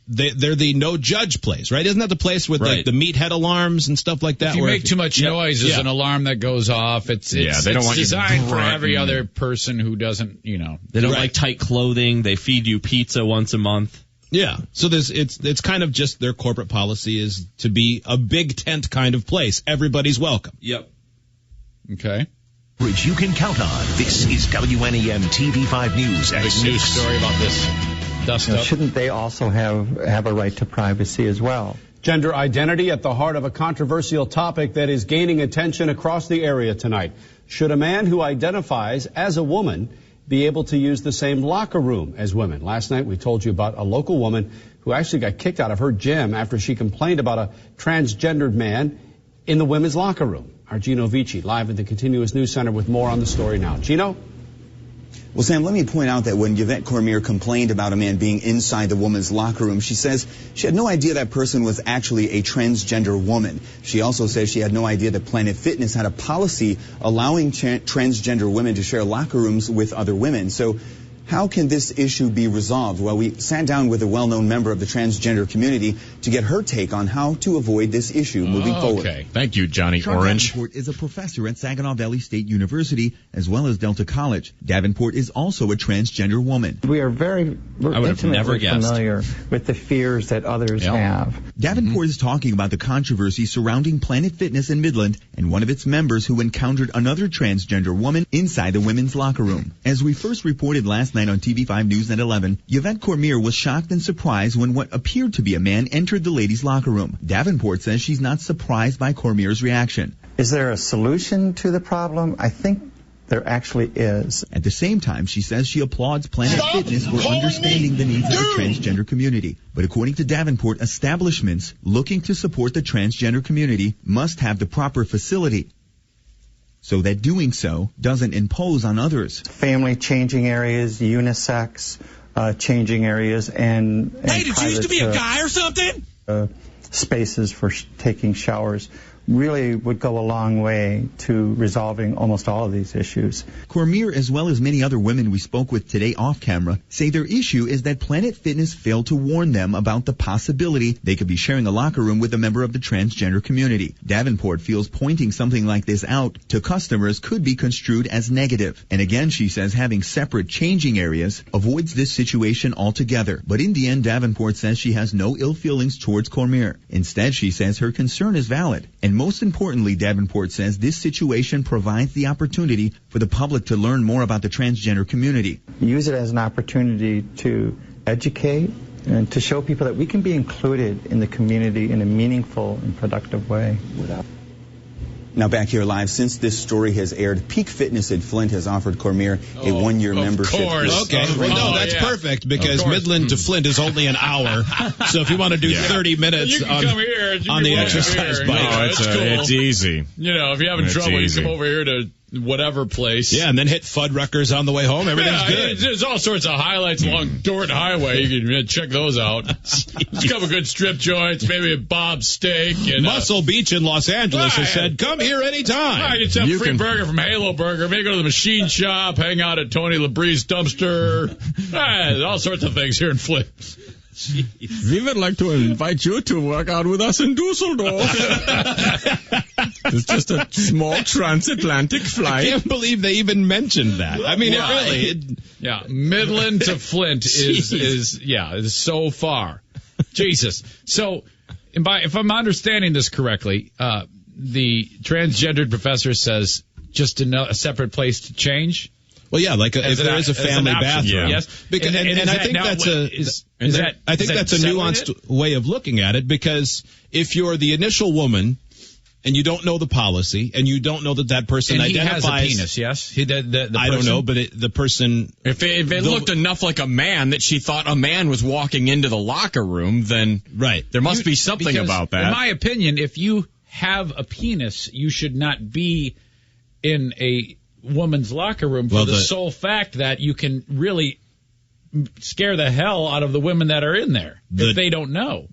they're the no judge place, right? Isn't that the place with like the meathead alarms and stuff like that? If you make too much noise, there's an alarm that goes off. It's they don't want designed for every other person who doesn't, They don't like tight clothing. They feed you pizza once a month. Yeah, so it's kind of just their corporate policy is to be a big tent kind of place. Everybody's welcome. Yep. Okay. Which you can count on. This is WNEM TV5 News at Big 6. news story about this dust up. Shouldn't they also have a right to privacy as well? Gender identity at the heart of a controversial topic that is gaining attention across the area tonight. Should a man who identifies as a woman be able to use the same locker room as women? Last night we told you about a local woman who actually got kicked out of her gym after she complained about a transgendered man in the women's locker room. Our Gino Vici live at the Continuous News Center with more on the story now. Gino? Well, Sam, let me point out that when Yvette Cormier complained about a man being inside the woman's locker room, she says she had no idea that person was actually a transgender woman. She also says she had no idea that Planet Fitness had a policy allowing transgender women to share locker rooms with other women. So how can this issue be resolved? Well, we sat down with a well-known member of the transgender community to get her take on how to avoid this issue moving forward. Okay. Thank you, Johnny Sean Orange. Davenport is a professor at Saginaw Valley State University as well as Delta College. Davenport is also a transgender woman. We're intimately familiar with the fears that others have. Davenport is talking about the controversy surrounding Planet Fitness in Midland and one of its members who encountered another transgender woman inside the women's locker room. As we first reported last night on TV5 News at 11, Yvette Cormier was shocked and surprised when what appeared to be a man entered the ladies' locker room. Davenport says she's not surprised by Cormier's reaction. Is there a solution to the problem? I think there actually is. At the same time, she says she applauds Planet Fitness for understanding the needs of the transgender community. But according to Davenport, establishments looking to support the transgender community must have the proper facility, so that doing so doesn't impose on others. Family changing areas, unisex changing areas, and hey, did you used to be a guy or something? Spaces for taking showers really would go a long way to resolving almost all of these issues. Cormier, as well as many other women we spoke with today off camera, say their issue is that Planet Fitness failed to warn them about the possibility they could be sharing a locker room with a member of the transgender community. Davenport feels pointing something like this out to customers could be construed as negative. And again, she says having separate changing areas avoids this situation altogether. But in the end, Davenport says she has no ill feelings towards Cormier. Instead, she says her concern is valid. And most importantly, Davenport says this situation provides the opportunity for the public to learn more about the transgender community. Use it as an opportunity to educate and to show people that we can be included in the community in a meaningful and productive way. Now back here live, since this story has aired, Peak Fitness at Flint has offered Cormier a one-year membership. Okay, well, no, that's perfect because Midland to Flint is only an hour. So if you want to do 30 minutes on the exercise bike, it's easy. If you're having trouble, you come over here to whatever place. Yeah, and then hit Fuddruckers on the way home. Everything's good. There's all sorts of highlights along Dorton Highway. You can check those out. There's a couple good strip joints, maybe a Bob's Steak. And, Muscle Beach in Los Angeles has said, come here anytime. I get a free burger from Halo Burger. Maybe go to the machine shop, hang out at Tony Labree's dumpster. There's all sorts of things here in Flint. Jeez. We would like to invite you to work out with us in Dusseldorf. It's just a small transatlantic flight. I can't believe they even mentioned that. I mean, Midland to Flint is so far. Jesus. So, if I'm understanding this correctly, the transgendered professor says just a separate place to change. Well, yeah, if there is a family bathroom. Yes. Because, and I think that's a nuanced way of looking at it, because if you're the initial woman and you don't know the policy and you don't know that person and identifies. He has a penis, yes? The I don't know, but the person. If it looked enough like a man that she thought a man was walking into the locker room, then there must be something about that. In my opinion, if you have a penis, you should not be in a woman's locker room for the sole fact that you can really scare the hell out of the women that are in there if they don't know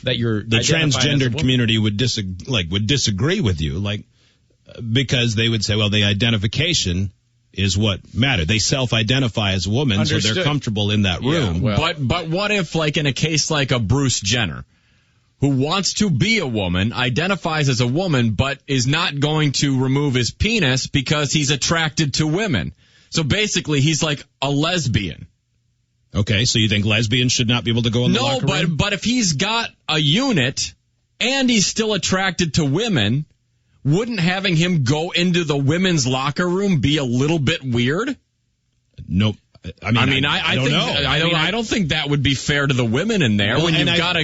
that you're the transgendered community would disagree with you, because they would say, well, the identification is what mattered. They self-identify as a woman, so they're comfortable in that room. But what if, in a case like a Bruce Jenner, who wants to be a woman, identifies as a woman, but is not going to remove his penis because he's attracted to women. So basically, he's like a lesbian. Okay, so you think lesbians should not be able to go in the locker room? No, but if he's got a unit and he's still attracted to women, wouldn't having him go into the women's locker room be a little bit weird? Nope. I don't think that would be fair to the women in there when you've got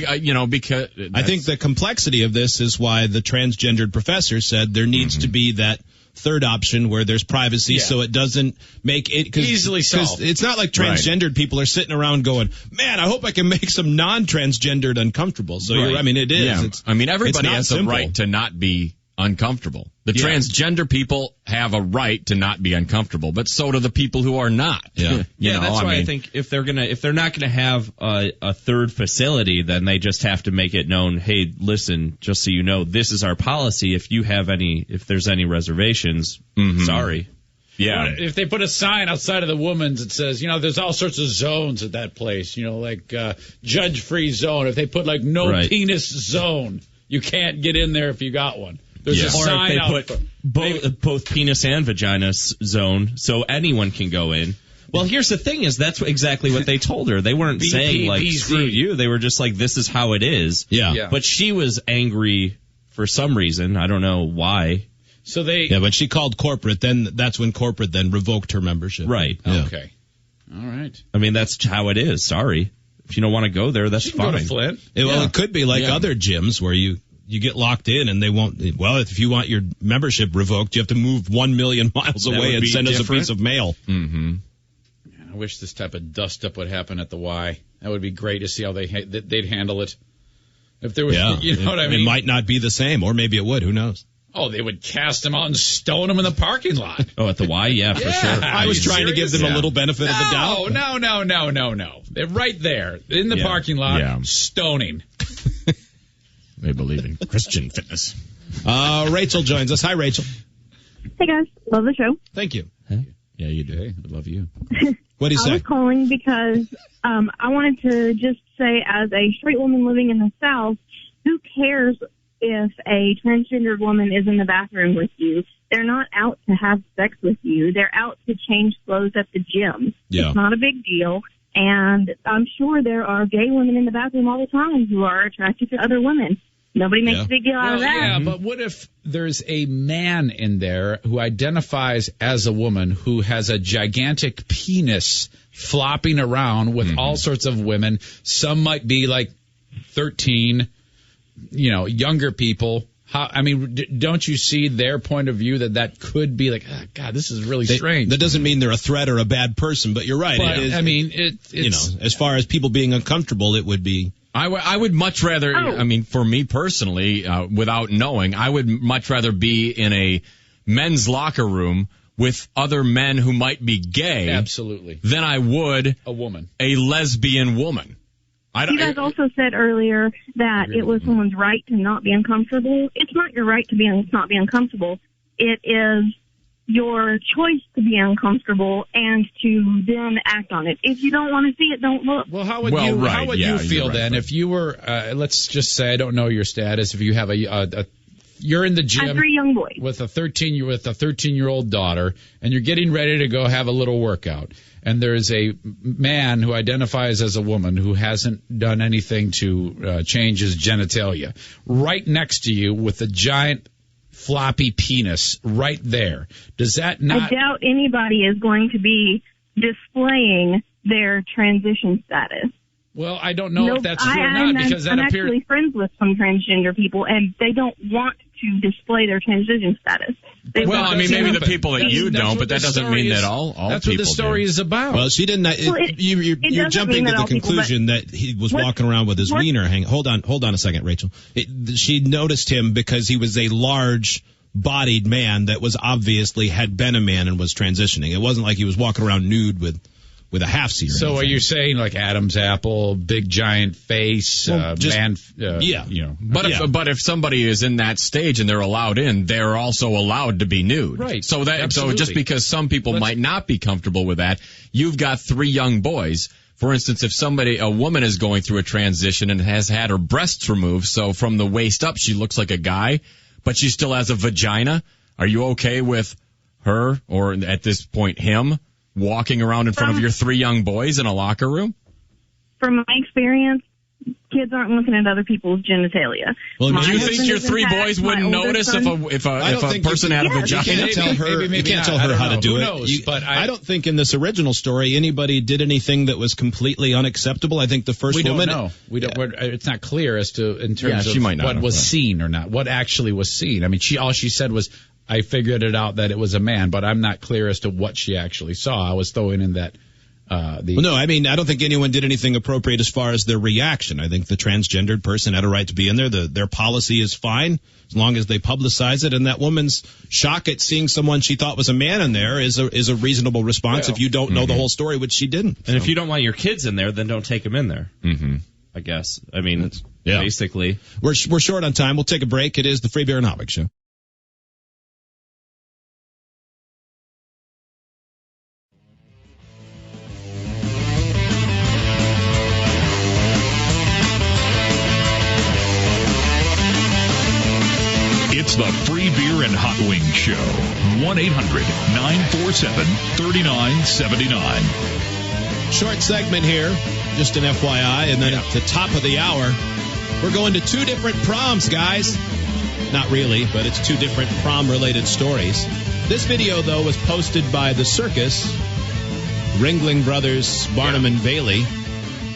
because I think the complexity of this is why the transgendered professor said there needs to be that third option where there's privacy, so it doesn't make it easily solved. It's not like transgendered people are sitting around going, man, I hope I can make some non-transgendered uncomfortable. So it is. Yeah. Everybody has the right to not be uncomfortable. The transgender people have a right to not be uncomfortable, but so do the people who are not. Yeah, that's why I think if they're not gonna have a third facility, then they just have to make it known. Hey, listen, just so you know, this is our policy. If there's any reservations, sorry. Yeah. If they put a sign outside of the woman's that says, there's all sorts of zones at that place, judge-free zone. If they put no penis zone, you can't get in there if you got one. There's a sign out. Or if they put both penis and vagina zone, so anyone can go in. Well, here's the thing: that's exactly what they told her. They weren't saying screw you. They were just like, this is how it is. Yeah. But she was angry for some reason. I don't know why. So but she called corporate. Then that's when corporate then revoked her membership. Right. Yeah. Okay. All right. I mean, that's how it is. Sorry, if you don't want to go there, that's fine. Go to Flint. It could be like other gyms where you get locked in and they won't. Well, if you want your membership revoked, you have to move 1 million miles away and send us a piece of mail. Mm-hmm. I wish this type of dust up would happen at the Y. That would be great to see how they'd handle it. If there was, what I mean? It might not be the same, or maybe it would. Who knows? Oh, they would cast them out and stone them in the parking lot. Oh, at the Y? Yeah, for sure. I was trying to give them a little benefit of the doubt. No. They're right there in the parking lot, stoning. They believe in Christian fitness. Rachel joins us. Hi, Rachel. Hey, guys. Love the show. Thank you. Yeah, you do. Hey, I love you. What do you say? I was calling because I wanted to just say, as a straight woman living in the South, who cares if a transgendered woman is in the bathroom with you? They're not out to have sex with you. They're out to change clothes at the gym. Yeah. It's not a big deal. And I'm sure there are gay women in the bathroom all the time who are attracted to other women. Nobody makes a big deal out of that. Yeah, but what if there's a man in there who identifies as a woman who has a gigantic penis flopping around with all sorts of women? Some might be 13, younger people. Don't you see their point of view that could be God, this is really strange. That doesn't mean they're a threat or a bad person, but you're right. But, it's as far as people being uncomfortable, it would be. I would much rather, for me personally, without knowing, I would much rather be in a men's locker room with other men who might be gay, absolutely, than I would a woman, a lesbian woman. You guys also said earlier that it was someone's right to not be uncomfortable. It's not your right to not be uncomfortable. It is your choice to be uncomfortable and to then act on it. If you don't want to see it, don't look. Well, how would you feel then if you were, let's just say, I don't know your status, if you have you're in the gym. I have 3 young boys. With a 13-year-old daughter, and you're getting ready to go have a little workout. And there's a man who identifies as a woman who hasn't done anything to change his genitalia right next to you with a giant floppy penis right there. Does that not... I doubt anybody is going to be displaying their transition status. Well, I don't know if that's true or not, because I'm actually friends with some transgender people, and they don't want to display their transition status. Well, I mean, maybe the people that you don't, but that doesn't mean that all that's people what the story is about. Well, she didn't. You're jumping to the conclusion that he was walking around with his wiener hanging. Hold on a second, Rachel. She noticed him because he was a large-bodied man that was obviously had been a man and was transitioning. It wasn't like he was walking around nude with a half-seat. So are you saying like Adam's apple, big giant face, man? Yeah. You know. But if somebody is in that stage and they're allowed in, they're also allowed to be nude. Right. So just because some people might not be comfortable with that, you've got 3 young boys. For instance, if a woman is going through a transition and has had her breasts removed, so from the waist up she looks like a guy, but she still has a vagina, are you okay with her, or at this point him, walking around in front of your 3 young boys in a locker room? From my experience, kids aren't looking at other people's genitalia. Well, do you think your 3 boys wouldn't notice if a person had a vagina? You can't tell her how to do it. But I don't think in this original story anybody did anything that was completely unacceptable. I think the first woman. We don't know. It's not clear as to in terms of what was seen or not. What actually was seen. I mean, all she said was, I figured it out that it was a man, but I'm not clear as to what she actually saw. I was throwing in that. No, I mean, I don't think anyone did anything appropriate as far as their reaction. I think the transgendered person had a right to be in there. Their policy is fine as long as they publicize it. And that woman's shock at seeing someone she thought was a man in there is a reasonable response if you don't know the whole story, which she didn't. And if you don't want your kids in there, then don't take them in there. Mm-hmm. I guess. I mean, basically. We're short on time. We'll take a break. It is the Free Beer and Hot Wings Show. It's the Free Beer and Hot Wings Show. 1-800-947-3979. Short segment here, just an FYI, and then at the top of the hour, we're going to 2 different proms, guys. Not really, but it's 2 different prom-related stories. This video, though, was posted by The Circus, Ringling Brothers, Barnum and Bailey.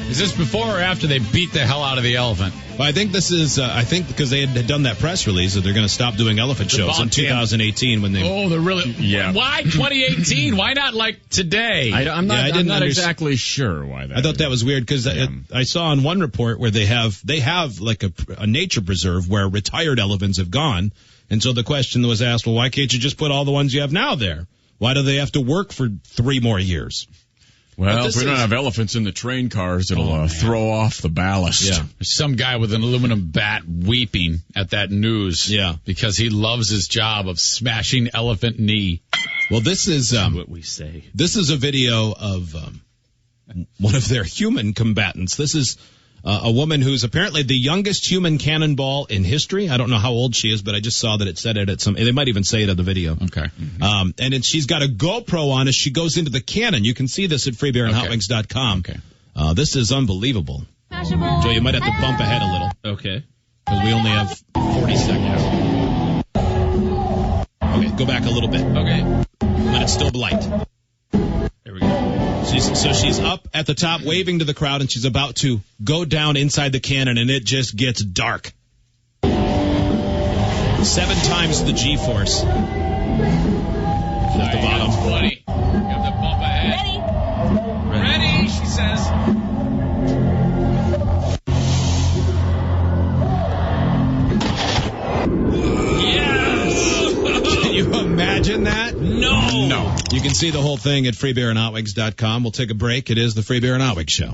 Is this before or after they beat the hell out of the elephant? Well, I think this is, because they had done that press release that they're going to stop doing elephant shows in 2018 when they... Oh, they're really... Yeah. Why 2018? Why not like today? I'm not exactly sure why that I thought that was weird because I saw on one report where they have like a nature preserve where retired elephants have gone. And so the question was asked, well, why can't you just put all the ones you have now there? Why do they have to work for 3 more years? Well, if we don't have elephants in the train cars, it'll throw off the ballast. Yeah. There's some guy with an aluminum bat weeping at that news. Yeah. Because he loves his job of smashing elephant knee. Well, this is what we say. This is a video of one of their human combatants. This is a woman who's apparently the youngest human cannonball in history. I don't know how old she is, but I just saw that it said it at some. They might even say it on the video. Okay. And she's got a GoPro on as she goes into the cannon. You can see this at freebeerandhotwings.com. Okay. This is unbelievable. Joe, you might have to bump ahead a little. Okay. Because we only have 40 seconds. Okay, go back a little bit. Okay. Let it still light. There we go. She's up at the top waving to the crowd, and she's about to go down inside the cannon, and it just gets dark. 7 times the G-force. At the bottom. 20. You have to bump ahead. Ready, she says. Yes! you imagine that? No. You can see the whole thing at freebeerandhotwings.com. We'll take a break. It is the Free Beer and Hot Wings Show.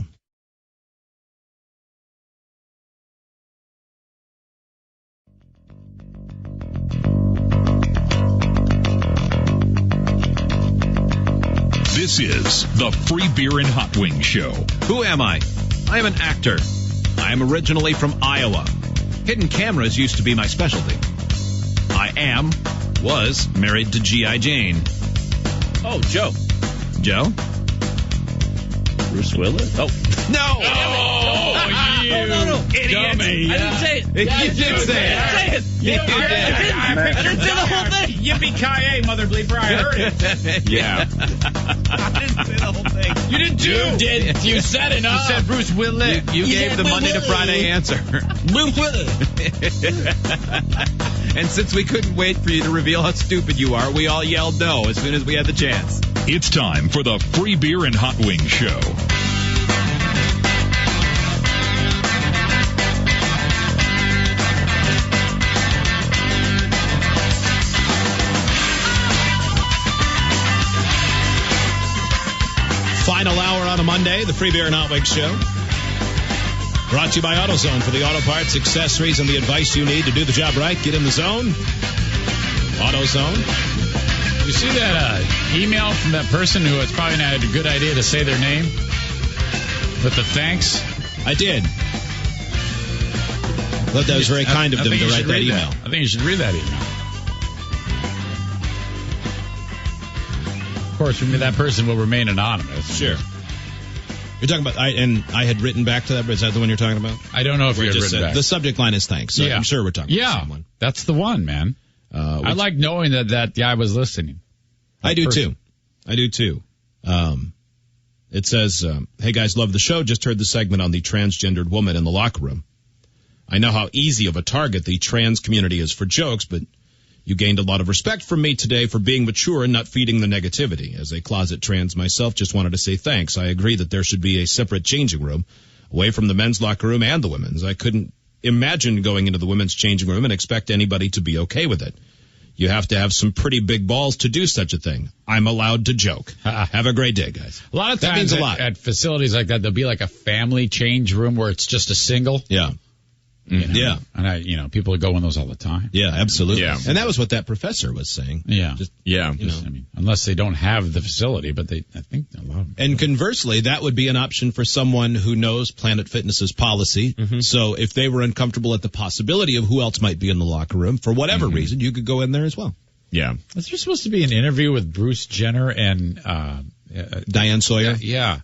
This is the Free Beer and Hot Wings Show. Who am I? I am an actor. I am originally from Iowa. Hidden cameras used to be my specialty. Was married to G.I. Jane. Oh, Joe. Joe? Bruce Willis? Oh. No! Oh, you idiot. Dummy. I didn't say it. You did say it. I didn't say it. You did. I didn't say the whole thing. Yippee-ki-yay, mother bleeper. I heard it. Yeah. I didn't say the whole thing. You did too. You did. You said it. You said Bruce Willis. You gave the Monday to Friday answer. Bruce Willis. And since we couldn't wait for you to reveal how stupid you are, we all yelled no as soon as we had the chance. It's time for the Free Beer and Hot Wings Show. Final hour on a Monday, the Free Beer and Hot Wings Show. Brought to you by AutoZone for the auto parts, accessories, and the advice you need to do the job right. Get in the zone. AutoZone. You see that email from that person who it's probably not a good idea to say their name? With the thanks? I did. Thought that was very kind of them to write that email. I think you should read that email. Of course, that person will remain anonymous. Sure. You're talking about, I had written back to that, but is that the one you're talking about? I don't know if you had written back. The subject line is thanks, so yeah. I'm sure we're talking about the same one. That's the one, man. I like knowing that guy was listening. I do too. It says, hey guys, love the show. Just heard the segment on the transgendered woman in the locker room. I know how easy of a target the trans community is for jokes, but you gained a lot of respect from me today for being mature and not feeding the negativity. As a closet trans myself, just wanted to say thanks. I agree that there should be a separate changing room away from the men's locker room and the women's. I couldn't imagine going into the women's changing room and expect anybody to be okay with it. You have to have some pretty big balls to do such a thing. I'm allowed to joke. Have a great day, guys. A lot of times that means a lot. At facilities like that, there'll be like a family change room where it's just a single. Yeah. You know? Yeah. And people go in those all the time. Yeah, absolutely. Yeah. And that was what that professor was saying. Yeah. Yeah. Unless they don't have the facility, but I think a lot of them. And conversely, that would be an option for someone who knows Planet Fitness's policy. Mm-hmm. So if they were uncomfortable at the possibility of who else might be in the locker room, for whatever reason, you could go in there as well. Yeah. Was there supposed to be an interview with Bruce Jenner and Diane Sawyer? Yeah.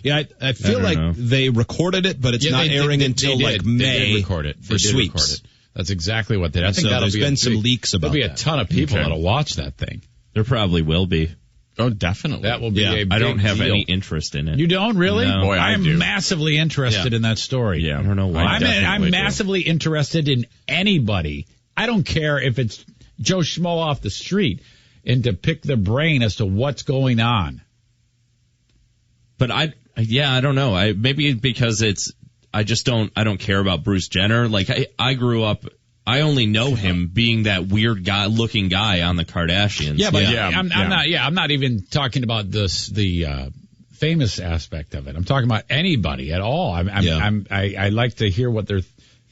Yeah, I feel like they recorded it, but it's not airing until like May. They did record it. For sweeps. That's exactly what they did. I think there's been some leaks about that. There'll be a ton of people that'll watch that thing. There probably will be. Oh, definitely. That will be a big I don't have deal. any interest in it. You don't really? No. Boy, I am do. massively interested in that story. Yeah. I don't know why. I'm massively interested in anybody. I don't care if it's Joe Schmo off the street, and to pick their brain as to what's going on. But I don't know. Maybe because I don't care about Bruce Jenner. Like I grew up, I only know him being that weird looking guy on the Kardashians. Yeah, but I'm not even talking about the famous aspect of it. I'm talking about anybody at all. I like to hear what they're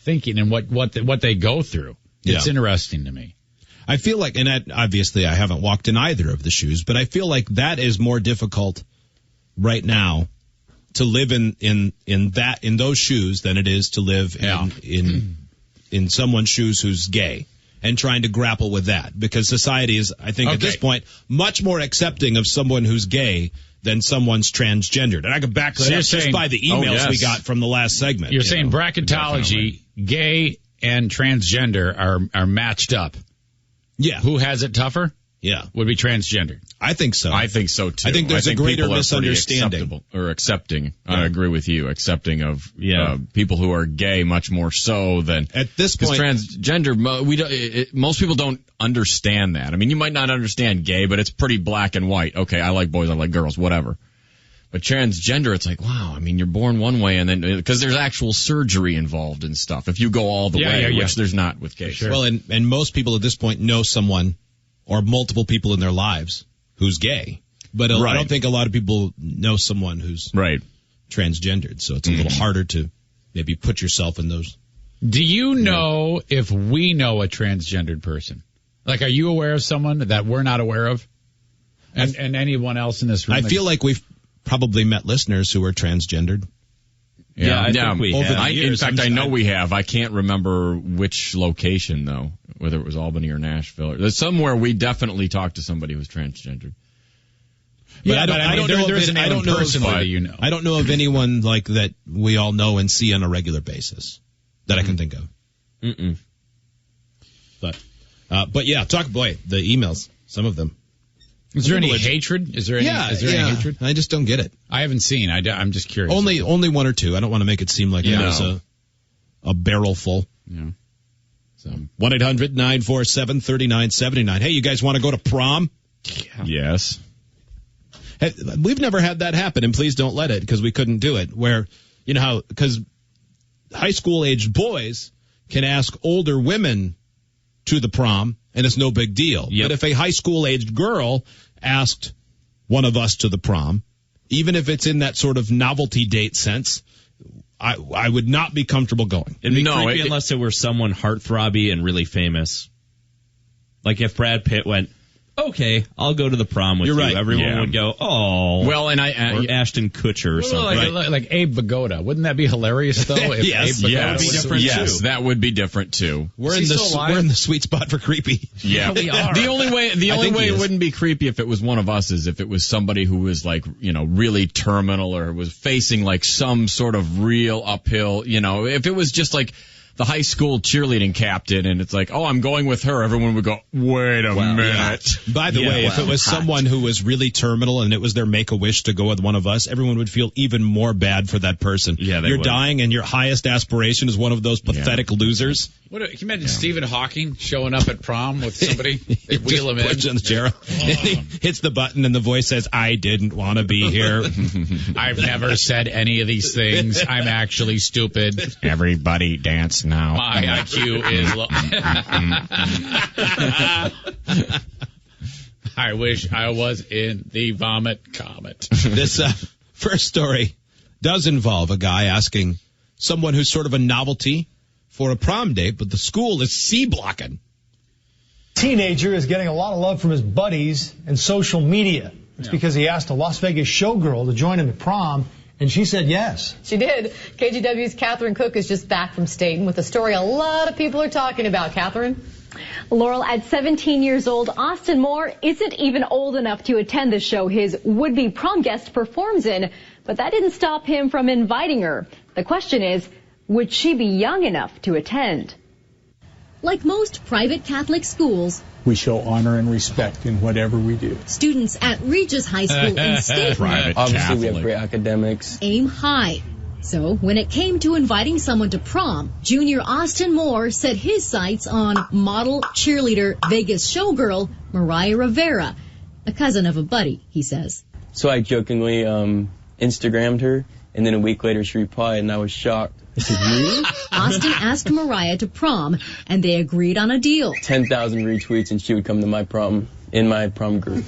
thinking and what they go through. It's interesting to me. I feel like, and obviously I haven't walked in either of the shoes, but I feel like that is more difficult right now to live in those shoes than it is to live in someone's shoes who's gay and trying to grapple with that, because society is, I think, at this point much more accepting of someone who's gay than someone's transgendered. And I can back that up just by the emails we got from the last segment. You're saying bracketology, gay and transgender are matched up. Yeah. Who has it tougher? Yeah. Would be transgender. I think so. I think so too. I think there's a greater misunderstanding. Accepting. Yeah. I agree with you. Accepting of people who are gay much more so than at this point. Transgender, most people don't understand that. I mean, you might not understand gay, but it's pretty black and white. Okay, I like boys, I like girls, whatever. But transgender, it's like, wow, I mean, you're born one way, and then, because there's actual surgery involved and stuff, if you go all the way, which there's not with gay. Sure. Well, and most people at this point know someone or multiple people in their lives who's gay. But I don't think a lot of people know someone who's transgendered, so it's a little harder to maybe put yourself in those. Do you know if we know a transgendered person? Like, are you aware of someone that we're not aware of? And anyone else in this room? I feel like we've probably met listeners who are transgendered. Yeah, I think we have. In fact, I know we have. I can't remember which location, though, whether it was Albany or Nashville. There's somewhere we definitely talked to somebody who was transgendered. But I don't know of anyone like that we all know and see on a regular basis that I can think of. Mm-mm. But yeah, the emails, some of them. Is there any hatred? Is there any hatred? I just don't get it. I haven't seen. I'm just curious. Only one or two. I don't want to make it seem like it was a barrel full. Yeah. So 1-800-947-3979. Hey, you guys want to go to prom? Yeah. Yes. Hey, we've never had that happen, and please don't let it, because we couldn't do it. Where, you know how, because high school aged boys can ask older women to the prom, and it's no big deal. Yep. But if a high school aged girl asked one of us to the prom, even if it's in that sort of novelty date sense, I would not be comfortable going. It'd be creepy unless it were someone heartthrobby and really famous. Like if Brad Pitt went, okay, I'll go to the prom with you. Right. Everyone would go, oh. Well, and or Ashton Kutcher or something. Like Abe Vigoda. Wouldn't that be hilarious, though? If Yes, Abe that would be different, too. That would be different, too. We're in the sweet spot for creepy. Yeah, we are. The only way it wouldn't be creepy if it was one of us is if it was somebody who was like, really terminal or was facing like some sort of real uphill, if it was just like the high school cheerleading captain and it's like, oh, I'm going with her, everyone would go, wait a minute. Yeah. By the way, if it was someone who was really terminal and it was their make-a-wish to go with one of us, everyone would feel even more bad for that person. Yeah, You're dying and your highest aspiration is one of those pathetic losers. Can you imagine Stephen Hawking showing up at prom with somebody? They wheel him in. On the chair. And he hits the button and the voice says, I didn't want to be here. I've never said any of these things. I'm actually stupid. Everybody dance now. My IQ is low. I wish I was in the vomit comet. This first story does involve a guy asking someone who's sort of a novelty for a prom date, but the school is C-blocking. Teenager is getting a lot of love from his buddies and social media. It's because he asked a Las Vegas showgirl to join him at prom, and she said yes. She did. KGW's Catherine Cook is just back from Staten with a story a lot of people are talking about. Catherine? Laurel, at 17 years old, Austin Moore isn't even old enough to attend the show his would-be prom guest performs in, but that didn't stop him from inviting her. The question is, would she be young enough to attend? Like most private Catholic schools, we show honor and respect in whatever we do. Students at Regis High School in Staten obviously we have great academics. Aim high. So when it came to inviting someone to prom, junior Austin Moore set his sights on model, cheerleader, Vegas showgirl Mariah Rivera, a cousin of a buddy, he says. So I jokingly Instagrammed her, and then a week later she replied, and I was shocked. I said, really? Austin asked Mariah to prom, and they agreed on a deal. 10,000 retweets, and she would come to my prom, in my prom group.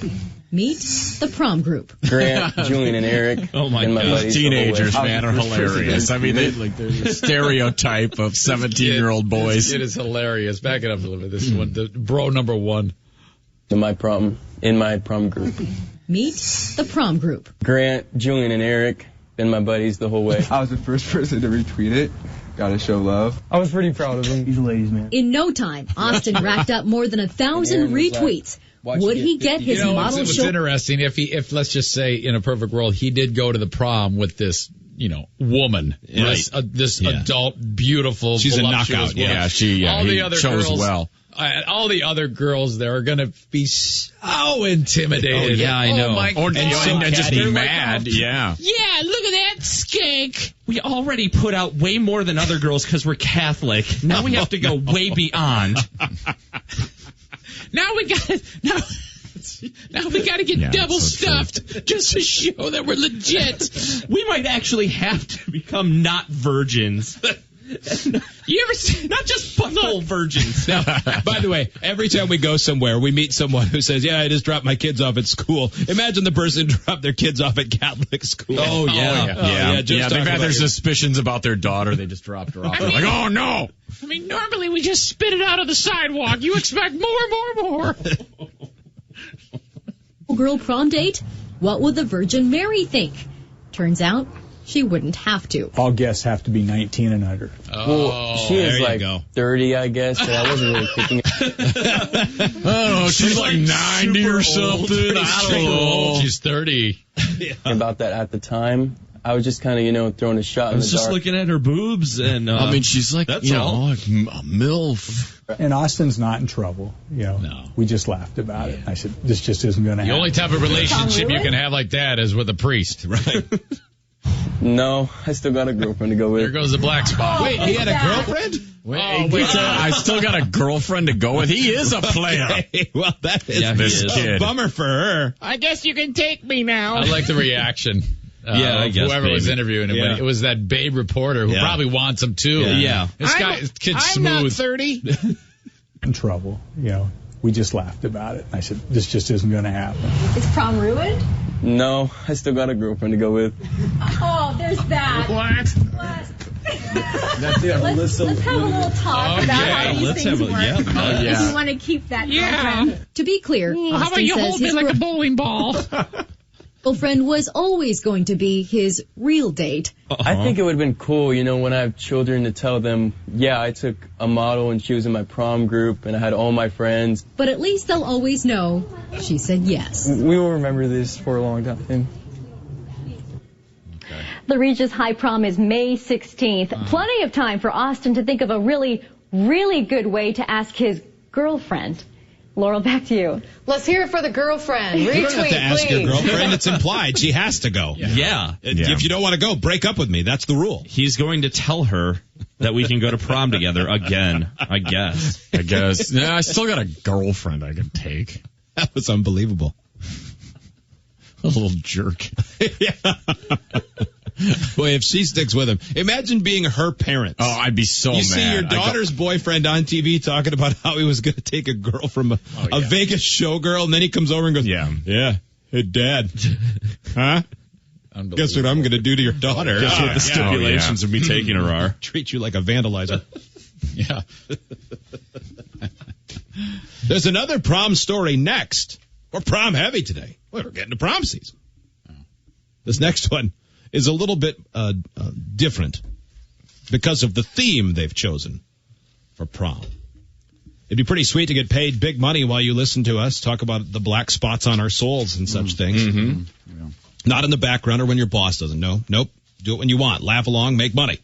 Meet the prom group. Grant, Julian, and Eric. Oh my God. Those teenagers, man, are hilarious. I mean, they're the stereotype of 17-year-old boys. It is hilarious. Back it up a little bit. This one, the bro number one. In my prom group. Meet the prom group. Grant, Julian, and Eric. Been my buddies the whole way. I was the first person to retweet it. Gotta show love. I was pretty proud of him. He's a ladies' man. In no time, Austin racked up more than 1,000 retweets. Would he get his model show? What's interesting, if let's just say in a perfect world, he did go to the prom with this, woman, right. this adult, beautiful, she's a knockout. Woman. Yeah, he chose girls, well. All the other girls there are going to be so intimidated. Oh, yeah, I know. And just be mad. Yeah. Yeah, look at that skank. We already put out way more than other girls because we're Catholic. Now we have to go way beyond. Now we got to get double stuffed just to show that we're legit. We might actually have to become not virgins. You ever see, not just bundle full virgins. Now, by the way, every time we go somewhere, we meet someone who says, yeah, I just dropped my kids off at school. Imagine the person who dropped their kids off at Catholic school. Oh, yeah. Yeah, they've had their suspicions about their daughter. They just dropped her off. They're like, oh, no. I mean, normally we just spit it out of the sidewalk. You expect more. Girl prom date? What would the Virgin Mary think? Turns out she wouldn't have to. All guests have to be 19 and under. Well, she is like 30, I guess, so I wasn't really thinking. Oh, she's like 90 or something. I don't know. She's 30. About that at the time. I was just kind of, throwing a shot in the dark. I was just looking at her boobs, and I mean, she's like, that's all. Like a MILF. And Austin's not in trouble. No. We just laughed about it. I said, this just isn't going to happen. The only type of relationship you can have like that is with a priest. Right. No, I still got a girlfriend to go with. There goes the black spot. Wait, he had a girlfriend? I still got a girlfriend to go with. He is a player. Okay, well, that is this kid. A bummer for her. I guess you can take me now. I like the reaction. I guess whoever was interviewing him. It was that babe reporter who probably wants him too. Yeah. This kid's smooth. I'm not 30. In trouble. We just laughed about it. I said, this just isn't going to happen. Is prom ruined? No, I still got a girlfriend to go with. Oh, there's that. What? That's it. Let's have a little talk about how these things work. If you want to keep that girlfriend. To be clear, How about Austin you says hold me his like a bowling ball? girlfriend was always going to be his real date. I think it would have been cool, when I have children, to tell them, I took a model and she was in my prom group and I had all my friends. But at least they'll always know she said yes. We will remember this for a long time. The Regis High Prom is May 16th. Plenty of time for Austin to think of a really, really good way to ask his girlfriend. Laurel, back to you. Let's hear it for the girlfriend. Retweet, You don't have to ask please. your girlfriend. It's implied. She has to go. Yeah. If you don't want to go, break up with me. That's the rule. He's going to tell her that we can go to prom together again, I guess. Yeah, I still got a girlfriend I could take. That was unbelievable. A little jerk. Boy, if she sticks with him. Imagine being her parents. Oh, I'd be so mad. You see your daughter's boyfriend on TV talking about how he was going to take a girl from a Vegas showgirl, and then he comes over and goes, yeah, hey, Dad. Huh? Guess what I'm going to do to your daughter? Guess what the stipulations of me taking her are? Treat you like a vandalizer. Yeah. There's another prom story next. We're prom heavy today. We're getting to prom season. This next one is a little bit different because of the theme they've chosen for prom. It'd be pretty sweet to get paid big money while you listen to us talk about the black spots on our souls and such things. Mm-hmm. Yeah. Not in the background or when your boss doesn't know. Nope. Do it when you want. Laugh along, make money.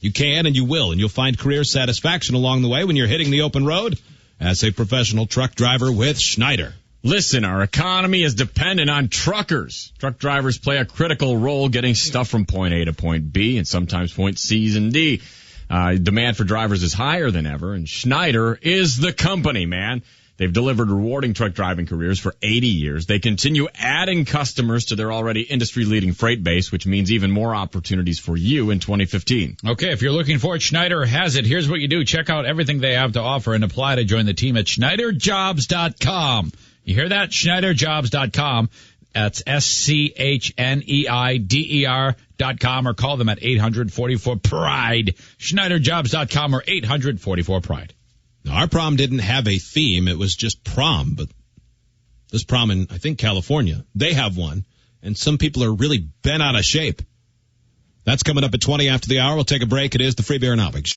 You can and you will, and you'll find career satisfaction along the way when you're hitting the open road as a professional truck driver with Schneider. Listen, our economy is dependent on truckers. Truck drivers play a critical role getting stuff from point A to point B and sometimes point C's and D. Demand for drivers is higher than ever, and Schneider is the company, man. They've delivered rewarding truck driving careers for 80 years. They continue adding customers to their already industry-leading freight base, which means even more opportunities for you in 2015. Okay, if you're looking for it, Schneider has it. Here's what you do. Check out everything they have to offer and apply to join the team at SchneiderJobs.com. You hear that? SchneiderJobs.com. That's SCHNEIDER.com, or call them at 844-PRIDE. SchneiderJobs.com or 844-PRIDE. Now, our prom didn't have a theme. It was just prom. But this prom in, I think, California, they have one. And some people are really bent out of shape. That's coming up at 20 after the hour. We'll take a break. It is the Free Beer and Hot Show.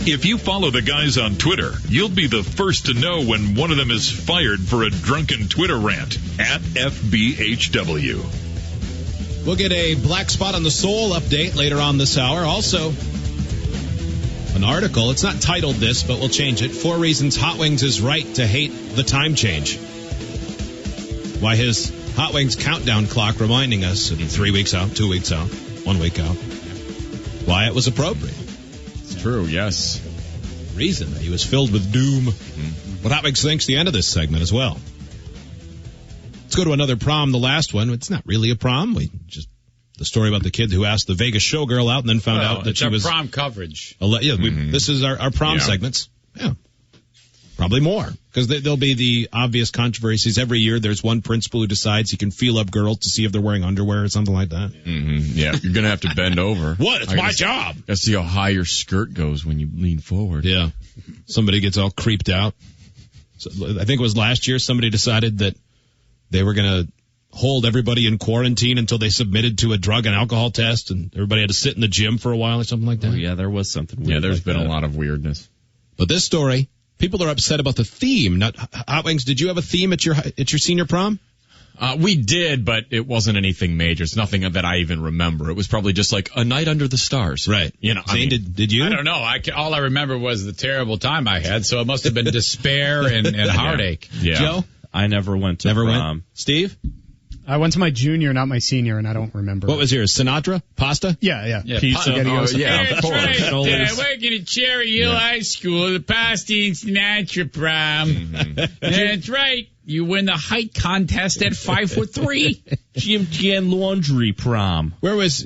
If you follow the guys on Twitter, you'll be the first to know when one of them is fired for a drunken Twitter rant at FBHW. We'll get a black spot on the soul update later on this hour. Also, an article. It's not titled this, but we'll change it. 4 reasons Hot Wings is right to hate the time change. Why his Hot Wings countdown clock reminding us 3 weeks out, 2 weeks out, 1 week out. Why it was appropriate. True, yes. Reason that he was filled with doom. Mm-hmm. what Hot Wings thinks the end of this segment as well. Let's go to another prom, the last one. It's not really a prom. The story about the kid who asked the Vegas showgirl out and then found out that she was... prom coverage. This is our prom segments. Yeah. Probably more, because there'll be the obvious controversies. Every year there's one principal who decides he can feel up girls to see if they're wearing underwear or something like that. Mm-hmm. Yeah, you're going to have to bend over. What? It's my job. Got to see how high your skirt goes when you lean forward. Yeah. Somebody gets all creeped out. So, I think it was last year somebody decided that they were going to hold everybody in quarantine until they submitted to a drug and alcohol test, and everybody had to sit in the gym for a while or something like that. Oh, yeah, there was something weird. Yeah, there's been a lot of weirdness. But this story, people are upset about the theme. Hot Wings, did you have a theme at your senior prom? We did, but it wasn't anything major. It's nothing that I even remember. It was probably just like a night under the stars. Right. Zane, did you? I don't know. All I remember was the terrible time I had, so it must have been despair and heartache. Yeah. Joe? I never went to prom. Steve? I went to my junior, not my senior, and I don't remember. What was yours? Sinatra? Pasta? Yeah. Pizza. That's right. Working at Cherry Hill High School, the Pasta and Sinatra prom. Mm-hmm. That's right. You win the height contest at 5'3". GMTN laundry prom. Where was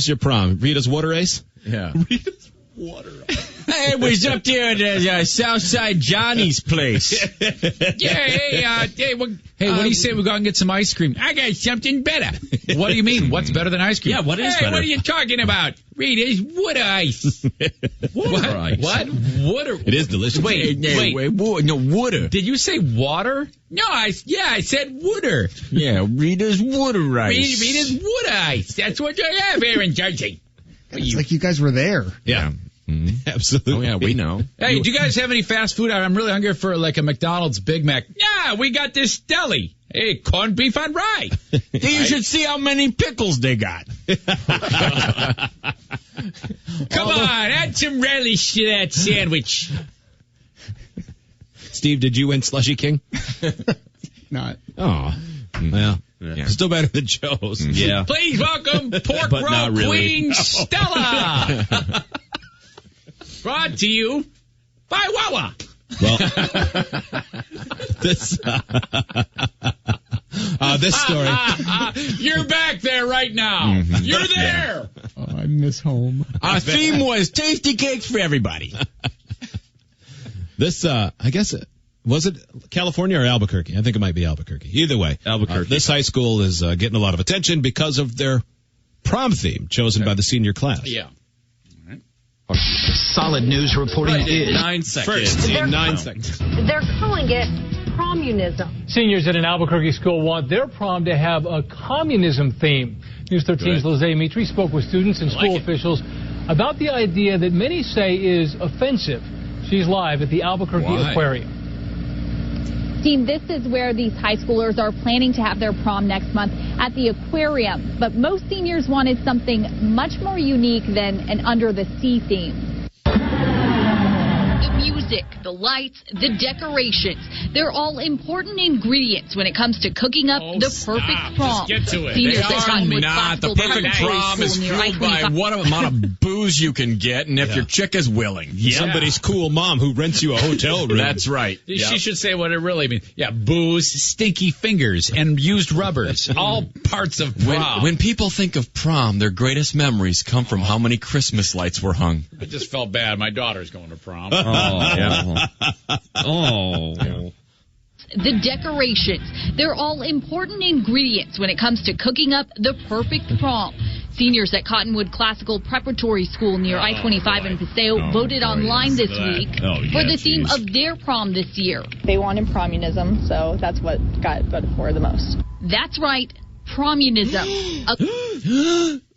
your prom? Rita's Water Ace? Yeah. Rita's Water Ace. Hey, we was up there at Southside Johnny's place. Hey, what do you say we go and get some ice cream? I got something better. What do you mean? What's better than ice cream? Yeah, what is better? What are you talking about? Rita's water ice. Water ice. What? Water. It is delicious. Wait. No, water. Did you say water? No, I said water. Yeah, Rita's water ice. Rita's water ice. That's what you have here in Jersey. It's like you guys were there. Yeah. Mm-hmm. Absolutely. Oh, yeah, we know. Hey, do you guys have any fast food? I'm really hungry for like a McDonald's Big Mac. Yeah, we got this deli. Hey, corned beef on rye. You should see how many pickles they got. Come on, add some relish to that sandwich. Steve, did you win Slushy King? Not. Oh, well. Yeah. Still better than Joe's. Yeah. Please welcome Pork Roll Queen Stella. Brought to you by Wawa. Well, this story. You're back there right now. Mm-hmm. You're there. Oh, I miss home. Our theme was tasty cakes for everybody. This, I guess, was it California or Albuquerque? I think it might be Albuquerque. Either way, Albuquerque. This high school is getting a lot of attention because of their prom theme chosen by the senior class. Yeah. Solid news reporting is 9 seconds. First in 9 seconds. They're calling it promunism. Seniors at an Albuquerque school want their prom to have a communism theme. News 13's Lizzie Mitri spoke with students and school officials about the idea that many say is offensive. She's live at the Albuquerque Aquarium. Team, this is where these high schoolers are planning to have their prom next month at the aquarium. But most seniors wanted something much more unique than an under the sea theme. The music, the lights, the decorations, they're all important ingredients when it comes to cooking up the perfect prom. Just get to it. Seniors They at are Cottonwood not. The Classical perfect Preparatory prom is School near fueled by I-25. what amount of booze you can get, and if your chick is willing. Yeah. Somebody's cool mom who rents you a hotel room. That's right. She should say what it really means. Yeah, booze, stinky fingers, and used rubbers. All parts of prom. When people think of prom, their greatest memories come from how many Christmas lights were hung. I just felt bad. My daughter's going to prom. The decorations, they're all important ingredients when it comes to cooking up the perfect prom. Seniors at Cottonwood Classical Preparatory School near I-25 in Paseo voted online this week for the theme of their prom this year. They wanted promunism, so that's what got voted for the most. That's right, promunism.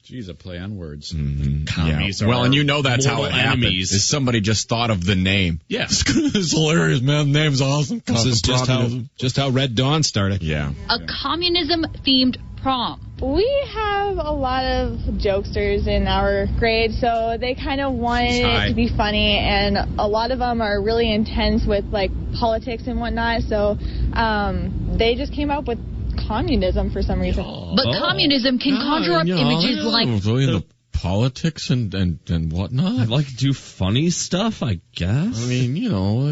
Jeez, a play on words. Mm-hmm. Commies Well, and you know that's how it enemies. happened. Is somebody just thought of the name. Yeah. It's hilarious, man. The name's awesome. This is just how Red Dawn started. Yeah. A communism-themed prom. We have a lot of jokesters in our grade, so they kind of wanted it to be funny, and a lot of them are really intense with like politics and whatnot, so they just came up with communism for some reason. But communism can conjure up images like politics and whatnot. I like to do funny stuff, I guess. I mean,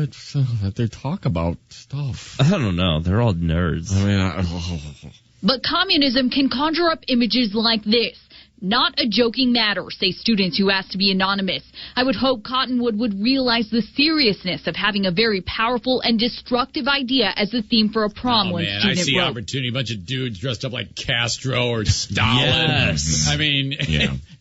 it's that they talk about stuff. I don't know. They're all nerds. I mean, But communism can conjure up images like this. Not a joking matter, say students who asked to be anonymous. I would hope Cottonwood would realize the seriousness of having a very powerful and destructive idea as the theme for a prom when student I see wrote. opportunity. A bunch of dudes dressed up like Castro or Stalin. Yes. I mean,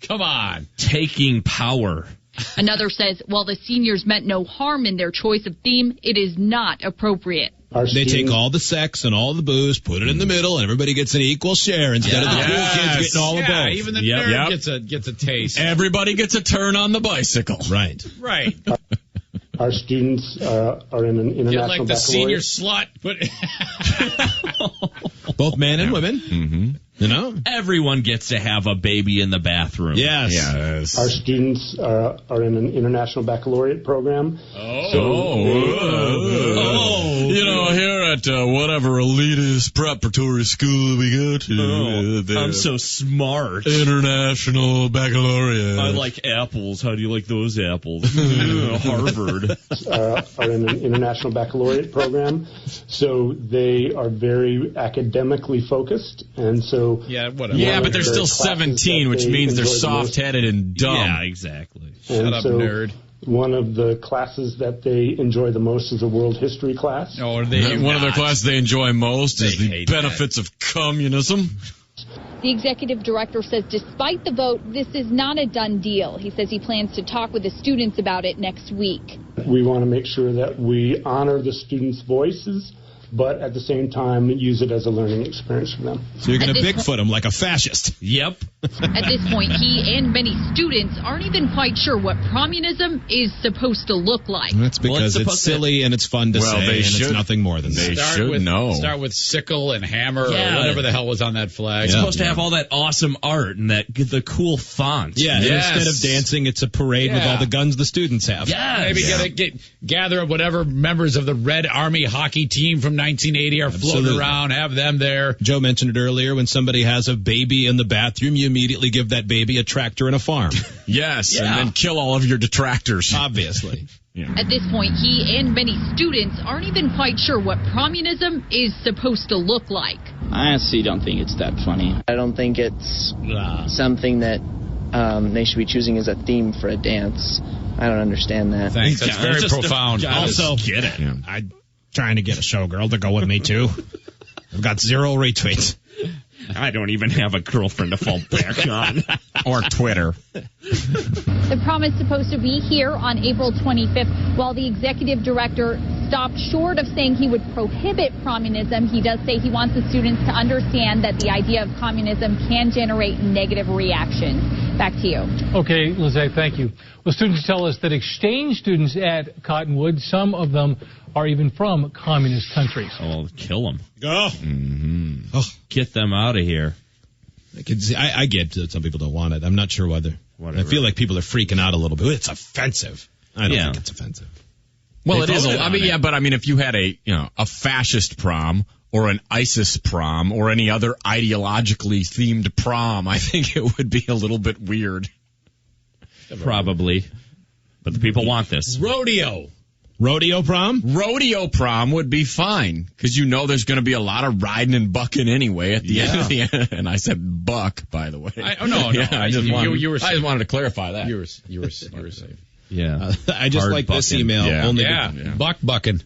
come on. Taking power. Another says, while the seniors meant no harm in their choice of theme, it is not appropriate. They take all the sex and all the booze, put it in the middle, and everybody gets an equal share instead of the cool kids getting all of both. Even the nerd gets a taste. Everybody gets a turn on the bicycle. Right. Right. Our students are in an international like the senior slut. Both men and women. Mm-hmm. Everyone gets to have a baby in the bathroom. Yes. Our students are in an international baccalaureate program. Here at whatever elitist preparatory school we go to. I'm so smart. International baccalaureate. I like apples. How do you like those apples? Harvard. Are in an international baccalaureate program. So they are very academically focused. And so. Yeah, whatever. Yeah, but they're still 17, which means they're soft-headed and dumb. Yeah, exactly. Shut up, nerd. One of the classes that they enjoy the most is a world history class. Oh, one of their classes they enjoy most is the benefits of communism. The executive director says despite the vote, this is not a done deal. He says he plans to talk with the students about it next week. We want to make sure that we honor the students' voices, but at the same time use it as a learning experience for them. So you're going to Bigfoot them like a fascist. Yep. At this point, he and many students aren't even quite sure what communism is supposed to look like. That's because it's silly and it's fun to say, and it's nothing more than that. They should know. Start with sickle and hammer or whatever the hell was on that flag. It's supposed to have all that awesome art and the cool font. Yeah, instead of dancing, it's a parade with all the guns the students have. Yeah, maybe gather up whatever members of the Red Army hockey team from 1980 are floating around, have them there. Joe mentioned it earlier. When somebody has a baby in the bathroom, you immediately give that baby a tractor and a farm. Yes, and then kill all of your detractors. Obviously. At this point, he and many students aren't even quite sure what communism is supposed to look like. I honestly don't think it's that funny. I don't think it's something that they should be choosing as a theme for a dance. I don't understand that. Thanks. That's very profound. Also, get it. Yeah. I'm trying to get a showgirl to go with me, too. I've got 0 retweets. I don't even have a girlfriend to fall back on. Or Twitter. The prom is supposed to be here on April 25th. While the executive director stopped short of saying he would prohibit communism, he does say he wants the students to understand that the idea of communism can generate negative reactions. Back to you. Okay, Lizette, thank you. Well, students tell us that exchange students at Cottonwood, some of them are even from communist countries. Oh, kill them. Go. Mm-hmm. Oh, get them out of here. I get that some people don't want it. I'm not sure whether. Whatever. I feel like people are freaking out a little bit. It's offensive. I don't think it's offensive. Well, it is. But if you had a fascist prom or an ISIS prom or any other ideologically themed prom, I think it would be a little bit weird. Probably. But the people want this. Rodeo prom? Rodeo prom would be fine, because there's going to be a lot of riding and bucking anyway at the end of the end. And I said buck, by the way. No. I just wanted to clarify that. You were safe. Yeah. I just like this email. Buck bucking.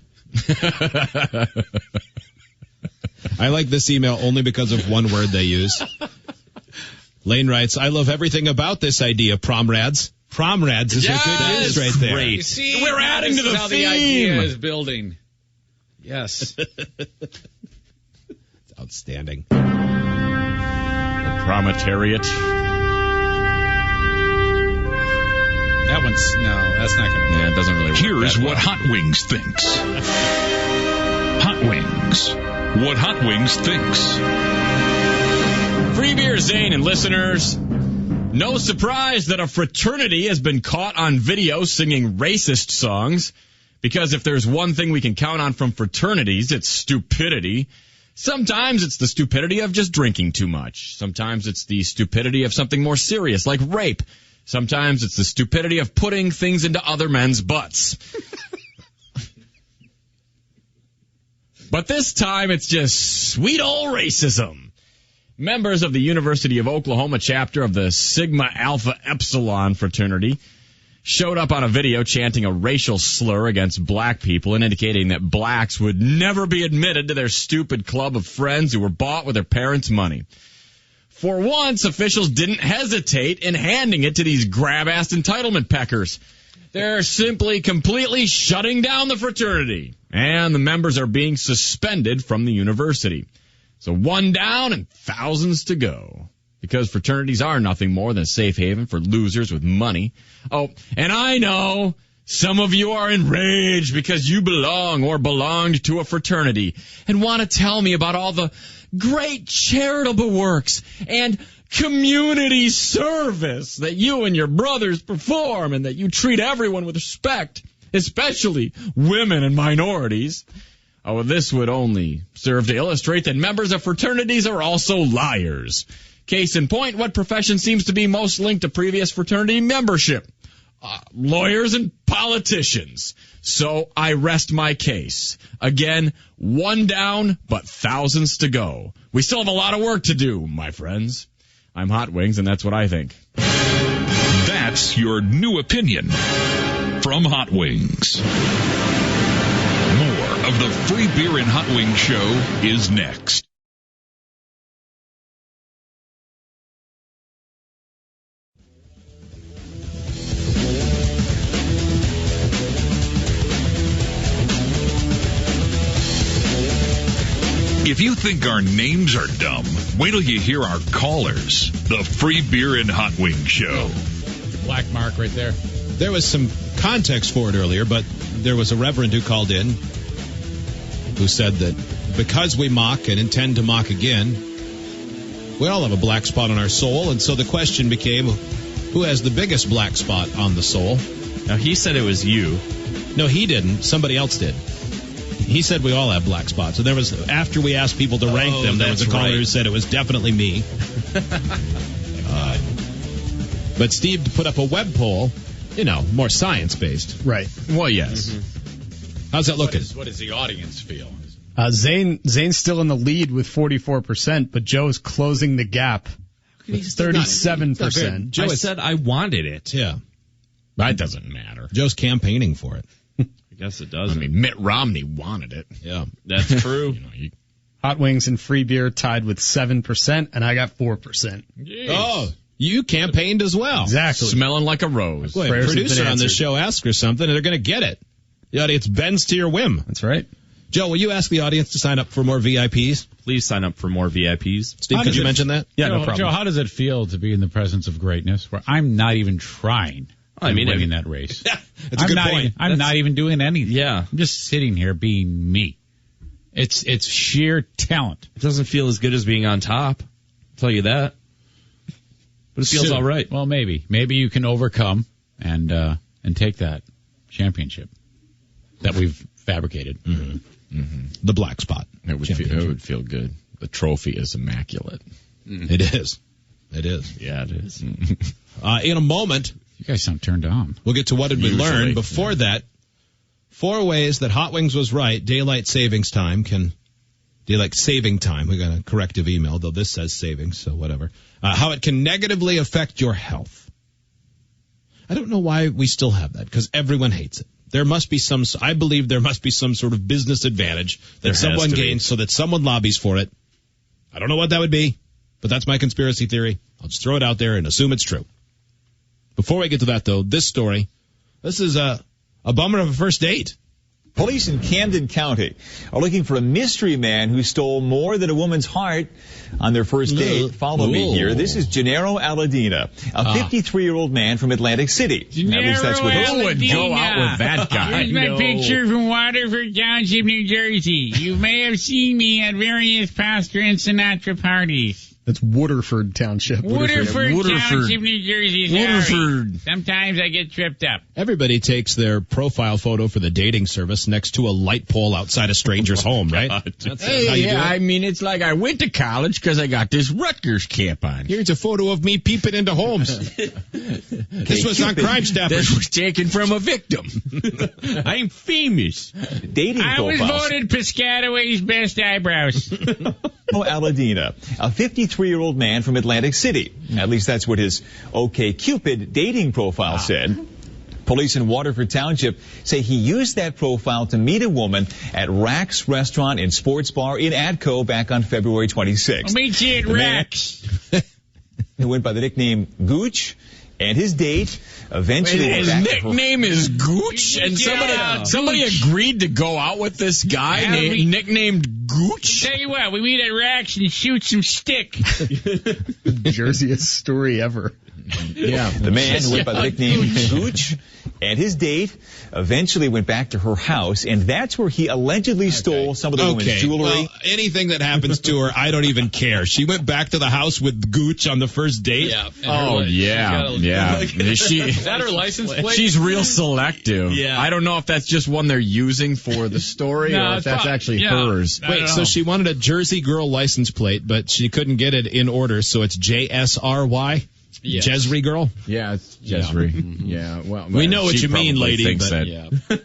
I like this email only because of one word they use. Lane writes, I love everything about this idea, promrads. Promrads is a good news right there. You see, we're adding to the how theme. The idea is building. Yes. It's outstanding. The proletariat. That's not going to. Yeah, it doesn't really work. Here's what Hot Wings thinks. Hot Wings. What Hot Wings thinks. Free beer, Zane, and listeners. No surprise that a fraternity has been caught on video singing racist songs, because if there's one thing we can count on from fraternities, it's stupidity. Sometimes it's the stupidity of just drinking too much. Sometimes it's the stupidity of something more serious, like rape. Sometimes it's the stupidity of putting things into other men's butts. But this time it's just sweet old racism. Members of the University of Oklahoma chapter of the Sigma Alpha Epsilon fraternity showed up on a video chanting a racial slur against black people and indicating that blacks would never be admitted to their stupid club of friends who were bought with their parents' money. For once, officials didn't hesitate in handing it to these grab-assed entitlement peckers. They're simply completely shutting down the fraternity, and the members are being suspended from the university. So one down and thousands to go. Because fraternities are nothing more than a safe haven for losers with money. Oh, and I know some of you are enraged because you belong or belonged to a fraternity and want to tell me about all the great charitable works and community service that you and your brothers perform and that you treat everyone with respect, especially women and minorities. Oh, well, this would only serve to illustrate that members of fraternities are also liars. Case in point, what profession seems to be most linked to previous fraternity membership? Lawyers and politicians. So I rest my case. Again, one down, but thousands to go. We still have a lot of work to do, my friends. I'm Hot Wings, and that's what I think. That's your new opinion from Hot Wings. More of the Free Beer and Hot Wings show is next. If you think our names are dumb, wait till you hear our callers. The Free Beer and Hot Wings Show. Black mark right there. There was some context for it earlier, but there was a reverend who called in who said that because we mock and intend to mock again, we all have a black spot on our soul, and so the question became, who has the biggest black spot on the soul? Now, he said it was you. No, he didn't. Somebody else did. He said we all have black spots. And there was, after we asked people to rank them, there was a caller who said it was definitely me. But Steve put up a web poll, more science-based. Right. Well, yes. Mm-hmm. How's that looking? What does the audience feel? Zane's still in the lead with 44%, but Joe's closing the gap with 37%. Joe said I wanted it. Yeah. That doesn't matter. Joe's campaigning for it. I guess it does. I mean, Mitt Romney wanted it. Yeah. That's true. Hot Wings and Free Beer tied with 7%, and I got 4%. Jeez. Oh, you campaigned as well. Exactly. Smelling like a rose. Boy, a producer on this show ask her something, and they're going to get it. The audience bends to your whim. That's right. Joe, will you ask the audience to sign up for more VIPs? Please sign up for more VIPs. Steve, could you mention that? Yeah, no problem. Joe, how does it feel to be in the presence of greatness where I'm not even trying? Winning that race. That's a good point. I'm not even doing anything. Yeah. I'm just sitting here being me. It's sheer talent. It doesn't feel as good as being on top. I'll tell you that. But it feels all right. Well, maybe you can overcome and take that championship that we've fabricated. Mm-hmm. Mm-hmm. The black spot. It would feel good. The trophy is immaculate. Mm-hmm. It is. Yeah, it is. In a moment, you guys sound turned on. We'll get to what did we learn. Before that, 4 ways that Hot Wings was right. Daylight saving time. We got a corrective email, though this says savings, so whatever. How it can negatively affect your health. I don't know why we still have that, because everyone hates it. I believe there must be some sort of business advantage that someone gains so that someone lobbies for it. I don't know what that would be, but that's my conspiracy theory. I'll just throw it out there and assume it's true. Before we get to that, though, this story, this is a bummer of a first date. Police in Camden County are looking for a mystery man who stole more than a woman's heart on their first date. Follow me here. This is Gennaro Aladina, a 53-year-old man from Atlantic City. At least that's what who would go out with that guy? Here's my picture from Waterford Township, New Jersey. You may have seen me at various Pastor and Sinatra parties. That's Waterford Township. Waterford Township, New Jersey. Waterford. Sometimes I get tripped up. Everybody takes their profile photo for the dating service next to a light pole outside a stranger's home, right? That's how you do it. I mean, it's like I went to college because I got this Rutgers cap on. Here's a photo of me peeping into homes. This was on Crime Stoppers. This was taken from a victim. I'm famous. Dating I was profiles. voted Piscataway's best eyebrows. Aladina, a 53-year-old man from Atlantic City. At least that's what his OkCupid dating profile said. Police in Waterford Township say he used that profile to meet a woman at Rack's Restaurant and Sports Bar in Atco back on February 26th. I'll meet you at Rack's. Who went by the nickname Gooch, and his date eventually His went back to nickname is Gooch, and somebody agreed to go out with this guy nicknamed Gooch. Tell you what, we meet at Rack's and shoot some stick. Jerseyest story ever. Yeah, the man who went by the nickname Gooch, and his date eventually went back to her house, and that's where he allegedly stole some of the woman's jewelry. Well, anything that happens to her, I don't even care. She went back to the house with Gooch on the first date. Yeah. Oh, yeah. Is that her license plate? She's real selective. Yeah. I don't know if that's just one they're using for the story No, or if that's actually yeah. hers. Wait, so she wanted a Jersey girl license plate, but she couldn't get it in order, so it's JSRY? Yes. Jesry girl? Yeah, it's Jesry. Yeah, well, We know what she you mean, probably lady, thinks but-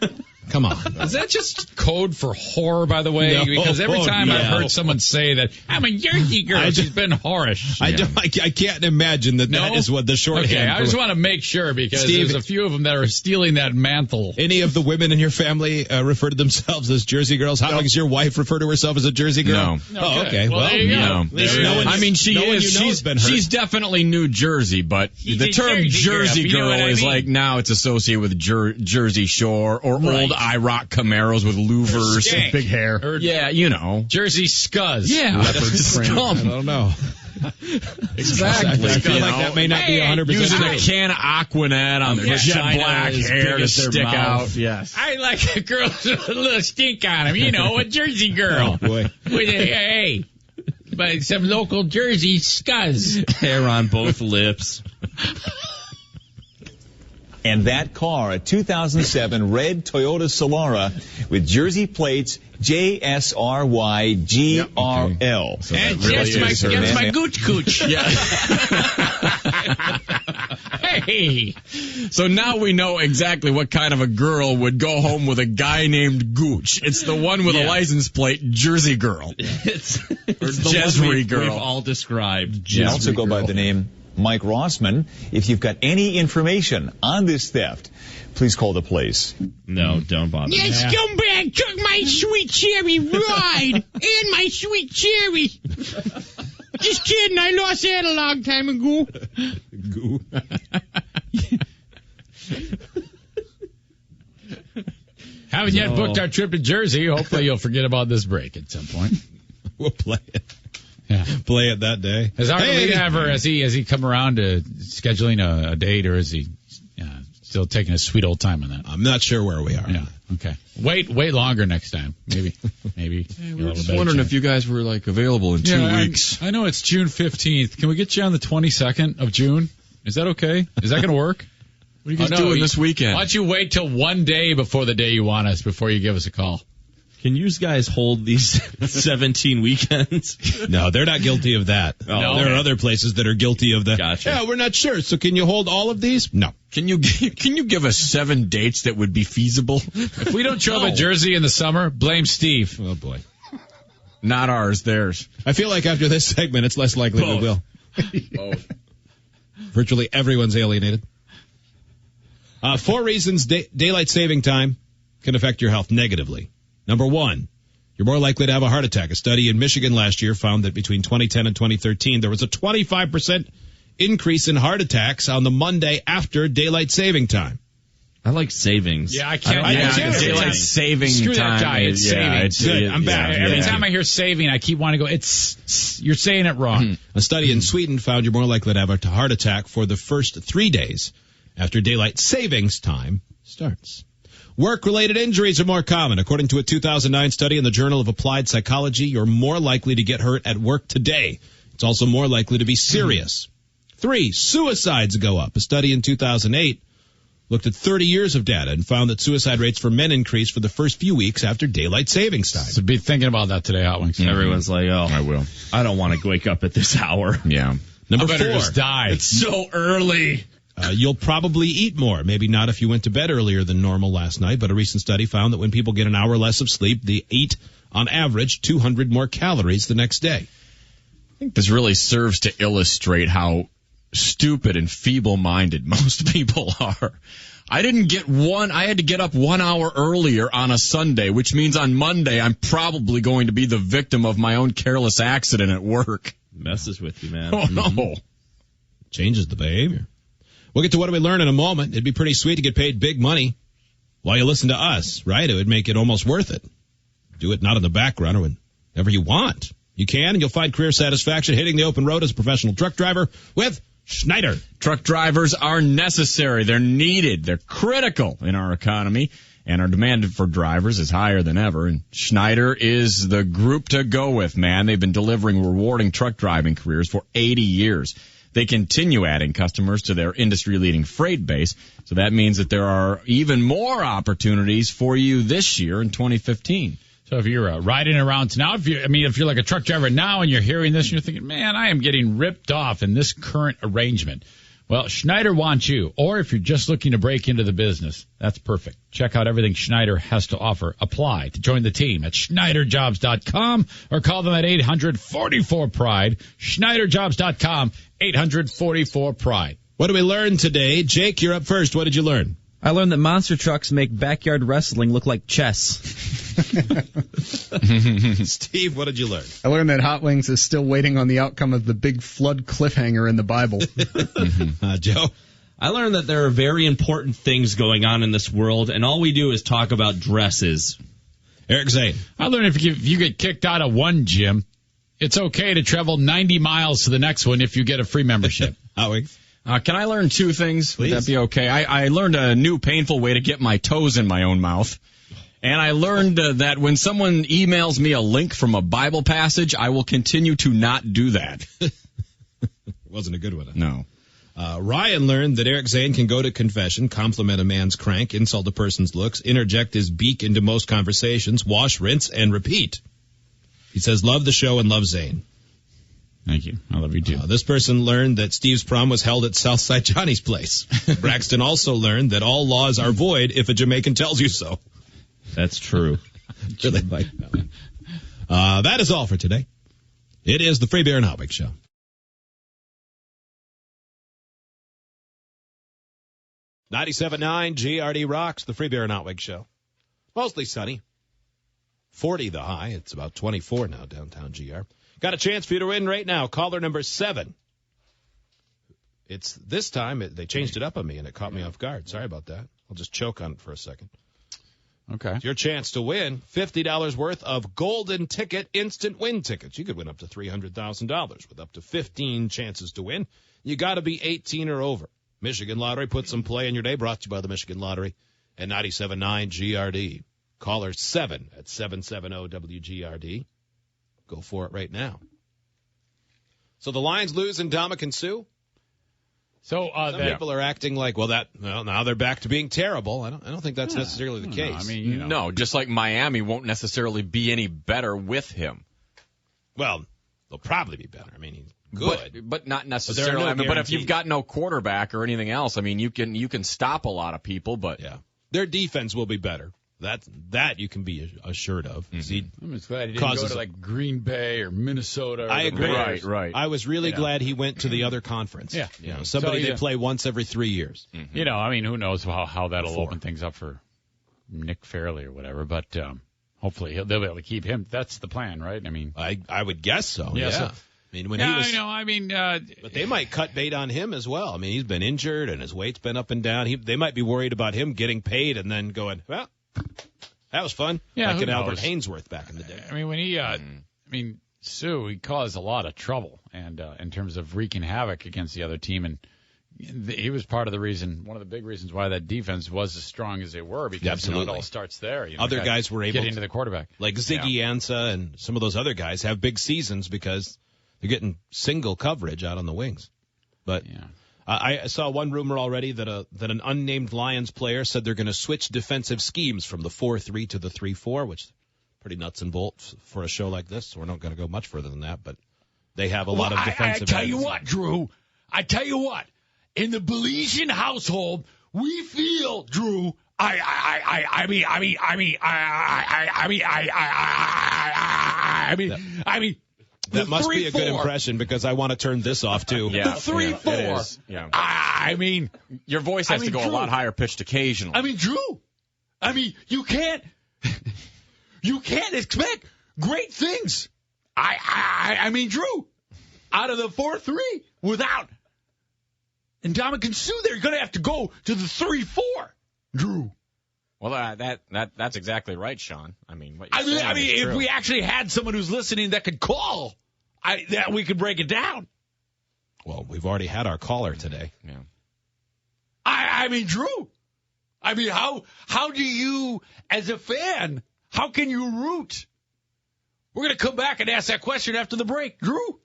that. Come on. Is that just code for whore, by the way? No, Because every time I've heard someone say that, I'm a Jersey girl, she's been whorish. I can't imagine that is what the shorthand. Okay, I just want to make sure because Steve, there's a few of them that are stealing that mantle. Any of the women in your family refer to themselves as Jersey girls? How does your wife refer to herself as a Jersey girl? No. Oh, okay. Well, there you go. No. I mean, she is. She's definitely New Jersey, but the term Jersey girl is like now it's associated with Jersey Shore or old IROC Camaros with louvers. Big hair. Or Yeah, you know. Jersey scuzz. Yeah. I don't know. Exactly. I feel like that may not be 100% Using true. a can of Aquanet on their jet black hair to stick out. Yes. I like a girl with a little stink on him. You know, a Jersey girl. Oh, boy. With a, but some local Jersey scuzz. Hair on both lips. And that car, a 2007 red Toyota Solara with Jersey plates JSRYGRL. So And that really that's is her my name. gooch cooch. Yeah. Hey. So now we know exactly what kind of a girl would go home with a guy named Gooch. It's the one with a license plate, Jersey girl. It's Jesry girl. We've all described. You also go by the name Mike Rossman. If you've got any information on this theft, please call the police. No, don't bother. That scumbag took my sweet cherry ride and my sweet cherry. Just kidding. I lost that a long time ago. Haven't yet booked our trip to Jersey. Hopefully you'll forget about this break at some point. We'll play it. Yeah. Play it that day. Has he come around to scheduling a date, or is he still taking a sweet old time on that? I'm not sure where we are. Yeah. Okay. Wait longer next time. Maybe. We were just wondering if you guys were like available in 2 weeks. I know it's June 15th. Can we get you on the 22nd of June? Is that okay? Is that going to work? What are you guys doing this weekend? Why don't you wait till one day before the day you want us before you give us a call? Can you guys hold these 17 weekends? No, they're not guilty of that. Oh, there are other places that are guilty of that. Gotcha. Yeah, we're not sure. So can you hold all of these? No. Can you give us 7 dates that would be feasible? If we don't show up at Jersey in the summer, blame Steve. Oh, boy. Not ours, theirs. I feel like after this segment, it's less likely we will. Both. Virtually everyone's alienated. 4 reasons daylight saving time can affect your health negatively. Number 1, you're more likely to have a heart attack. A study in Michigan last year found that between 2010 and 2013, there was a 25% increase in heart attacks on the Monday after daylight saving time. I like savings. Yeah, I can't. Daylight saving Screw time. that guy. It's saving. Good. I'm back. Every time I hear saving, I keep wanting to go, you're saying it wrong. A study in Sweden found you're more likely to have a heart attack for the first 3 days after daylight savings time starts. Work-related injuries are more common. According to a 2009 study in the Journal of Applied Psychology, you're more likely to get hurt at work today. It's It's also more likely to be serious. 3, suicides go up. A study in 2008 looked at 30 years of data and found that suicide rates for men increased for the first few weeks after daylight savings time. So be thinking about that today, Hot Wings. Everyone's like, oh, I will. I don't want to wake up at this hour. Yeah. Number I better 4. just die. It's so early. You'll probably eat more. Maybe not if you went to bed earlier than normal last night, but a recent study found that when people get an hour less of sleep, they eat, on average, 200 more calories the next day. I think this really serves to illustrate how stupid and feeble-minded most people are. I had to get up 1 hour earlier on a Sunday, which means on Monday I'm probably going to be the victim of my own careless accident at work. Messes with you, man. Oh, no. Changes the behavior. We'll get to what do we learn in a moment. It'd be pretty sweet to get paid big money while you listen to us, right? It would make it almost worth it. Do it not in the background or whenever you want. You can, and you'll find career satisfaction hitting the open road as a professional truck driver with Schneider. Truck drivers are necessary. They're needed. They're critical in our economy, and our demand for drivers is higher than ever. And Schneider is the group to go with, man. They've been delivering rewarding truck driving careers for 80 years. They continue adding customers to their industry-leading freight base, so that means that there are even more opportunities for you this year in 2015. So if you're riding around now, if you're like a truck driver now and you're hearing this and you're thinking, man, I am getting ripped off in this current arrangement. Well, Schneider wants you. Or if you're just looking to break into the business, that's perfect. Check out everything Schneider has to offer. Apply to join the team at SchneiderJobs.com or call them at 844-PRIDE. SchneiderJobs.com, 844-PRIDE. What did we learn today? Jake, you're up first. What did you learn? I learned that monster trucks make backyard wrestling look like chess. Steve, what did you learn? I learned that Hot Wings is still waiting on the outcome of the big flood cliffhanger in the Bible. Joe? I learned that there are very important things going on in this world, and all we do is talk about dresses. Eric Zane? I learned if you get kicked out of one gym, it's okay to travel 90 miles to the next one if you get a free membership. Hot Wings? Can I learn 2 things? Please. Would that be okay? I learned a new painful way to get my toes in my own mouth. And I learned that when someone emails me a link from a Bible passage, I will continue to not do that. Wasn't a good one. No. Ryan learned that Eric Zane can go to confession, compliment a man's crank, insult a person's looks, interject his beak into most conversations, wash, rinse, and repeat. He says, love the show and love Zane. Thank you. I love you too. This person learned that Steve's prom was held at Southside Johnny's place. Braxton also learned that all laws are void if a Jamaican tells you so. That's true. Really like that. That is all for today. It is the Free Beer and Hot Wings Show. .97.9 GRD rocks, the Free Beer and Hot Wings Show. Mostly sunny. 40 the high. It's about 24 now downtown GR. Got a chance for you to win right now. Caller number 7. It's this time, they changed it up on me, and it caught me off guard. Sorry about that. I'll just choke on it for a second. Okay. It's your chance to win $50 worth of golden ticket instant win tickets. You could win up to $300,000 with up to 15 chances to win. You got to be 18 or over. Michigan Lottery, put some play in your day. Brought to you by the Michigan Lottery and 97.9 GRD. Caller 7 at 770-WGRD. Go for it right now. So the Lions lose in Ndamukong Suh. So some people are acting like, now they're back to being terrible. I don't think that's necessarily the case. I mean, no, just like Miami won't necessarily be any better with him. Well, they'll probably be better. I mean, he's good, but not necessarily. But if you've got no quarterback or anything else, I mean, you can stop a lot of people. But their defense will be better. That you can be assured of. Mm-hmm. I'm just glad he didn't go to like Green Bay or Minnesota. I agree. Right. I was really glad he went to the other conference. Yeah. Somebody they play once every 3 years. Mm-hmm. I mean, who knows how that'll open things up for Nick Fairley or whatever. But hopefully they'll be able to keep him. That's the plan, right? I mean, I would guess so. Yeah. So, I mean, but they might cut bait on him as well. I mean, he's been injured and his weight's been up and down. They might be worried about him getting paid and then going, well, that was fun. Yeah, like an Albert Hainsworth back in the day. I mean, when he, Suh, he caused a lot of trouble and in terms of wreaking havoc against the other team, and he was part of the reason, one of the big reasons why that defense was as strong as they were, because it all starts there. Other guys were able to get into the quarterback, like Ziggy Ansah and some of those other guys have big seasons because You're getting single coverage out on the wings. But I saw one rumor already that an unnamed Lions player said they're going to switch defensive schemes from the 4-3 to the 3-4, which is pretty nuts and bolts for a show like this. So we're not going to go much further than that, but they have a lot of defensive. I tell you what, Drew. I tell you what. In the Belizean household, we feel, Drew. I mean. That must be a good impression because I want to turn this off too. Yeah, the 3-4. Yeah. I mean, your voice has to go Drew, a lot higher pitched occasionally. I mean, Drew. I mean, you can't expect great things. I mean, Drew, out of the 4-3 without Ndamukong Suh, they're going to have to go to the 3-4. Drew. Well, that's exactly right, Sean. I mean, what you're saying is if true. we actually had someone who's listening that could call, that we could break it down. Well, we've already had our caller today. Yeah. I mean, Drew. I mean, how do you, as a fan, how can you root? We're going to come back and ask that question after the break, Drew.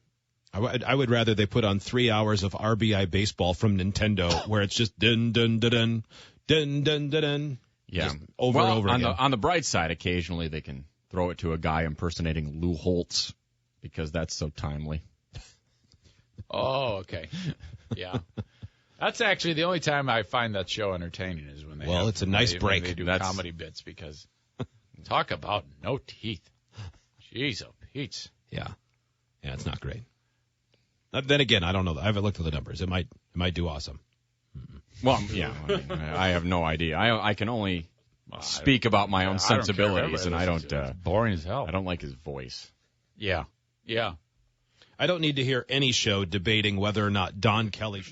I would rather they put on 3 hours of RBI baseball from Nintendo, where it's just dun dun dun dun dun dun dun dun. Yeah, over and over again. On the bright side, occasionally they can throw it to a guy impersonating Lou Holtz because that's so timely. Oh, okay. Yeah. That's actually the only time I find that show entertaining is when they it's a nice break. When they do comedy bits because talk about no teeth. Jeez, oh, Pete. Yeah, it's not great. Then again, I don't know. I haven't looked at the numbers. It might do awesome. Well, yeah, I have no idea. I can only speak about my own sensibilities, and I don't. Boring as hell. I don't like his voice. Yeah. I don't need to hear any show debating whether or not Don Kelly should